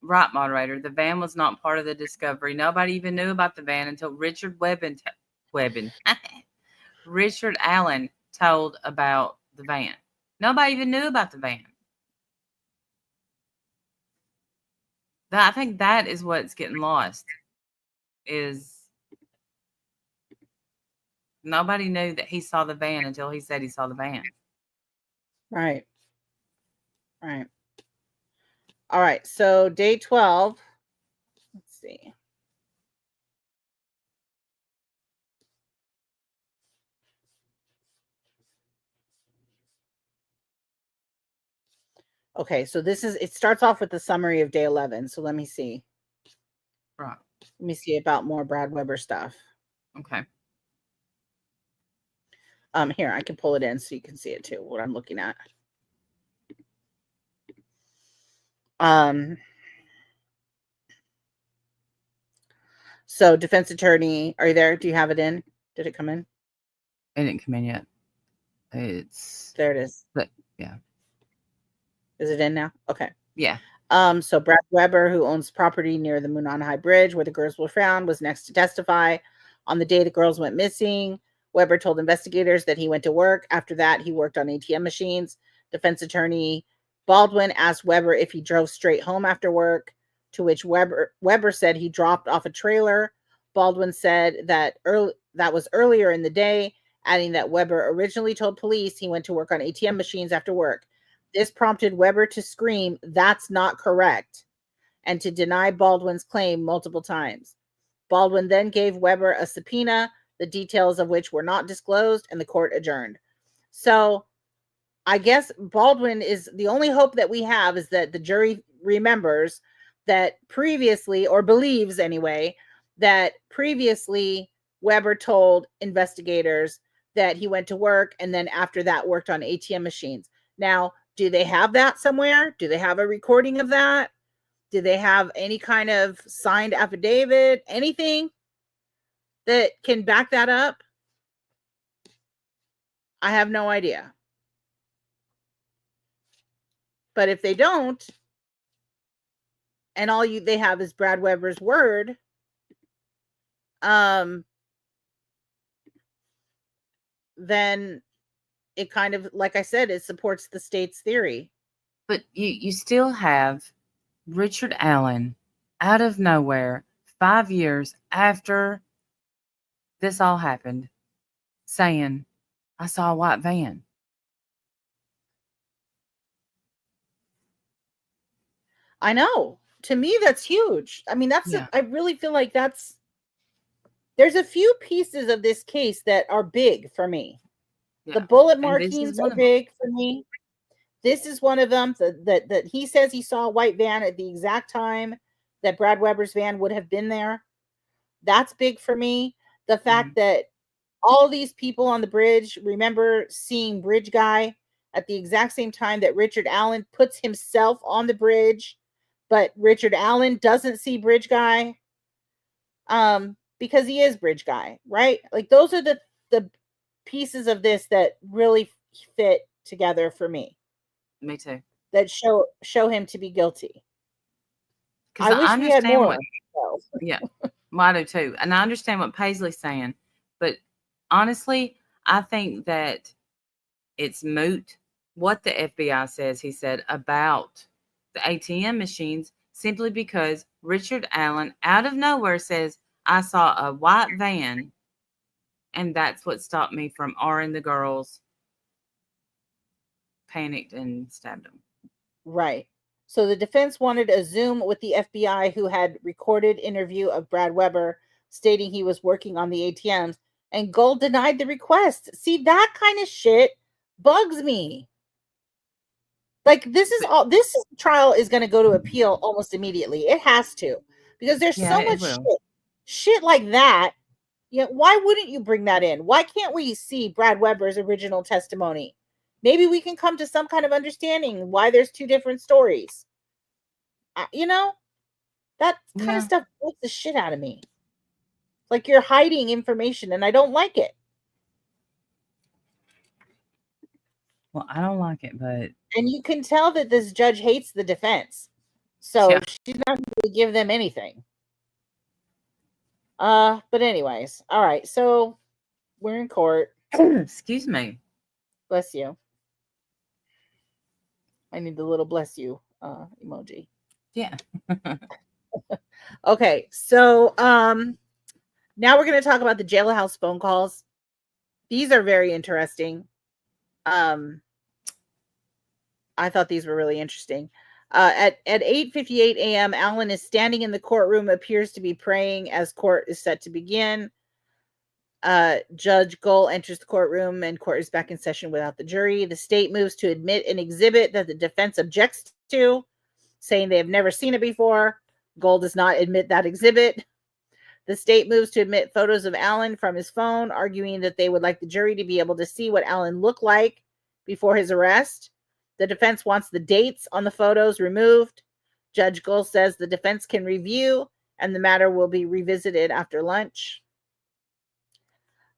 Right, moderator. The van was not part of the discovery. Nobody even knew about the van until Richard Richard Allen told about the van. Nobody even knew about the van. I think that is what's getting lost. Is nobody knew that he saw the van until he said he saw the van. Right. Right. All right. So day 12. Let's see. Okay, so it starts off with the summary of day 11. So let me see. Right. Let me see about more Brad Weber stuff. Okay. Here, I can pull it in so you can see it too, what I'm looking at. So defense attorney, are you there? Do you have it in? Did it come in? It didn't come in yet. There it is. Yeah. Is it in now? Okay. Yeah. So Brad Weber, who owns property near the Munan High Bridge where the girls were found, was next to testify. On the day the girls went missing, Weber told investigators that he went to work. After that, he worked on ATM machines. Defense attorney Baldwin asked Weber if he drove straight home after work, to which Weber said he dropped off a trailer. Baldwin said that was earlier in the day, adding that Weber originally told police he went to work on ATM machines after work. This prompted Weber to scream, "That's not correct," and to deny Baldwin's claim multiple times. Baldwin then gave Weber a subpoena, the details of which were not disclosed, and the court adjourned. So I guess Baldwin is the only hope that we have, is that the jury remembers that previously, or believes anyway, that previously Weber told investigators that he went to work and then after that worked on ATM machines. Now, do they have that somewhere? Do they have a recording of that? Do they have any kind of signed affidavit, anything that can back that up? I have no idea. But if they don't, and all they have is Brad Weber's word, then it kind of, like I said, it supports the state's theory. But you still have Richard Allen out of nowhere, 5 years after this all happened, saying, "I saw a white van." I know. To me, that's huge. I mean, Yeah. I really feel like there's a few pieces of this case that are big for me. Yeah. The bullet And this is markings one are of them. big for me. This is one of them, that he says he saw a white van at the exact time that Brad Weber's van would have been there. That's big for me. The fact that all these people on the bridge remember seeing Bridge Guy at the exact same time that Richard Allen puts himself on the bridge, but Richard Allen doesn't see Bridge Guy, because he is Bridge Guy, right? Like, those are the pieces of this that really fit together for me, Me too. that show him to be guilty. I Because wish I we had understand more. what, yeah, well, I do too. And I understand what Paisley's saying. But honestly, I think that it's moot what the FBI says he said about the ATM machines, simply because Richard Allen out of nowhere says, "I saw a white van," and that's what stopped me from R'ing the girls, panicked and stabbed them. Right. So the defense wanted a Zoom with the FBI, who had recorded interview of Brad Weber stating he was working on the ATMs, and Gold denied the request. See, that kind of shit bugs me. Like, this trial is going to go to appeal almost immediately. It has to, because there's Yeah, so it much will. shit like that. Yeah, why wouldn't you bring that in? Why can't we see Brad Weber's original testimony? Maybe we can come to some kind of understanding why there's two different stories. That kind Yeah. of stuff bugs the shit out of me. Like, you're hiding information, and I don't like it. Well, I don't like it, but And you can tell that this judge hates the defense. So Yeah. she's not going to give them anything. But anyways, all right. So we're in court. excuse me. Bless you. I need the little bless you emoji. Yeah. Okay, so now we're going to talk about the jailhouse phone calls. These are very interesting. I thought these were really interesting. At 8:58 a.m., Allen is standing in the courtroom, appears to be praying as court is set to begin. Judge Gull enters the courtroom, and court is back in session without the jury. The state moves to admit an exhibit that the defense objects to, saying they have never seen it before. Gull does not admit that exhibit. The state moves to admit photos of Allen from his phone, arguing that they would like the jury to be able to see what Allen looked like before his arrest. The defense wants the dates on the photos removed. Judge Gull says the defense can review, and the matter will be revisited after lunch.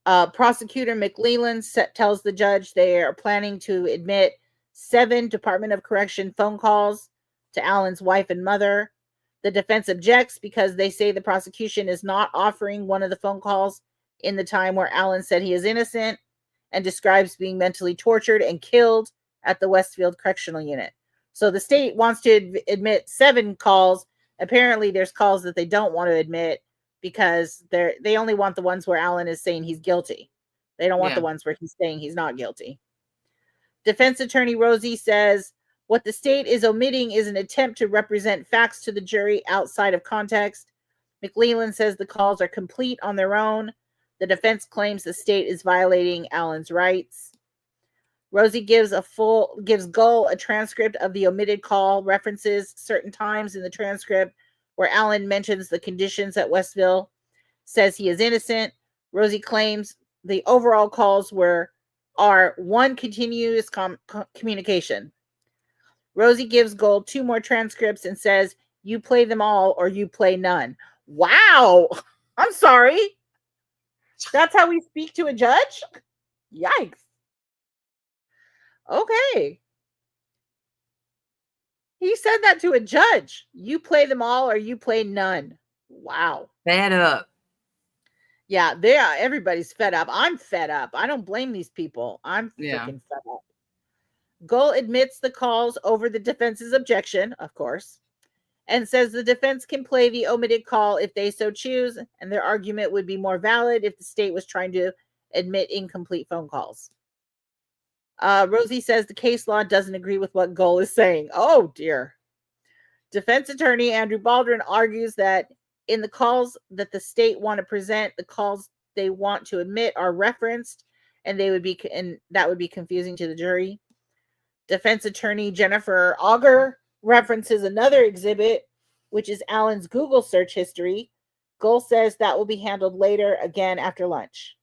Prosecutor McLeland tells the judge they are planning to admit 7 Department of Correction phone calls to Allen's wife and mother. The defense objects because they say the prosecution is not offering one of the phone calls in the time where Allen said he is innocent, and describes being mentally tortured and killed at the Westfield Correctional Unit. So the state wants to admit 7 calls. Apparently, there's calls that they don't want to admit because they only want the ones where Alan is saying he's guilty. They don't want Yeah. the ones where he's saying he's not guilty. Defense attorney Rosie says, what the state is omitting is an attempt to represent facts to the jury outside of context. McLeland says the calls are complete on their own. The defense claims the state is violating Alan's rights. Rosie gives Gull a transcript of the omitted call, references certain times in the transcript where Alan mentions the conditions at Westville, says he is innocent. Rosie claims the overall calls are one continuous communication. Rosie gives Gull 2 more transcripts and says, you play them all or you play none. Wow. I'm sorry. That's how we speak to a judge? Yikes. Okay. He said that to a judge. You play them all or you play none. Wow. Fed up. Yeah, everybody's fed up. I'm fed up. I don't blame these people. I'm freaking fed up. Gull admits the calls over the defense's objection, of course, and says the defense can play the omitted call if they so choose, and their argument would be more valid if the state was trying to admit incomplete phone calls. Rosie says the case law doesn't agree with what Gull is saying. Oh, dear. Defense attorney Andrew Baldwin argues that in the calls that the state want to present, the calls they want to admit are referenced, and that would be confusing to the jury. Defense attorney Jennifer Auger references another exhibit, which is Alan's Google search history. Gull says that will be handled later, again after lunch.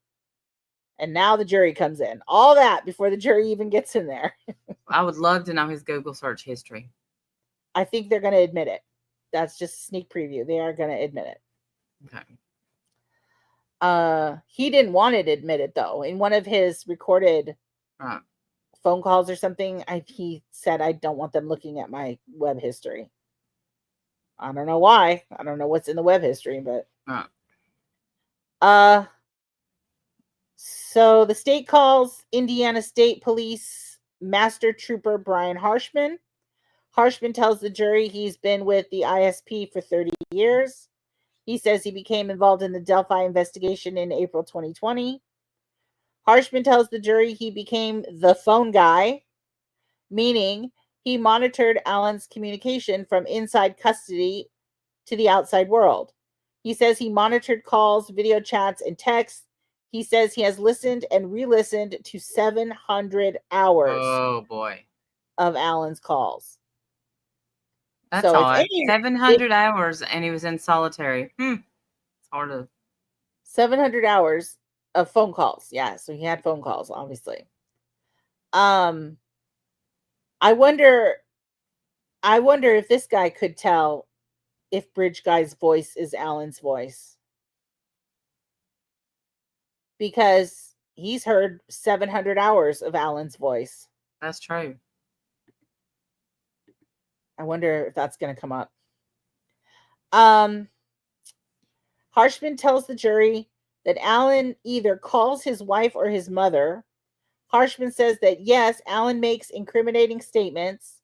And now the jury comes in. All that before the jury even gets in there. I would love to know his Google search history. I think they're going to admit it. That's just a sneak preview. They are going to admit it. Okay. He didn't want it admitted, though. In one of his recorded phone calls or something, he said, I don't want them looking at my web history. I don't know why. I don't know what's in the web history, but so the state calls Indiana State Police Master Trooper Brian Harshman. Harshman tells the jury he's been with the ISP for 30 years. He says he became involved in the Delphi investigation in April 2020. Harshman tells the jury he became the phone guy, meaning he monitored Alan's communication from inside custody to the outside world. He says he monitored calls, video chats, and texts. He says he has listened and re-listened to 700 hours of Alan's calls. That's so all. 700 hours, and he was in solitary. It's hard to. 700 hours of phone calls. Yeah, so he had phone calls, obviously. I wonder if this guy could tell if Bridge Guy's voice is Alan's voice. Because he's heard 700 hours of Alan's voice. That's true. I wonder if that's going to come up. Harshman tells the jury that Alan either calls his wife or his mother. Harshman says that, yes, Alan makes incriminating statements.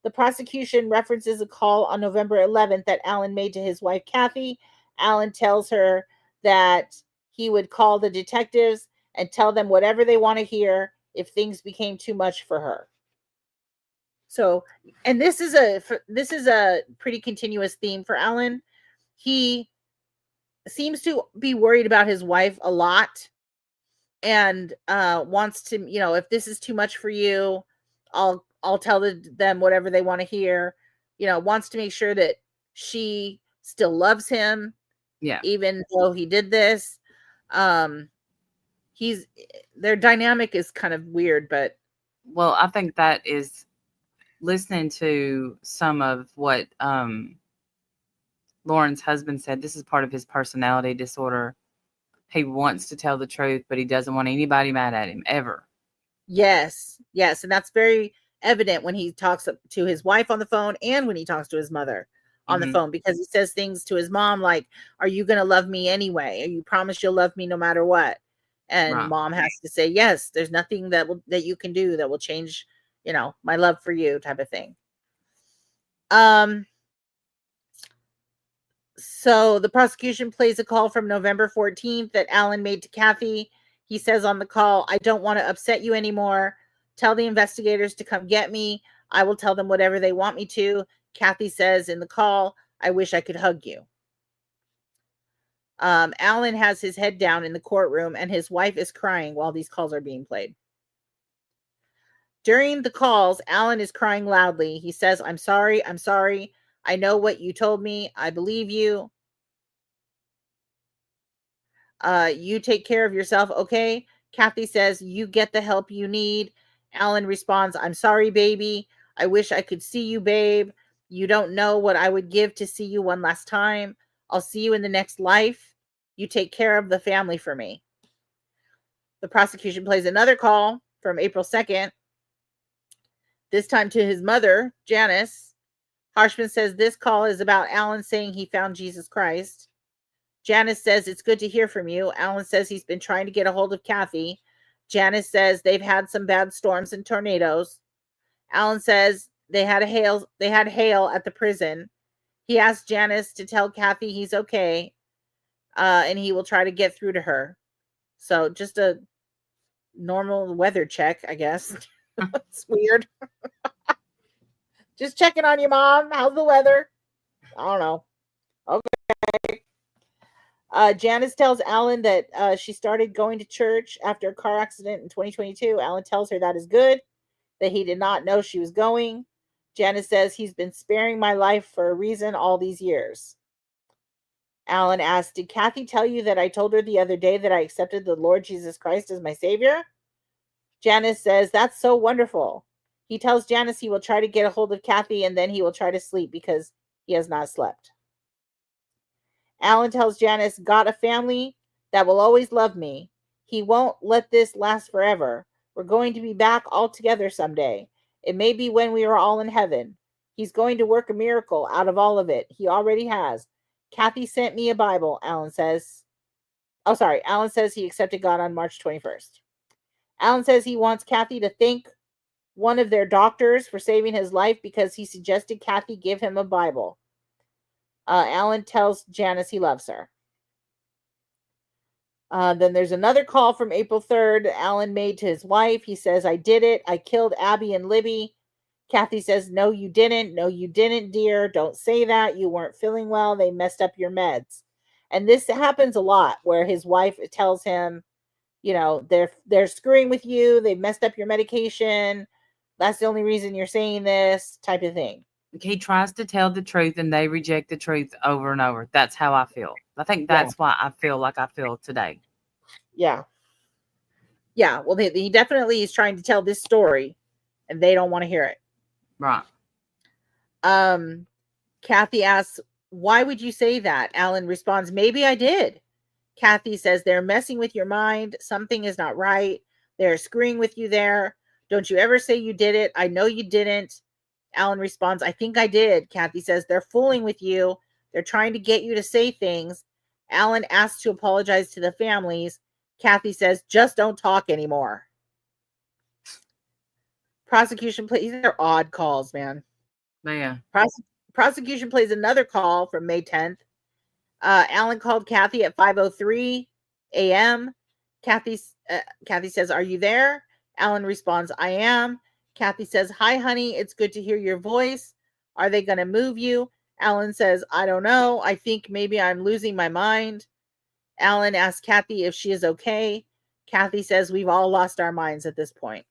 The prosecution references a call on November 11th that Alan made to his wife, Kathy. Alan tells her that he would call the detectives and tell them whatever they want to hear if things became too much for her. So, and this is a pretty continuous theme for Alan. He seems to be worried about his wife a lot and wants to, if this is too much for you, I'll tell them whatever they want to hear. Wants to make sure that she still loves him. Yeah. Even though he did this. Their dynamic is kind of weird, but. Well, I think that is listening to some of what Lauren's husband said. This is part of his personality disorder. He wants to tell the truth, but he doesn't want anybody mad at him ever. Yes. And that's very evident when he talks to his wife on the phone and when he talks to his mother on the phone, because he says things to his mom like, are you going to love me anyway? You promise you'll love me no matter what. And mom has to say, yes, there's nothing that you can do that will change, my love for you, type of thing. So the prosecution plays a call from November 14th that Alan made to Kathy. He says on the call, I don't want to upset you anymore. Tell the investigators to come get me. I will tell them whatever they want me to. Kathy says in the call, I wish I could hug you. Alan has his head down in the courtroom and his wife is crying while these calls are being played. During the calls, Alan is crying loudly. He says, I'm sorry. I'm sorry. I know what you told me. I believe you. You take care of yourself, okay? Kathy says, you get the help you need. Alan responds, I'm sorry, baby. I wish I could see you, babe. You don't know what I would give to see you one last time. I'll see you in the next life. You take care of the family for me. The prosecution plays another call from April 2nd, this time to his mother, Janice. Harshman says this call is about Alan saying he found Jesus Christ. Janice says, it's good to hear from you. Alan says he's been trying to get a hold of Kathy. Janice says they've had some bad storms and tornadoes. Alan says they had hail at the prison. He asked Janice to tell Kathy he's okay, and he will try to get through to her. So just a normal weather check, I guess. It's weird. Just checking on you, Mom. How's the weather? I don't know. Okay. Janice tells Alan that she started going to church after a car accident in 2022. Alan tells her that is good, that he did not know she was going. Janice says he's been sparing my life for a reason all these years. Alan asks, did Kathy tell you that I told her the other day that I accepted the Lord Jesus Christ as my Savior? Janice says, that's so wonderful. He tells Janice he will try to get a hold of Kathy and then he will try to sleep because he has not slept. Alan tells Janice, got a family that will always love me. He won't let this last forever. We're going to be back all together someday. It may be when we are all in heaven. He's going to work a miracle out of all of it. He already has. Kathy sent me a Bible, Alan says. Alan says he accepted God on March 21st. Alan says he wants Kathy to thank one of their doctors for saving his life because he suggested Kathy give him a Bible. Alan tells Janice he loves her. Then there's another call from April 3rd. Alan made to his wife. He says, I did it. I killed Abby and Libby. Kathy says, no, you didn't. No, you didn't, dear. Don't say that. You weren't feeling well. They messed up your meds. And this happens a lot where his wife tells him, you know, they're screwing with you. They messed up your medication. That's the only reason you're saying this, type of thing. He tries to tell the truth and they reject the truth over and over. That's how I feel. I think that's why I feel like I feel today. Yeah. Yeah. Well, he definitely is trying to tell this story and they don't want to hear it. Right. Kathy asks, why would you say that? Alan responds, maybe I did. Kathy says, they're messing with your mind. Something is not right. They're screwing with you there. Don't you ever say you did it. I know you didn't. Alan responds, I think I did. Kathy says, they're fooling with you. They're trying to get you to say things. Alan asks to apologize to the families. Kathy says, just don't talk anymore. Prosecution plays, these are odd calls, man. Yeah. Prosecution plays another call from May 10th. Alan called Kathy at 5:03 a.m. Kathy says, are you there? Alan responds, I am. Kathy says, hi, honey. It's good to hear your voice. Are they going to move you? Alan says, I don't know. I think maybe I'm losing my mind. Alan asks Kathy if she is okay. Kathy says, we've all lost our minds at this point.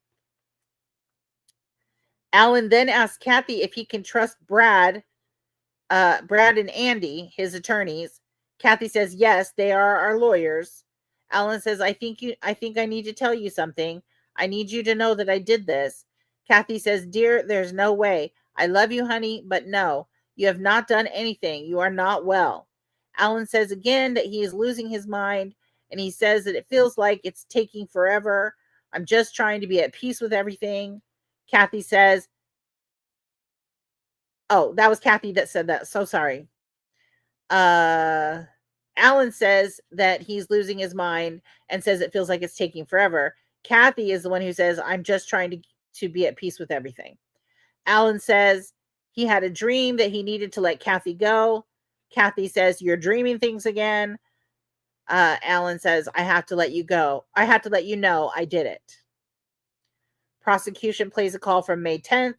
Alan then asks Kathy if he can trust Brad and Andy, his attorneys. Kathy says, yes, they are our lawyers. Alan says, I think I need to tell you something. I need you to know that I did this. Kathy says, dear, there's no way. I love you, honey, but no, you have not done anything. You are not well. Alan says again that he is losing his mind, and he says that it feels like it's taking forever. I'm just trying to be at peace with everything. Kathy says, oh, that was Kathy that said that. So sorry. Alan says that he's losing his mind and says it feels like it's taking forever. Kathy is the one who says, I'm just trying to be at peace with everything. Alan says He had a dream that he needed to let Kathy go. Kathy says, "You're dreaming things again." Alan says, "I have to let you go. I have to let you know I did it." Prosecution plays a call from May 10th.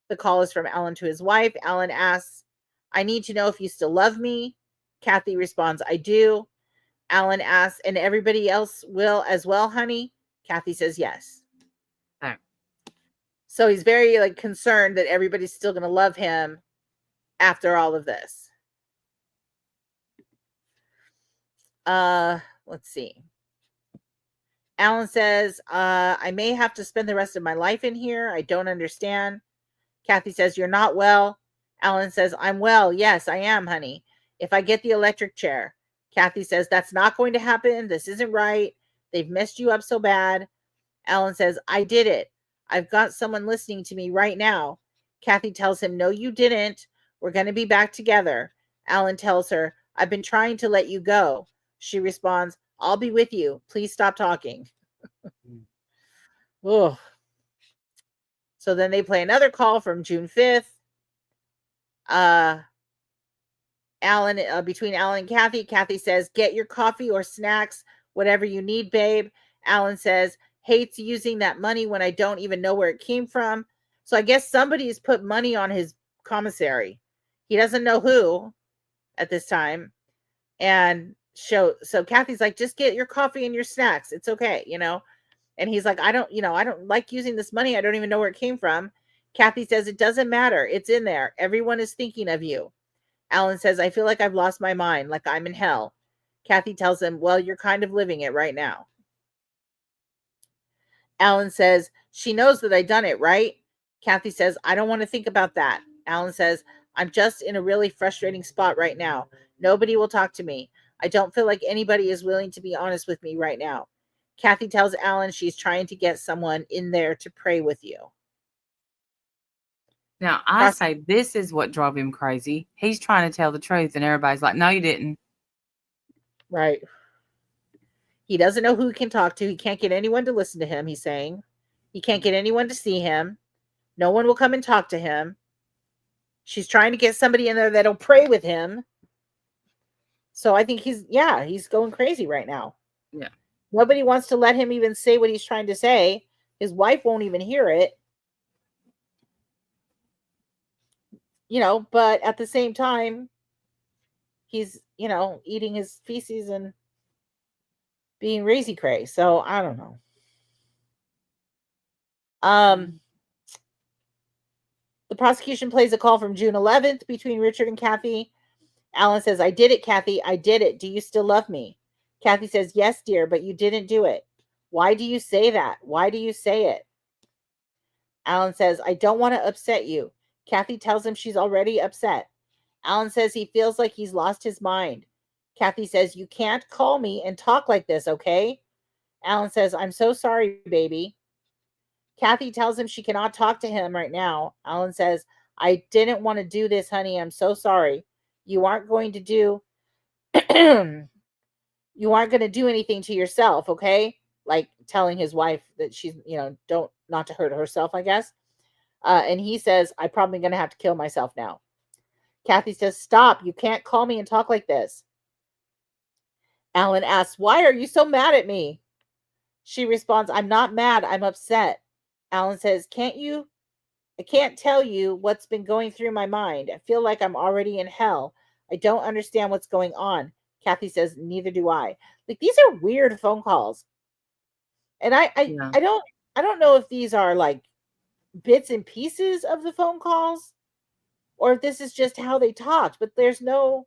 The call is from Alan to his wife. Alan asks, "I need to know if you still love me." Kathy responds, "I do." Alan asks, "And everybody else will as well, honey?" Kathy says, "Yes." No. So he's very concerned that everybody's still going to love him after all of this. Let's see. Alan says, "I may have to spend the rest of my life in here. I don't understand." Kathy says, "You're not well." Alan says, "I'm well. Yes, I am, honey. If I get the electric chair." Kathy says, "That's not going to happen. This isn't right. They've messed you up so bad." Alan says, "I did it. I've got someone listening to me right now." Kathy tells him, "No, you didn't. We're going to be back together." Alan tells her, "I've been trying to let you go." She responds, "I'll be with you. Please stop talking." Ugh. So then they play another call from June 5th. Between Alan and Kathy. Kathy says, "Get your coffee or snacks, whatever you need, babe." Alan says, "Hates using that money when I don't even know where it came from." So I guess somebody's put money on his commissary. He doesn't know who at this time. And so Kathy's like, "Just get your coffee and your snacks. It's okay, And he's like, I don't like using this money. I don't even know where it came from." Kathy says, "It doesn't matter. It's in there. Everyone is thinking of you." Alan says, "I feel like I've lost my mind, like I'm in hell." Kathy tells him, "Well, you're kind of living it right now." Alan says, "She knows that I done it, right?" Kathy says, "I don't want to think about that." Alan says, "I'm just in a really frustrating spot right now. Nobody will talk to me. I don't feel like anybody is willing to be honest with me right now." Kathy tells Alan she's trying to get someone in there to pray with you. Now, I say this is what drove him crazy. He's trying to tell the truth, and everybody's like, "No, you didn't." Right. He doesn't know who he can talk to. He can't get anyone to listen to him, he's saying. He can't get anyone to see him. No one will come and talk to him. She's trying to get somebody in there that'll pray with him. So I think he's going crazy right now. Yeah. Nobody wants to let him even say what he's trying to say. His wife won't even hear it. But at the same time, he's, eating his feces and being crazy cray. So I don't know. The prosecution plays a call from June 11th between Richard and Kathy. Alan says, "I did it, Kathy. I did it. Do you still love me?" Kathy says, "Yes, dear, but you didn't do it." "Why do you say that? Why do you say it?" Alan says, "I don't want to upset you." Kathy tells him she's already upset. Alan says he feels like he's lost his mind. Kathy says, "You can't call me and talk like this, okay?" Alan says, "I'm so sorry, baby." Kathy tells him she cannot talk to him right now. Alan says, "I didn't want to do this, honey. I'm so sorry. You aren't going to do you aren't going to do anything to yourself, okay?" Like telling his wife that she's, don't not to hurt herself, I guess. And he says, "I'm probably going to have to kill myself now." Kathy says, "Stop. You can't call me and talk like this." Alan asks, "Why are you so mad at me?" She responds, "I'm not mad. I'm upset." Alan says, I can't tell you what's been going through my mind. I feel like I'm already in hell. I don't understand what's going on." Kathy says, "Neither do I." Like, these are weird phone calls. And I don't know if these are like bits and pieces of the phone calls or if this is just how they talked, but there's no,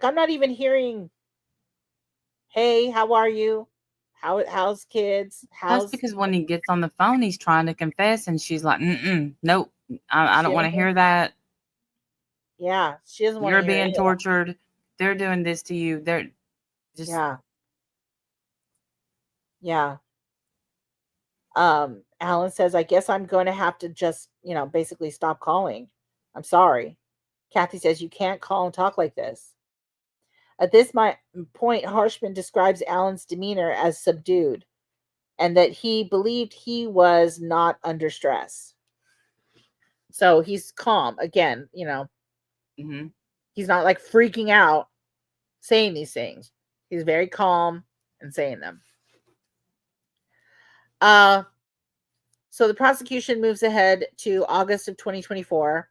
I'm not even hearing, "Hey, how are you? How's kids? That's because when he gets on the phone, he's trying to confess, and she's like, nope, I don't want to hear that." Yeah, she doesn't want to You're hear being tortured. They're doing this to you. They're just Yeah. Alan says, "I guess I'm going to have to just, basically stop calling. I'm sorry." Kathy says, "You can't call and talk like this." At this point, Harshman describes Alan's demeanor as subdued and that he believed he was not under stress. So he's calm again, Mm-hmm. he's not like freaking out saying these things. He's very calm and saying them. So the prosecution moves ahead to August of 2024.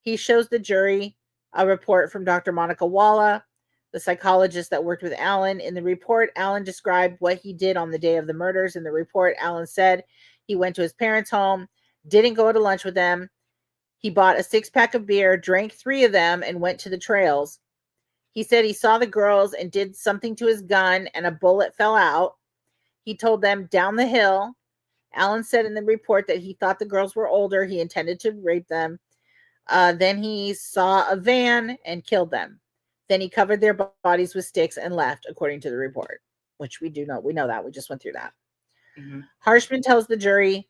He shows the jury a report from Dr. Monica Walla, the psychologist that worked with Alan. In the report, Alan described what he did on the day of the murders. In the report, Alan said he went to his parents' home, didn't go to lunch with them. He bought a 6-pack of beer, drank 3 of them, and went to the trails. He said he saw the girls and did something to his gun, and a bullet fell out. He told them down the hill. Alan said in the report that he thought the girls were older. He intended to rape them. Then he saw a van and killed them. Then he covered their bodies with sticks and left, according to the report, which we do know. We know that. We just went through that. Mm-hmm. Harshman tells the jury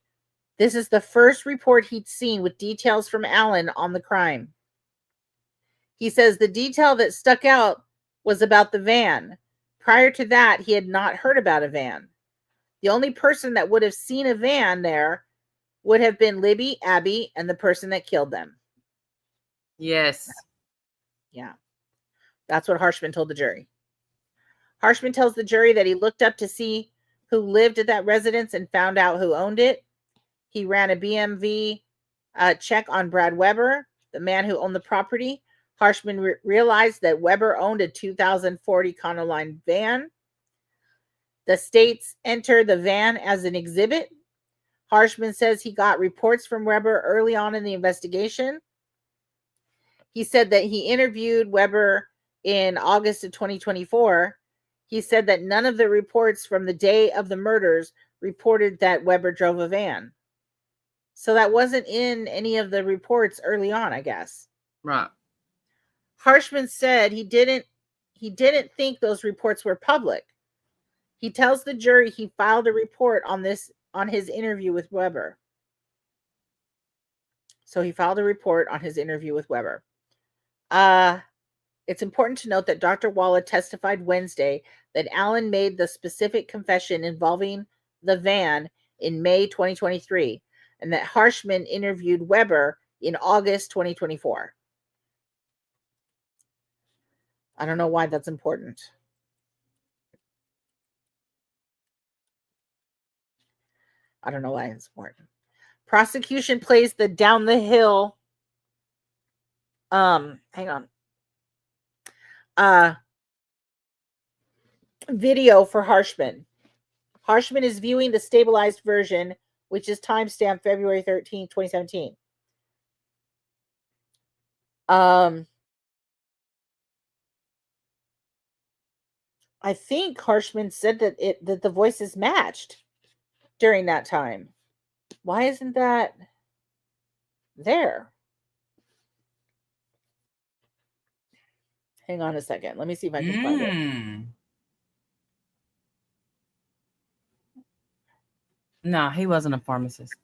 this is the first report he'd seen with details from Alan on the crime. He says the detail that stuck out was about the van. Prior to that, he had not heard about a van. The only person that would have seen a van there would have been Libby, Abby, and the person that killed them. Yes. Yeah. That's what Harshman told the jury. Harshman tells the jury that he looked up to see who lived at that residence and found out who owned it. He ran a BMV check on Brad Weber, the man who owned the property. Harshman realized that Weber owned a 2040 Econoline van. The states enter the van as an exhibit. Harshman says he got reports from Weber early on in the investigation. He said that he interviewed Weber in August of 2024. He said that none of the reports from the day of the murders reported that Weber drove a van. So that wasn't in any of the reports early on, I guess. Right. Harshman said he didn't think those reports were public. He tells the jury he filed a report on his interview with Weber. So he filed a report on his interview with Weber. It's important to note that Dr. Walla testified Wednesday that Alan made the specific confession involving the van in May 2023, and that Harshman interviewed Weber in August 2024. I don't know why that's important. I don't know why it's important. Prosecution plays the down the hill. Hang on. Video for Harshman. Harshman is viewing the stabilized version, which is timestamped February 13, 2017. I think Harshman said that the voices matched during that time. Why isn't that there? Hang on a second. Let me see if I can find it. No, he wasn't a pharmacist.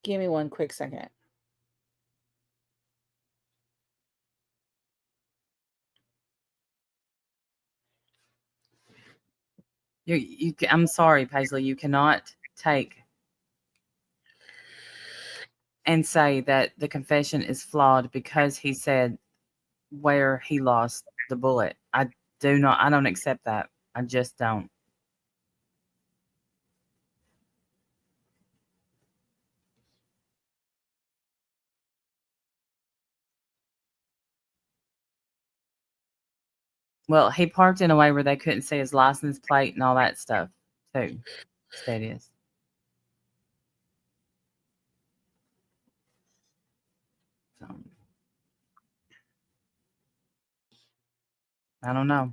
Give me one quick second. I'm sorry, Paisley. You cannot take and say that the confession is flawed because he said where he lost the bullet. I don't accept that. I just don't. Well, he parked in a way where they couldn't see his license plate and all that stuff, too. That is. So, I don't know.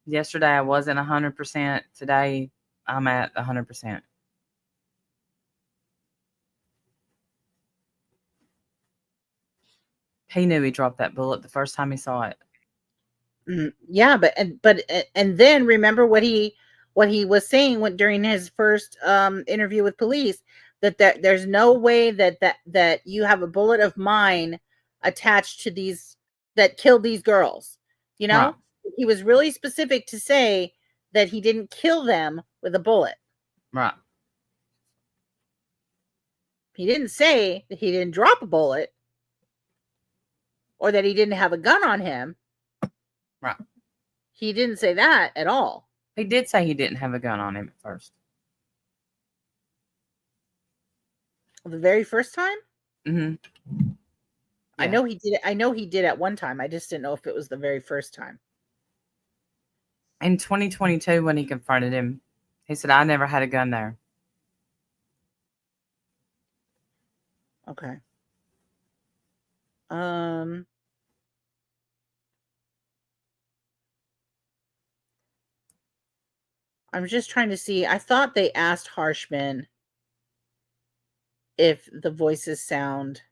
Yesterday I wasn't 100%. Today I'm at 100%. He knew he dropped that bullet the first time he saw it. Yeah, but then remember what he was saying during his first interview with police, that there's no way that you have a bullet of mine attached to these that killed these girls. You know, Right. he was really specific to say that he didn't kill them with a bullet. Right. He didn't say that he didn't drop a bullet or that he didn't have a gun on him. Right. He didn't say that at all. He did say he didn't have a gun on him at first. The very first time? Mm-hmm. I know he did it. I know he did at one time. I just didn't know if it was the very first time. In 2022, when he confronted him, he said, I never had a gun there. Okay. I'm just trying to see. I thought they asked Harshman if the voices sound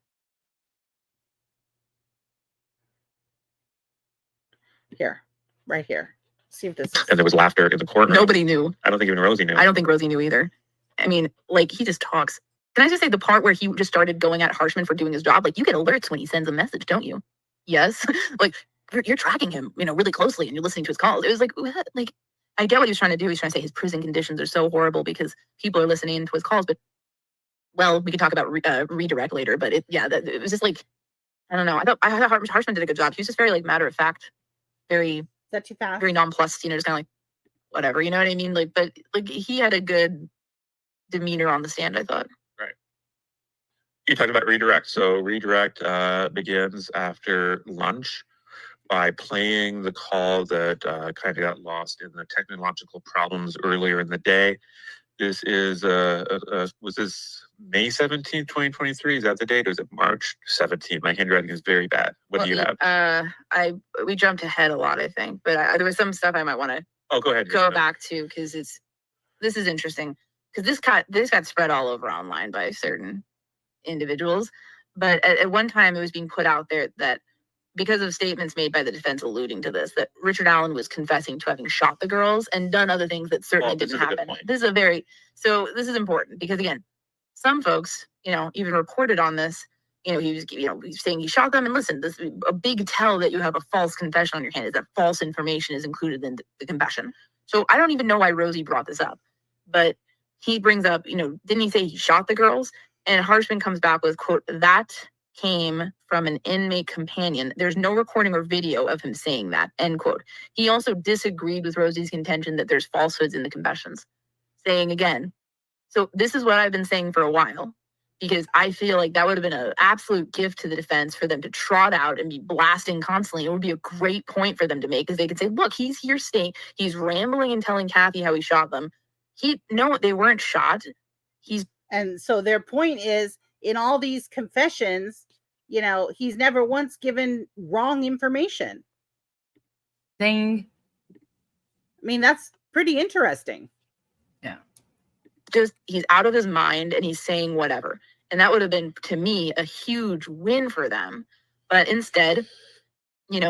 here, right here. See if this is... And there was laughter in the courtroom. Nobody knew. I don't think even Rosie knew. I don't think Rosie knew either. I mean, like, he just talks. Can I just say the part where he just started going at Harshman for doing his job? Like, you get alerts when he sends a message, don't you? Yes. Like, you're tracking him, really closely, and you're listening to his calls. It was like, what? Like, I get what he was trying to do. He's trying to say his prison conditions are so horrible because people are listening to his calls. But, well, we can talk about redirect later. But it was just like, I don't know. I thought Harshman did a good job. He was just very, like, matter of fact, very... Is that too fast? Very nonplussed, just kind of like, whatever, you know what I mean? Like, but like he had a good demeanor on the stand, I thought. Right. You talked about redirect. So redirect begins after lunch by playing the call that kind of got lost in the technological problems earlier in the day. This is was this May 17th, 2023? Is that the date? Or is it March 17th? My handwriting is very bad. What do you have? We jumped ahead a lot, I think, but there was some stuff I might want to go ahead. Go back to because this is interesting because this got spread all over online by certain individuals, but at one time it was being put out there that because of statements made by the defense alluding to this, that Richard Allen was confessing to having shot the girls and done other things that certainly didn't happen. This is important because again, some folks, even reported on this, he was, he's saying he shot them and listen, this is a big tell that you have a false confession on your hand is that false information is included in the confession. So I don't even know why Rosie brought this up, but he brings up, didn't he say he shot the girls? And Harshman comes back with, quote, that came from an inmate companion. There's no recording or video of him saying that, end quote. He also disagreed with Rosie's contention that there's falsehoods in the confessions, saying again, so this is what I've been saying for a while, because I feel like that would have been an absolute gift to the defense for them to trot out and be blasting constantly. It would be a great point for them to make because they could say, look, he's here he's rambling and telling Kathy how he shot them. No, they weren't shot. And so their point is in all these confessions, he's never once given wrong information. Ding. I mean, that's pretty interesting. Yeah. Just he's out of his mind and he's saying whatever. And that would have been, to me, a huge win for them. But instead,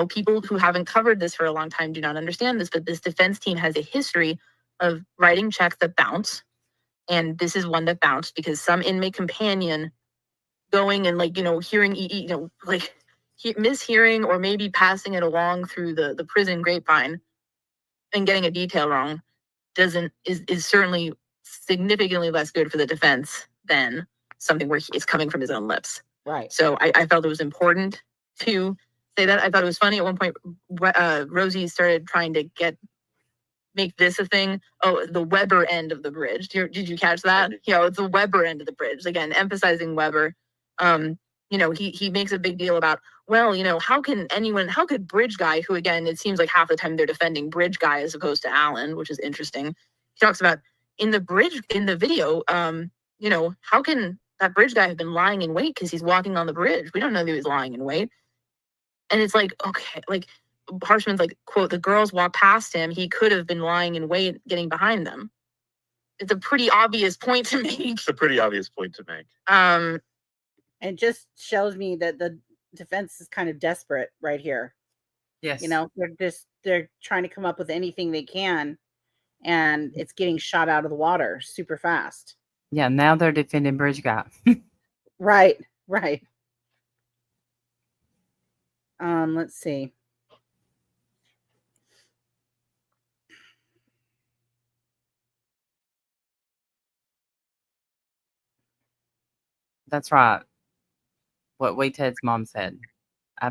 people who haven't covered this for a long time do not understand this. But this defense team has a history of writing checks that bounce. And this is one that bounced because some inmate companion going and hearing, mishearing or maybe passing it along through the prison grapevine and getting a detail wrong is certainly significantly less good for the defense than something where it's coming from his own lips. Right. So I felt it was important to say that. I thought it was funny at one point, Rosie started trying to make this a thing. Oh, the Weber end of the bridge. Did you catch that? It's the Weber end of the bridge. Again, emphasizing Weber. He makes a big deal about, well, how could Bridge Guy, who again, it seems like half the time they're defending Bridge Guy as opposed to Allen, which is interesting. He talks about in the video, how can that Bridge Guy have been lying in wait because he's walking on the bridge? We don't know that he was lying in wait. And it's like, okay, like Harshman's like, quote, the girls walked past him. He could have been lying in wait, getting behind them. It's a pretty obvious point to make. It's a pretty obvious point to make. It just shows me that the defense is kind of desperate right here. Yes. They're trying to come up with anything they can, and it's getting shot out of the water super fast. Yeah, now they're defending Bridge Guy. Right. Let's see. That's right. What Wee Ted's mom said.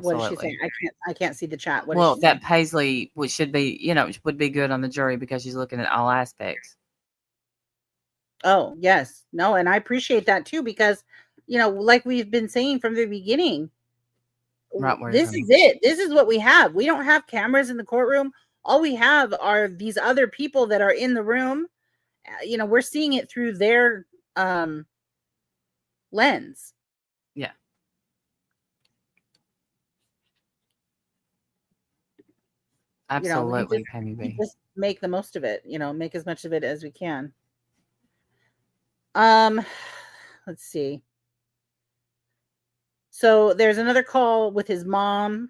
What is she Absolutely. saying? I can't see the chat. What is Well, she that saying? Paisley should be, would be good on the jury because she's looking at all aspects. Oh, yes. No, and I appreciate that too because, like we've been saying from the beginning, Right where this is it. This is what we have. We don't have cameras in the courtroom. All we have are these other people that are in the room. We're seeing it through their lens. Yeah. Absolutely, Penny We B. just make the most of it, make as much of it as we can. Let's see. So there's another call with his mom.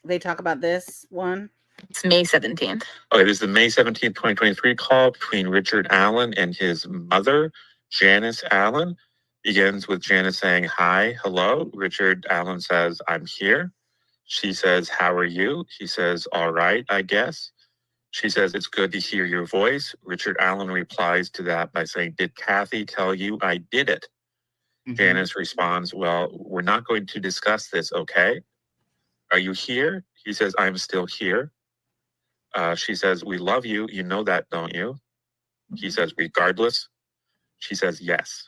They talk about this one. It's May 17th. Okay, this is the May 17th, 2023 call between Richard Allen and his mother, Janice Allen. Begins with Janice saying, "Hi, hello." Richard Allen says, "I'm here." She says, "How are you?" He says, "All right, I guess." She says, "It's good to hear your voice." Richard Allen replies to that by saying, "Did Kathy tell you I did it?" Mhm. Janice responds, "Well, we're not going to discuss this, okay? Are you here?" He says, "I'm still here." She says, "We love you. You know that, don't you?" He says, "Regardless." She says, "Yes."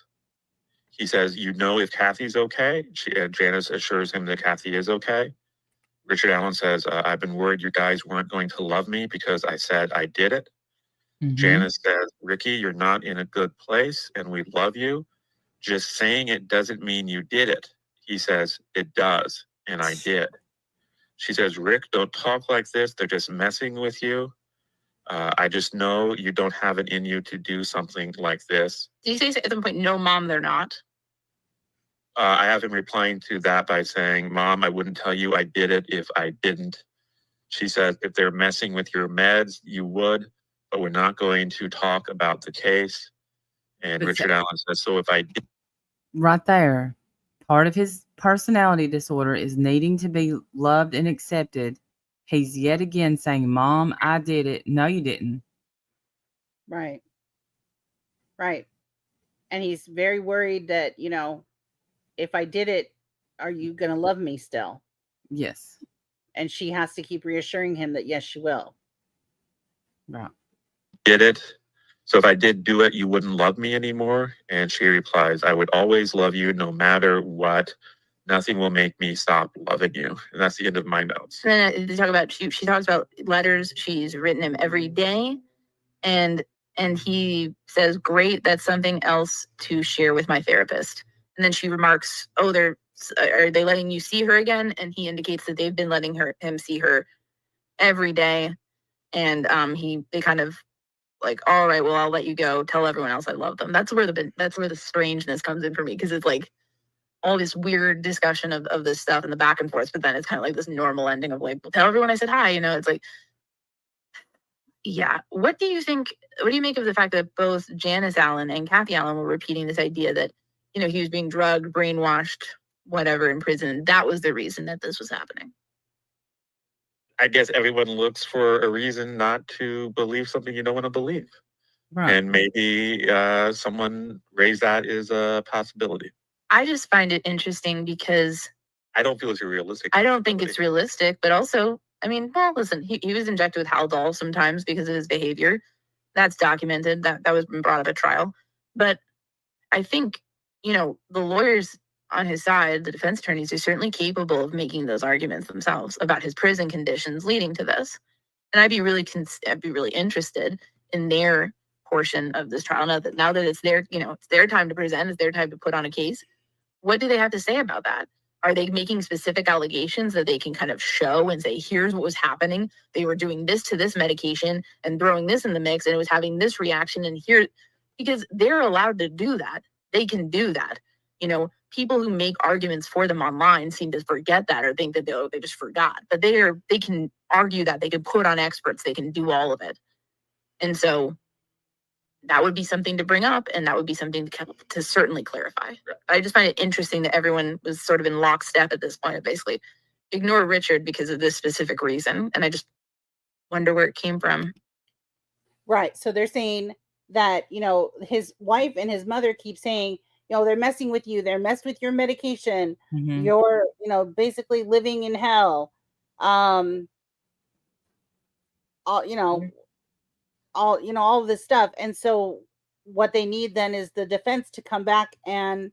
He says, "You know if Kathy's okay?" Janice assures him that Kathy is okay. Richard Allen says, "I've been worried you guys weren't going to love me because I said I did it." Mhm. Janice says, "Ricky, you're not in a good place and we love you. Just saying it doesn't mean you did it." He says, "It does, and I did." She says, "Rick, don't talk like this. They're just messing with you. I just know you don't have it in you to do something like this." Did you say at some point, no, mom, they're not? I have him replying to that by saying, "Mom, I wouldn't tell you I did it if I didn't." She says, "If they're messing with your meds, you would, but we're not going to talk about the case." And But Richard Allen says, "So if I did." Right there. Part of his personality disorder is needing to be loved and accepted. He's yet again saying, "Mom, I did it." No, you didn't. Right. Right. And he's very worried that, if I did it, are you going to love me still? Yes. And she has to keep reassuring him that, yes, she will. Right. Did it. So if I did do it, you wouldn't love me anymore. And she replies, "I would always love you no matter what. Nothing will make me stop loving you." And that's the end of my notes. And then they talk about, she talks about letters she's written him every day. And he says, "Great, that's something else to share with my therapist." And then she remarks, "Oh, are they letting you see her again?" And he indicates that they've been letting him see her every day. And they kind of like, "All right, well, I'll let you go. Tell everyone else I love them." That's where the strangeness comes in for me, because it's like all this weird discussion of this stuff and the back and forth, but then it's kind of like this normal ending of like, "Well, tell everyone I said hi." It's like, yeah. What do you make of the fact that both Janice Allen and Kathy Allen were repeating this idea that, he was being drugged, brainwashed, whatever, in prison? That was the reason that this was happening. I guess everyone looks for a reason not to believe something you don't want to believe. Right. And maybe someone raised that as a possibility. I just find it interesting because I don't feel it's realistic. I don't think it's realistic, but also, well, listen, he was injected with Haldol sometimes because of his behavior. That's documented. That was brought up at trial. But I think, the lawyers on his side, the defense attorneys, are certainly capable of making those arguments themselves about his prison conditions leading to this. And I'd be really interested in their portion of this trial. Now that it's their time to present, it's their time to put on a case. What do they have to say about that? Are they making specific allegations that they can kind of show and say, here's what was happening? They were doing this to this medication and throwing this in the mix, and it was having this reaction. And here, because they're allowed to do that. They can do that. People who make arguments for them online seem to forget that or think that they just forgot. But they can argue that. They can put on experts. They can do all of it. And so that would be something to bring up, and that would be something to certainly clarify. I just find it interesting that everyone was sort of in lockstep at this point of basically ignore Richard because of this specific reason. And I just wonder where it came from. Right. So they're saying that, you know, his wife and his mother keep saying, you know, they're messing with you, they're messed with your medication, you're, you know, basically living in hell. All, you know, all of this stuff. And so what they need then is the defense to come back and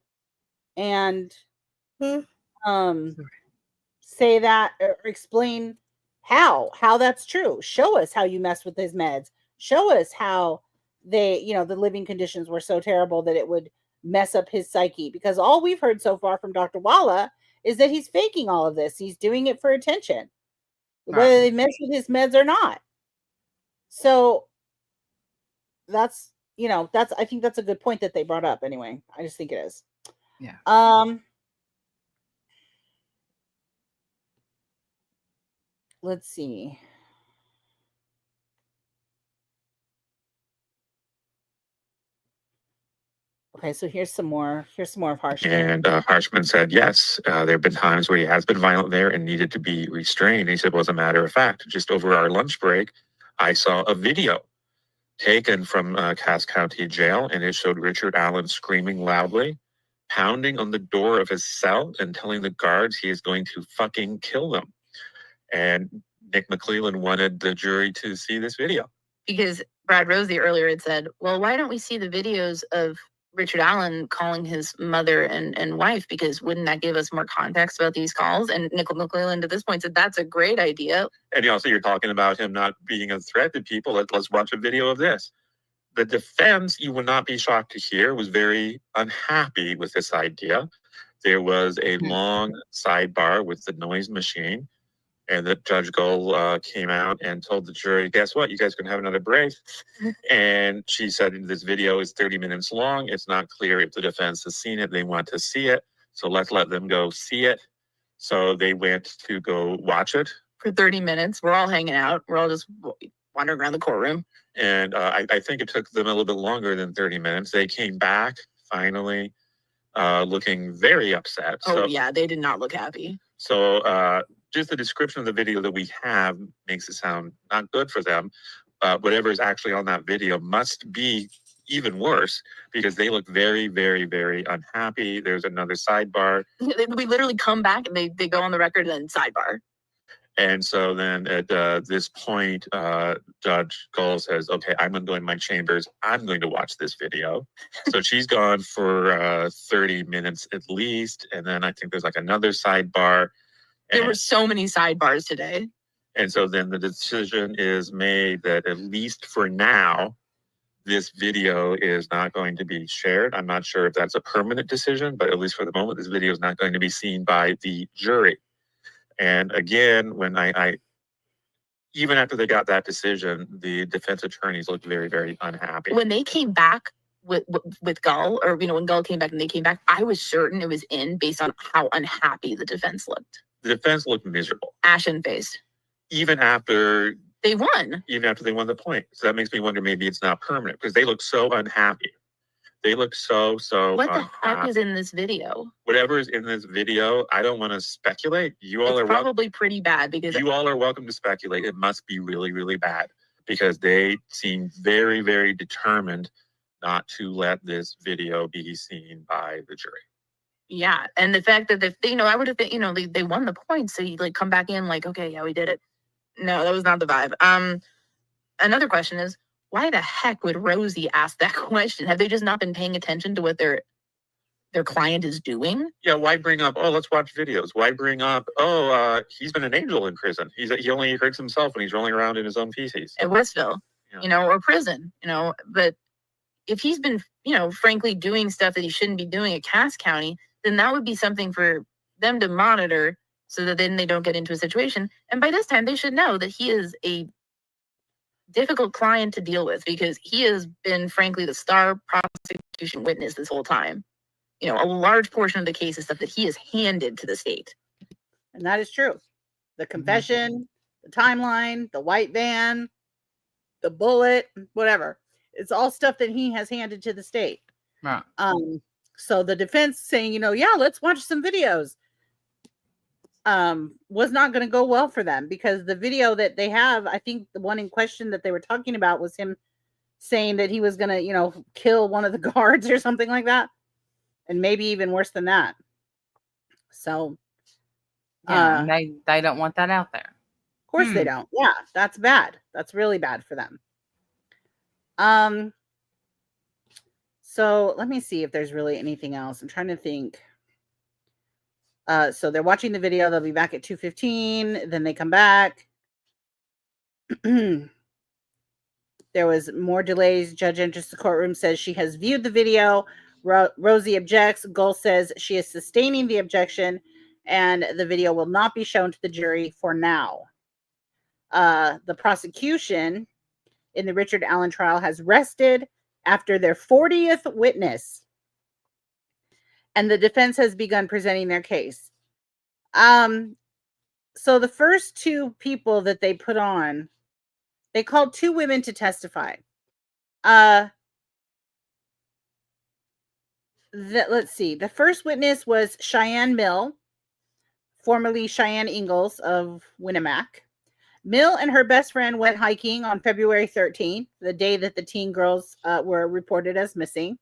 say that, or explain how that's true. Show us how you messed with his meds. Show us how they, you know, the living conditions were so terrible that it would mess up his psyche. Because all we've heard so far from Dr. Walla is that he's faking all of this. He's doing it for attention, whether they mess with his meds or not. So that's, you know, I think that's a good point that they brought up anyway. I just think it is. Yeah. Let's see. Okay, so here's some more of Harshman. And Harshman said, yes, there have been times where he has been violent there and needed to be restrained. He said, well, as a matter of fact, just over our lunch break, I saw a video taken from Cass County Jail, and it showed Richard Allen screaming loudly, pounding on the door of his cell and telling the guards he is going to fucking kill them. And Nick McClellan wanted the jury to see this video. Because Brad Rosie earlier had said, well, why don't we see the videos of Richard Allen calling his mother and wife, because wouldn't that give us more context about these calls? And Nick McClellan at this point said, that's a great idea. And also you're talking about him not being a threat to people. Let's watch a video of this. The defense, you will not be shocked to hear, was very unhappy with this idea. There was a long sidebar with the noise machine, and that Judge Gull came out and told the jury, guess what? You guys can have another break. And she said, this video is 30 minutes long. It's not clear if the defense has seen it. They want to see it. So let's let them go see it. So they went to go watch it. For 30 minutes. We're all hanging out. We're all just wandering around the courtroom. And I think it took them a little bit longer than 30 minutes. They came back, finally, looking very upset. Oh, yeah. They did not look happy. So just the description of the video that we have makes it sound not good for them. Whatever is actually on that video must be even worse, because they look very, very, very unhappy. There's another sidebar. We literally come back and they go on the record and then sidebar. And so then at this point, Judge Gull says, okay, I'm going to go in my chambers. I'm going to watch this video. So she's gone for 30 minutes at least. And then I think there's like another sidebar. There were so many sidebars today. And so then the decision is made that at least for now, this video is not going to be shared. I'm not sure if that's a permanent decision, but at least for the moment, this video is not going to be seen by the jury. And again, when I even after they got that decision, the defense attorneys looked very, very unhappy. When they came back with Gull, or, you know, when Gull came back and they came back, I was certain it was in based on how unhappy the defense looked. The defense looked miserable. Ashen-faced. Even after they won. Even after they won the point. So that makes me wonder, maybe it's not permanent, because they look so unhappy. They look so What the heck is in this video? Whatever is in this video, I don't want to speculate. You all are probably pretty bad, because you all are welcome to speculate. It must be really, really bad, because they seem very, very determined not to let this video be seen by the jury. Yeah, and the fact that they, you know, I would have been, you know, they won the points, so you like come back in like, okay, yeah, we did it. No, that was not the vibe. Another question is, why the heck would Rosie ask that question? Have they just not been paying attention to what their client is doing? Yeah, why bring up, oh, let's watch videos? Why bring up, he's been an angel in prison. He only hurts himself when he's rolling around in his own feces. At Westville, you know, or prison, you know. But if he's been, you know, frankly doing stuff that he shouldn't be doing at Cass County, then that would be something for them to monitor, so that then they don't get into a situation. And by this time, they should know that he is a difficult client to deal with, because he has been, frankly, the star prosecution witness this whole time. You know, a large portion of the case is stuff that he has handed to the state. And that is true. The confession, the timeline, the white van, the bullet, whatever. It's all stuff that he has handed to the state. Right. So the defense saying, you know, yeah, let's watch some videos, was not going to go well for them, because the video that they have, I think the one in question that they were talking about was him saying that he was going to, kill one of the guards or something like that. And maybe even worse than that. So, Yeah, and they don't want that out there. Of course they don't. Yeah, that's bad. That's really bad for them. So let me see if there's really anything else. I'm trying to think. So they're watching the video. They'll be back at 2:15. Then they come back. There was more delays. Judge enters the courtroom, says she has viewed the video. Rosie objects. Gull says she is sustaining the objection, and the video will not be shown to the jury for now. The prosecution in the Richard Allen trial has rested after their 40th witness, and the defense has begun presenting their case. So the first two people that they put on, they called two women to testify. Let's see. The first witness was Cheyenne Mill, formerly Cheyenne Ingalls of Winnemac. Mill and her best friend went hiking on February 13th, the day that the teen girls were reported as missing.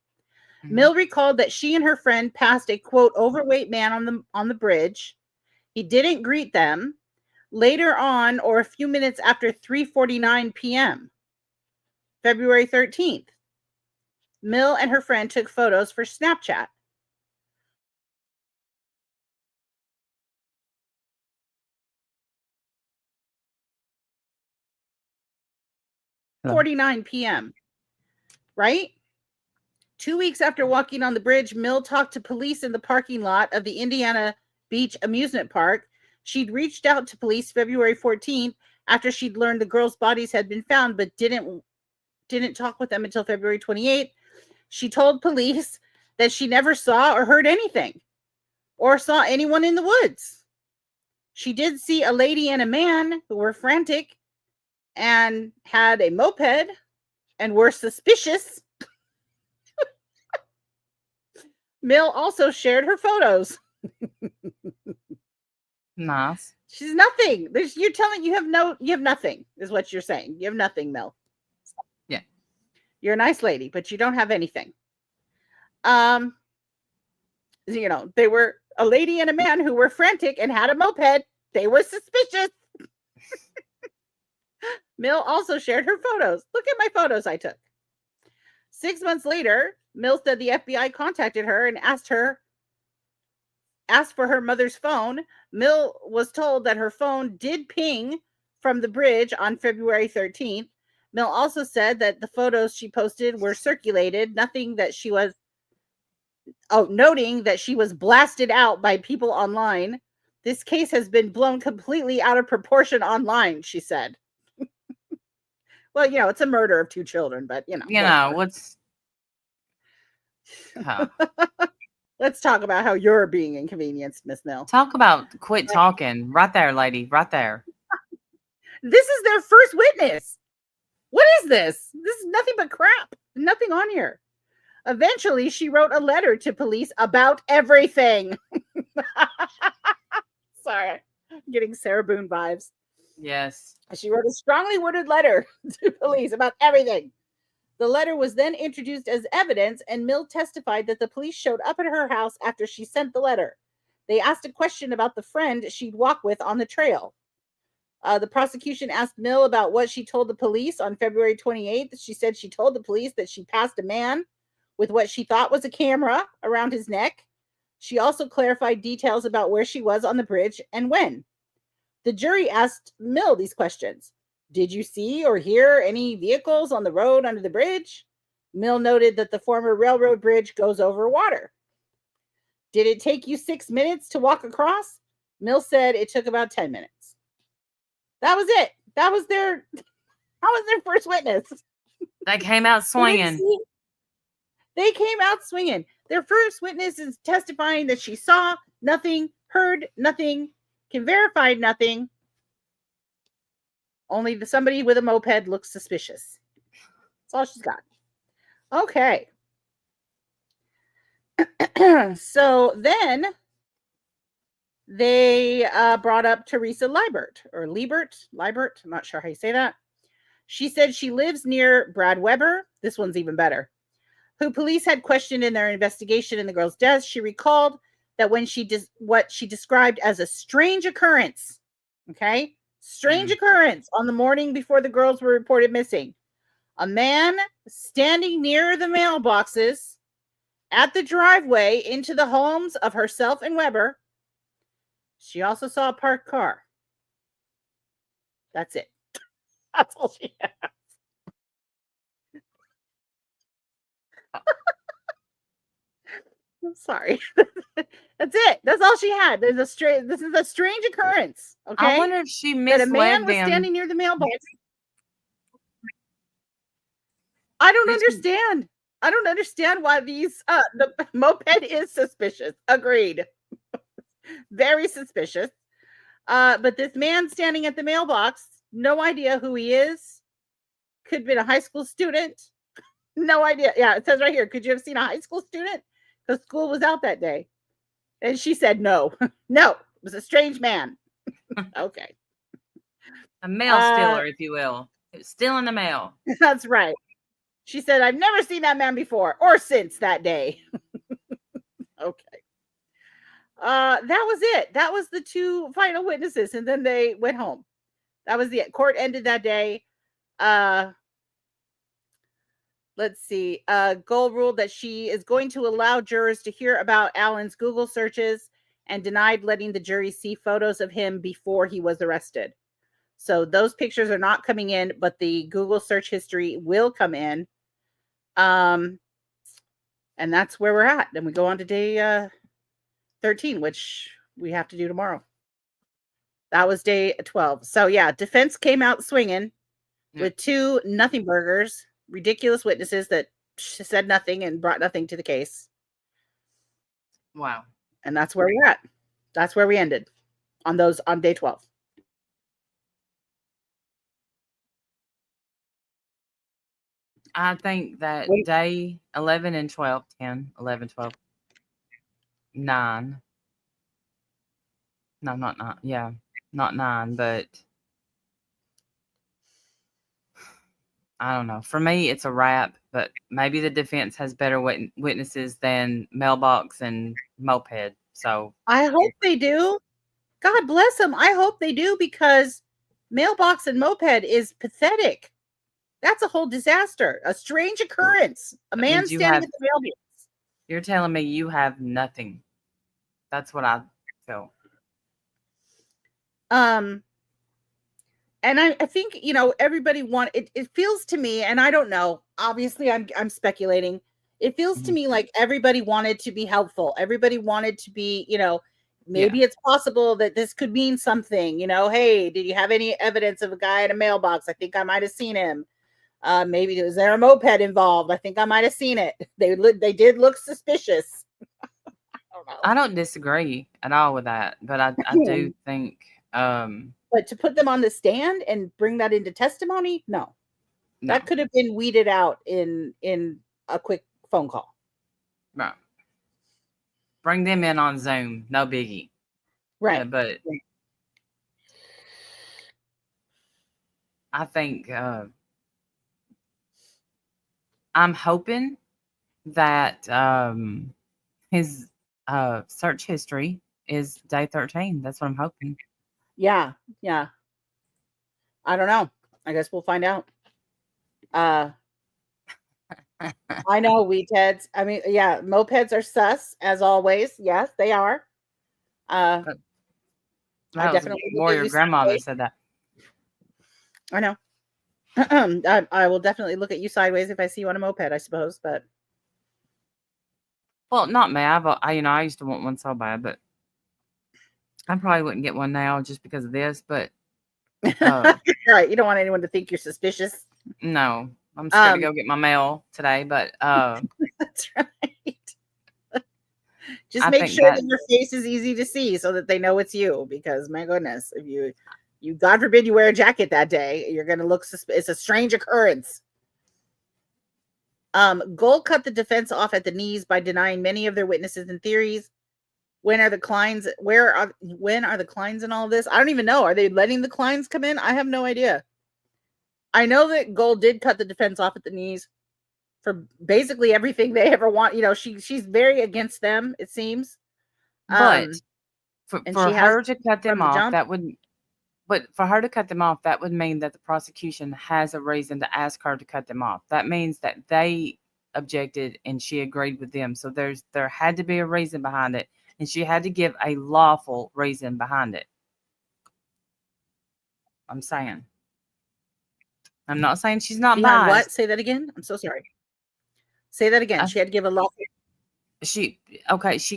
Mm-hmm. Mill recalled that she and her friend passed a, quote, overweight man on the bridge. He didn't greet them. Later on, or a few minutes after 3:49 p.m., February 13th, Mill and her friend took photos for Snapchat. Hello. 49 p.m., right? 2 weeks after walking on the bridge, Mill talked to police in the parking lot of the Indiana Beach amusement park. She'd reached out to police February 14th after she'd learned the girls' bodies had been found, but didn't talk with them until February 28th. She told police that she never saw or heard anything or saw anyone in the woods. She did see a lady and a man who were frantic and had a moped and were suspicious. Mill also shared her photos. Nice. She's nothing. You're telling you have nothing, is what you're saying. You have nothing, Mill. Yeah. You're a nice lady, but you don't have anything. They were a lady and a man who were frantic and had a moped. They were suspicious. Mill also shared her photos. Look at my photos I took. 6 months later, Mill said the FBI contacted her and asked for her mother's phone. Mill was told that her phone did ping from the bridge on February 13th. Mill also said that the photos she posted were circulated, noting that she was blasted out by people online. This case has been blown completely out of proportion online, she said. Well, it's a murder of two children, but what's Let's talk about how you're being inconvenienced, Miss Mill. Talk about quit talking. Right there, lady. Right there. This is their first witness. What is this? This is nothing but crap. Nothing on here. Eventually, she wrote a letter to police about everything. Sorry. I'm getting Sarah Boone vibes. Yes. She wrote a strongly worded letter to police about everything. The letter was then introduced as evidence, and Mill testified that the police showed up at her house after she sent the letter. They asked a question about the friend she'd walk with on the trail. The prosecution asked Mill about what she told the police on February 28th. She said she told the police that she passed a man with what she thought was a camera around his neck. She also clarified details about where she was on the bridge and when. The jury asked Mill these questions. Did you see or hear any vehicles on the road under the bridge? Mill noted that the former railroad bridge goes over water. Did it take you 6 minutes to walk across? Mill said it took about 10 minutes. That was it. That was their first witness. They came out swinging. They came out swinging. Their first witness is testifying that she saw nothing, heard nothing, can verify nothing. Only somebody with a moped looks suspicious. That's all she's got. Okay. So then they brought up Teresa Liebert. I'm not sure how you say that. She said she lives near Brad Weber. This one's even better. Who police had questioned in their investigation in the girl's death. She recalled that when what she described as a strange occurrence, okay, strange occurrence on the morning before the girls were reported missing. A man standing near the mailboxes at the driveway into the homes of herself and Weber. She also saw a parked car. That's it. That's all she had. I'm sorry. That's it. That's all she had. This is a strange occurrence. Okay. I wonder if she That a man misled was them. standing near the mailbox. I don't understand. I don't understand why the moped is suspicious. Agreed. Very suspicious. But this man standing at the mailbox, no idea who he is. Could have been a high school student. No idea. Yeah, it says right here. Could you have seen a high school student? Because school was out that day. And she said no. No, it was a strange man. Okay. A mail stealer, if you will. It was stealing the mail. That's right. She said, I've never seen that man before or since that day. Okay. That was it. That was the two final witnesses. And then they went home. That was the court ended that day. Let's see. Gold ruled that she is going to allow jurors to hear about Allen's Google searches and denied letting the jury see photos of him before he was arrested. So those pictures are not coming in, but the Google search history will come in. And that's where we're at. Then we go on to day 13, which we have to do tomorrow. That was day 12. So yeah, defense came out swinging with two nothing burgers, ridiculous witnesses that said nothing and brought nothing to the case. Wow. And that's where we're at. That's where we ended on day 12. I think that day 11 and 12, 10, 11, 12, 9. No, not 9. Yeah, not 9, but I don't know. For me, it's a wrap, but maybe the defense has better witnesses than mailbox and moped. So I hope they do. God bless them. I hope they do, because mailbox and moped is pathetic. That's a whole disaster. A strange occurrence. A man standing at the mailbox. You're telling me you have nothing. That's what I feel. And I think, everybody it feels to me, and I don't know, obviously I'm speculating. It feels to me like everybody wanted to be helpful. Everybody wanted to be, maybe it's possible that this could mean something, hey, did you have any evidence of a guy in a mailbox? I think I might have seen him. Maybe was there a moped involved? I think I might have seen it. They did look suspicious. I don't disagree at all with that, but I do think but to put them on the stand and bring that into testimony, no. That could have been weeded out in a quick phone call. Right. Bring them in on Zoom, no biggie. Right. But I think I'm hoping that his search history is day 13. That's what I'm hoping. Yeah. I don't know. I guess we'll find out. I know weedheads. I mean, yeah, mopeds are sus as always. Yes, they are. I definitely more your grandma that said that. I know. I will definitely look at you sideways if I see you on a moped, I suppose. But well, not me. I used to want one so bad, but I probably wouldn't get one now just because of this. But right, you don't want anyone to think you're suspicious. No, I'm scared to go get my mail today. But that's right. Just make sure that your face is easy to see so that they know it's you. Because my goodness, if you God forbid you wear a jacket that day, you're going to look it's a strange occurrence. Gold cut the defense off at the knees by denying many of their witnesses and theories. When are the Kleins? When are the Kleins in all of this? I don't even know. Are they letting the Kleins come in? I have no idea. I know that Gold did cut the defense off at the knees for basically everything they ever want. You know, she's very against them, it seems. But for and she has her to cut them from the off, jump. that would. But for her to cut them off, that would mean that the prosecution has a reason to ask her to cut them off. That means that they objected and she agreed with them. So there had to be a reason behind it, and she had to give a lawful reason behind it. I'm saying. I'm not saying she's not Behind what? biased. Say that again. I'm so sorry. Say that again. She had to give a lawful. She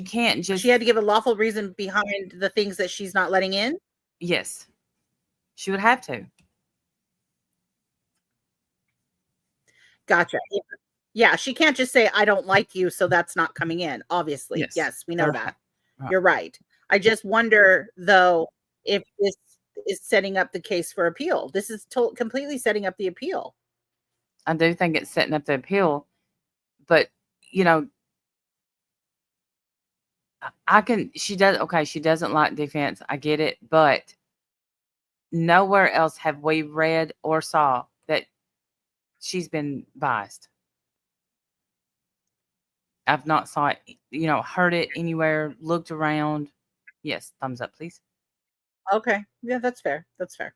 can't just. She had to give a lawful reason behind the things that she's not letting in. Yes, she would have to. Gotcha. Yeah, she can't just say, I don't like you, so that's not coming in. Obviously. Yes, we know that. Right. You're right. I just wonder, though, if this is setting up the case for appeal. This is completely setting up the appeal. I do think it's setting up the appeal, but, you know, she doesn't like defense. I get it, but nowhere else have we read or saw that she's been biased. I've not saw it, heard it anywhere, looked around. Yes, thumbs up, please. Okay. Yeah, that's fair. That's fair.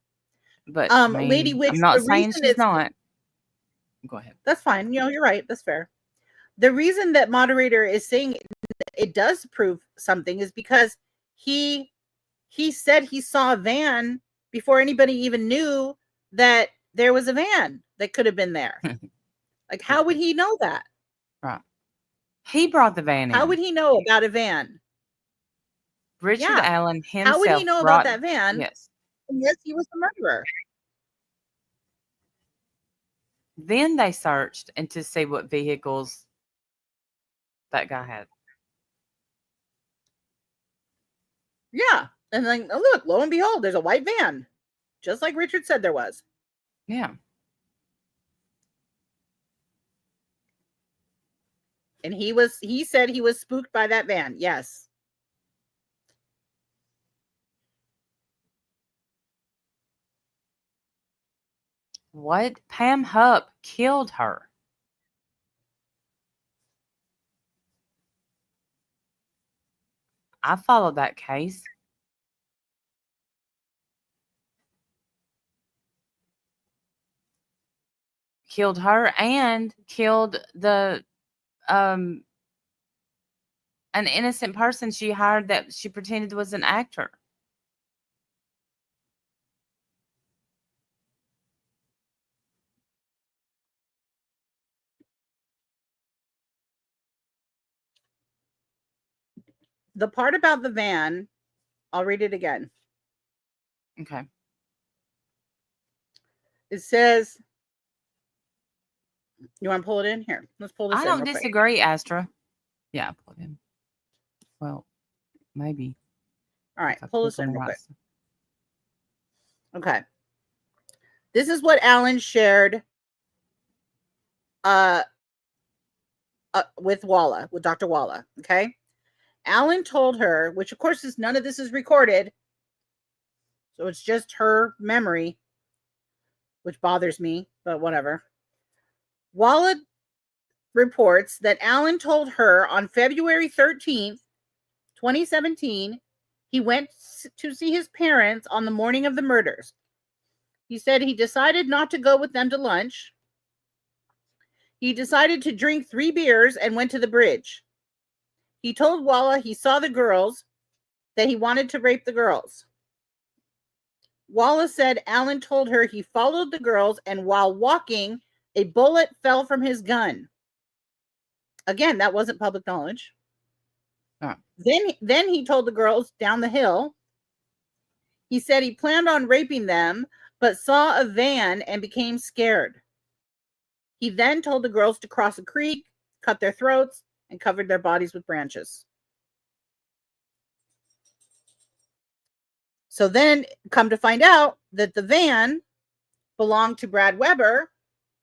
But Lady Witch, I'm not saying she's not. Go ahead. That's fine. You're right. That's fair. The reason that moderator is saying it does prove something is because he said he saw a van before anybody even knew that there was a van that could have been there. Like, how would he know that? Right. He brought the van in. How would he know about a van? Richard Allen himself. How would he know about that van? Yes. Unless he was the murderer. Then they searched and to see what vehicles that guy had. Yeah. And then, oh, look, lo and behold, there's a white van. Just like Richard said there was. Yeah. And he said he was spooked by that van. Yes. What? Pam Hupp killed her. I followed that case. Killed her and killed the an innocent person she hired that she pretended was an actor. The part about the van, I'll read it again. Okay. It says, you want to pull it in? Here, let's pull this in. I don't disagree, Astra. Yeah, pull it in. Well, maybe. All right, pull this in real quick. Okay. This is what Alan shared with Dr. Walla. Okay. Alan told her, which of course none of this is recorded, so it's just her memory, which bothers me, but whatever. Walla reports that Alan told her on February 13th, 2017, he went to see his parents on the morning of the murders. He said he decided not to go with them to lunch. He decided to drink 3 beers and went to the bridge. He told Walla he saw the girls, that he wanted to rape the girls. Walla said Alan told her he followed the girls, and while walking, a bullet fell from his gun. Again, that wasn't public knowledge. Oh. Then he told the girls down the hill. He said he planned on raping them, but saw a van and became scared. He then told the girls to cross a creek, cut their throats, and covered their bodies with branches. So then come to find out that the van belonged to Brad Weber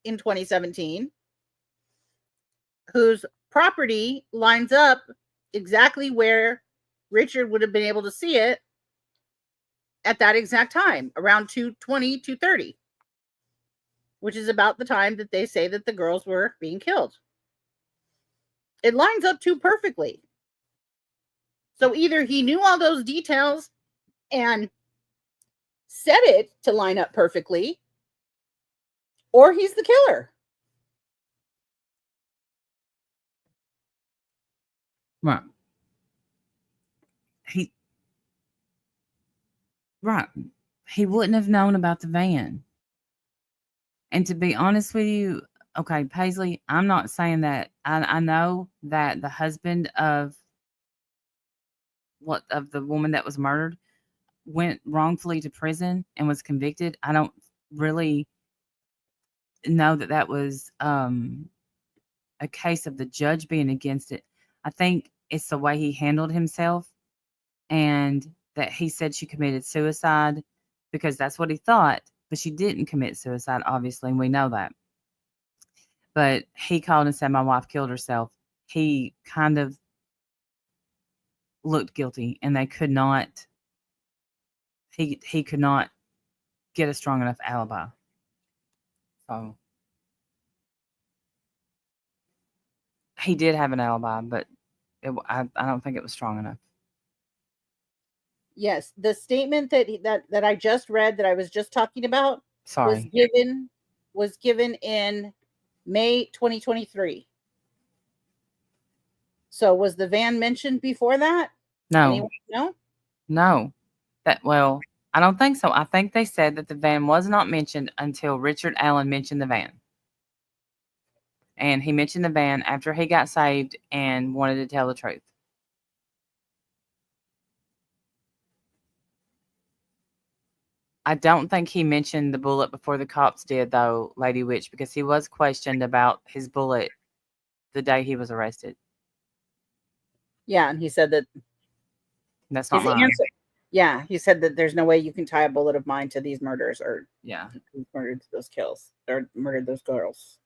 in 2017, whose property lines up exactly where Richard would have been able to see it at that exact time, around 2:20, 2:30. which is about the time that they say that the girls were being killed. It lines up too perfectly. So either he knew all those details and set it to line up perfectly, or he's the killer. Right. He wouldn't have known about the van. And to be honest with you, okay, Paisley, I'm not saying that. I know that the husband of the woman that was murdered went wrongfully to prison and was convicted. I don't really know that was a case of the judge being against it. I think it's the way he handled himself, and that he said she committed suicide because that's what he thought, but she didn't commit suicide, obviously, and we know that. But he called and said, my wife killed herself. He kind of looked guilty, and they could not, he could not get a strong enough alibi. So he did have an alibi, but I don't think it was strong enough. Yes, the statement that I just read, that I was just talking about, Sorry. was given in May 2023. So was the van mentioned before that? No. Anyone know? No. I don't think so. I think they said that the van was not mentioned until Richard Allen mentioned the van. And he mentioned the van after he got saved and wanted to tell the truth. I don't think he mentioned the bullet before the cops did, though, Lady Witch, because he was questioned about his bullet the day he was arrested. Yeah, and he said that that's not mine. Answer. Yeah, he said that there's no way you can tie a bullet of mine to these murders, or murdered those kills, or murdered those girls.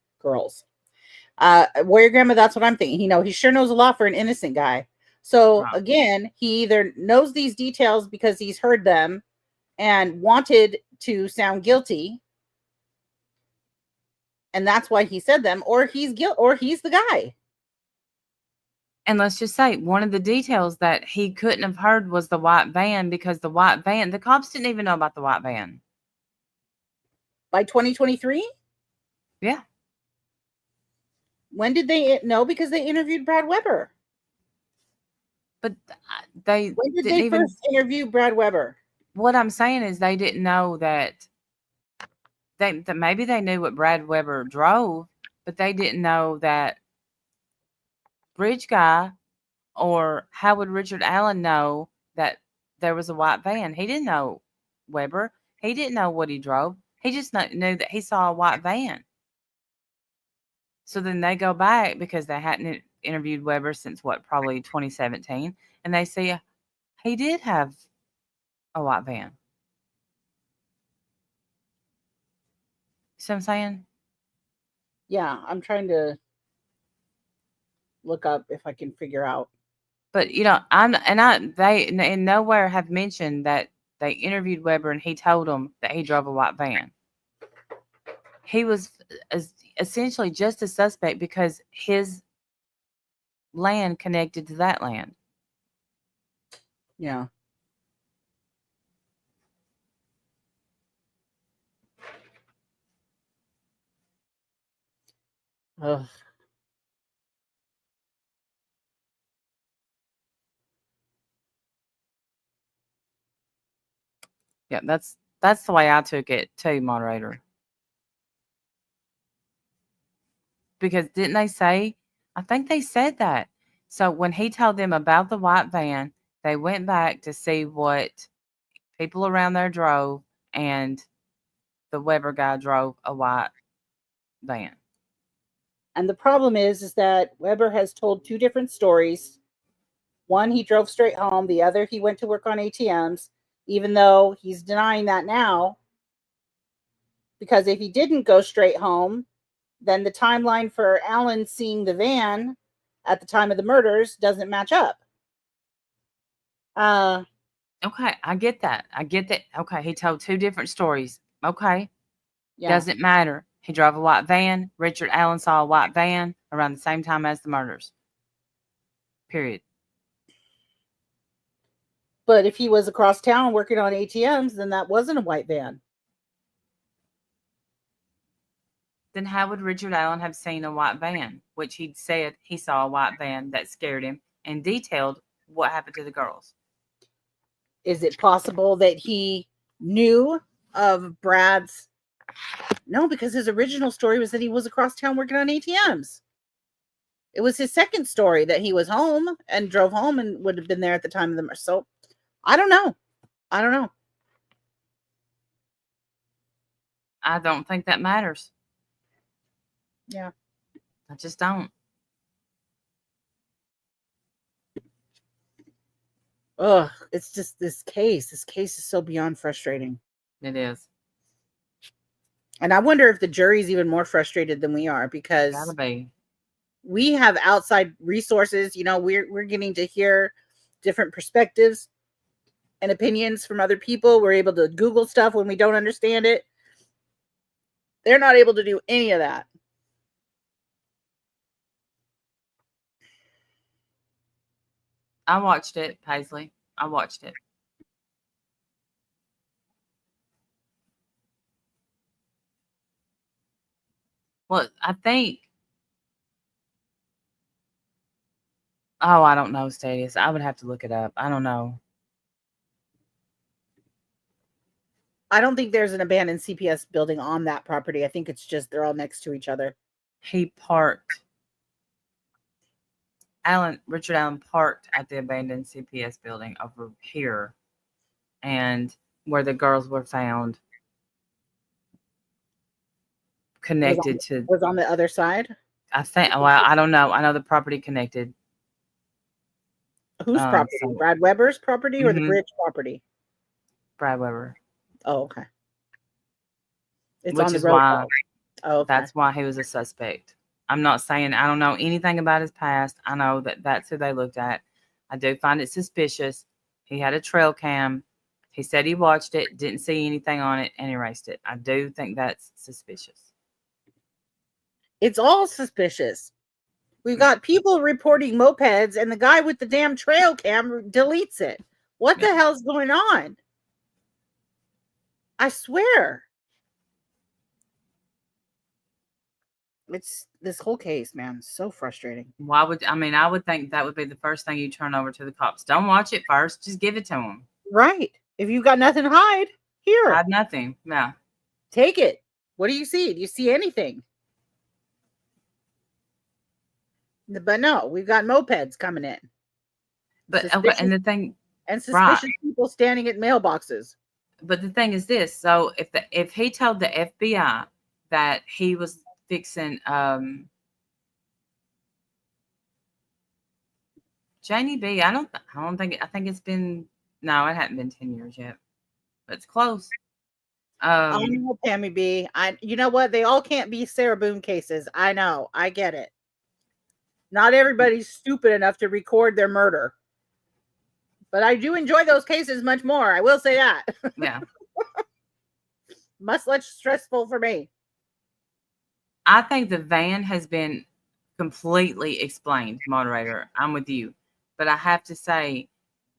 Warrior Grandma, that's what I'm thinking. He sure knows a lot for an innocent guy. So again, he either knows these details because he's heard them and wanted to sound guilty, and that's why he said them, or he's the guy. And let's just say one of the details that he couldn't have heard was the white van, because the cops didn't even know about the white van. By 2023? Yeah. When did they know? Because they interviewed Brad Weber. But when did they first interview Brad Weber? What I'm saying is they didn't know that maybe they knew what Brad Weber drove, but they didn't know that bridge guy, or how would Richard Allen know that there was a white van? He didn't know Weber. He didn't know what he drove. He just knew that he saw a white van. So then they go back, because they hadn't interviewed Weber since probably 2017, and they see he did have a white van. See what I'm saying? Yeah, I'm trying to look up if I can figure out. But they nowhere have mentioned that they interviewed Weber and he told them that he drove a white van. He was essentially just a suspect because his land connected to that land. Yeah. Ugh. Yeah, that's the way I took it too, moderator. Because didn't they say? I think they said that. So when he told them about the white van, they went back to see what people around there drove, and the Weber guy drove a white van. And the problem is that Weber has told two different stories. One, he drove straight home. The other, he went to work on ATMs, even though he's denying that now. Because if he didn't go straight home, then the timeline for Allen seeing the van at the time of the murders doesn't match up. Okay, I get that. Okay, he told two different stories. Okay. Yeah. Doesn't matter. He drove a white van. Richard Allen saw a white van around the same time as the murders. Period. But if he was across town working on ATMs, then that wasn't a white van. Then how would Richard Allen have seen a white van, which he'd said he saw a white van that scared him, and detailed what happened to the girls? Is it possible that he knew of Brad's? No, because his original story was that he was across town working on ATMs. It was his second story that he was home and drove home and would have been there at the time of the murder. So I don't know. I don't know. I don't think that matters. Yeah. I just don't. Ugh, it's just this case. This case is so beyond frustrating. It is. And I wonder if the jury's even more frustrated than we are, because Gotta be. we have outside resources. You know, we're getting to hear different perspectives and opinions from other people. We're able to Google stuff when we don't understand it. They're not able to do any of that. I watched it, Paisley. I watched it. Well, I think. Oh, I don't know, Stadius. I would have to look it up. I don't know. I don't think there's an abandoned CPS building on that property. I think it's just they're all next to each other. He parked. Richard Allen parked at the abandoned CPS building over here, and where the girls were found, connected to. Was on the other side. I think. Well, I don't know. I know the property connected. Whose property? So- Brad Weber's property or the Mhm. bridge property? Brad Weber. Oh, okay. It's Which on the is road. why Oh, okay. that's why he was a suspect. I'm not saying I don't know anything about his past. I know that that's who they looked at. I do find it suspicious. He had a trail cam. He said he watched it, didn't see anything on it, and erased it. I do think that's suspicious. It's all suspicious. We've got people reporting mopeds, and the guy with the damn trail cam deletes it. What the hell's going on? I swear. It's this whole case, man. So frustrating. Why would I would think that would be the first thing you turn over to the cops. Don't watch it first. Just give it to them. Right. If you've got nothing to hide, here. Hide nothing. Yeah. Take it. What do you see? Do you see anything? But no, we've got mopeds coming in. But okay, Suspicious- and the thing, And suspicious people standing at mailboxes. but the thing is this. So if he told the FBI that he was fixing Janie B, I think it's been, no, it hadn't been 10 years yet. But it's close. I know, Pammy B. You know what? They all can't be Sarah Boone cases. I know. I get it. Not everybody's stupid enough to record their murder. But I do enjoy those cases much more. I will say that. Yeah. Much less stressful for me. I think the van has been completely explained, moderator. I'm with you. But I have to say,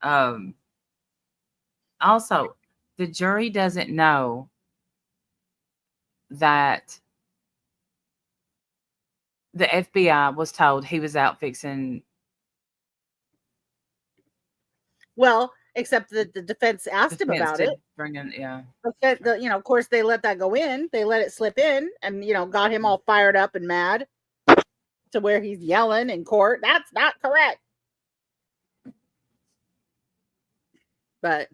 also, the jury doesn't know that the FBI was told he was out fixing. Well, except that the defense asked him about it. Bring in, yeah. Of course, they let that go in. They let it slip in and, got him all fired up and mad to where he's yelling in court. That's not correct. But,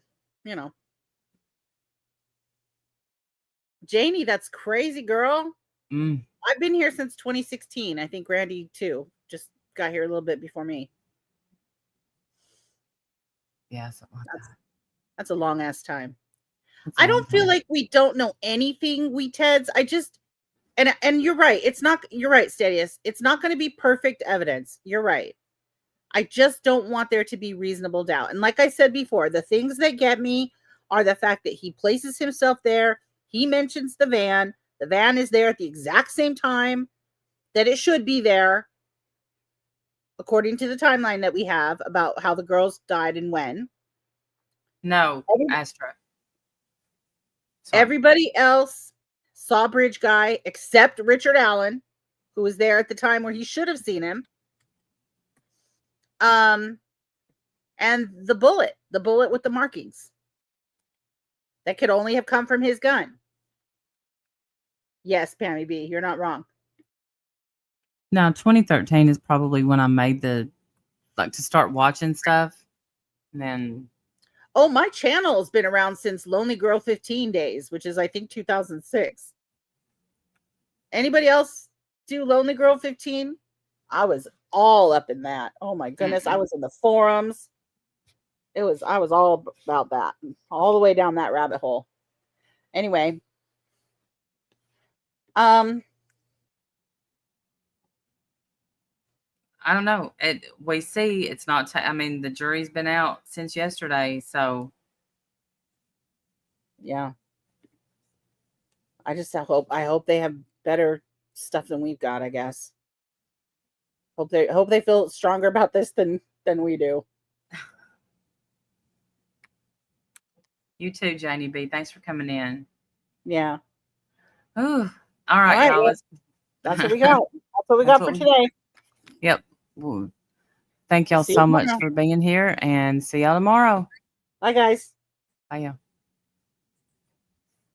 Janie, that's crazy, girl. I've been here since 2016. I think Randy, too, just got here a little bit before me. Yeah, something like that. That's a long ass time. I don't feel like we don't know anything, we Teds. I just, and you're right. You're right, Stadius. It's not going to be perfect evidence. You're right. I just don't want there to be reasonable doubt. And like I said before, the things that get me are the fact that he places himself there. He mentions the van The van is there at the exact same time that it should be there, according to the timeline that we have about how the girls died and when. No, Astra. Sorry. Everybody else saw Bridge Guy except Richard Allen, who was there at the time where he should have seen him. And the bullet with the markings. That could only have come from his gun. Yes, Pammy B, you're not wrong. No, 2013 is probably when I made to start watching stuff. And then Oh, my channel has been around since Lonely Girl 15 days, which is I think 2006. Anybody else do Lonely Girl 15? I was all up in that. Oh my goodness, I was in the forums. I was all about that, all the way down that rabbit hole. Anyway, I don't know. We see it's not. I mean, the jury's been out since yesterday, so yeah. I hope they have better stuff than we've got. I guess. Hope they feel stronger about this than we do. You too, Janie B. Thanks for coming in. Yeah. Ooh. All right, y'all. That's what we got. That's what we got for today. Yep. Ooh. Thank y'all so much for being here, and see y'all tomorrow. Bye, guys. Bye, y'all.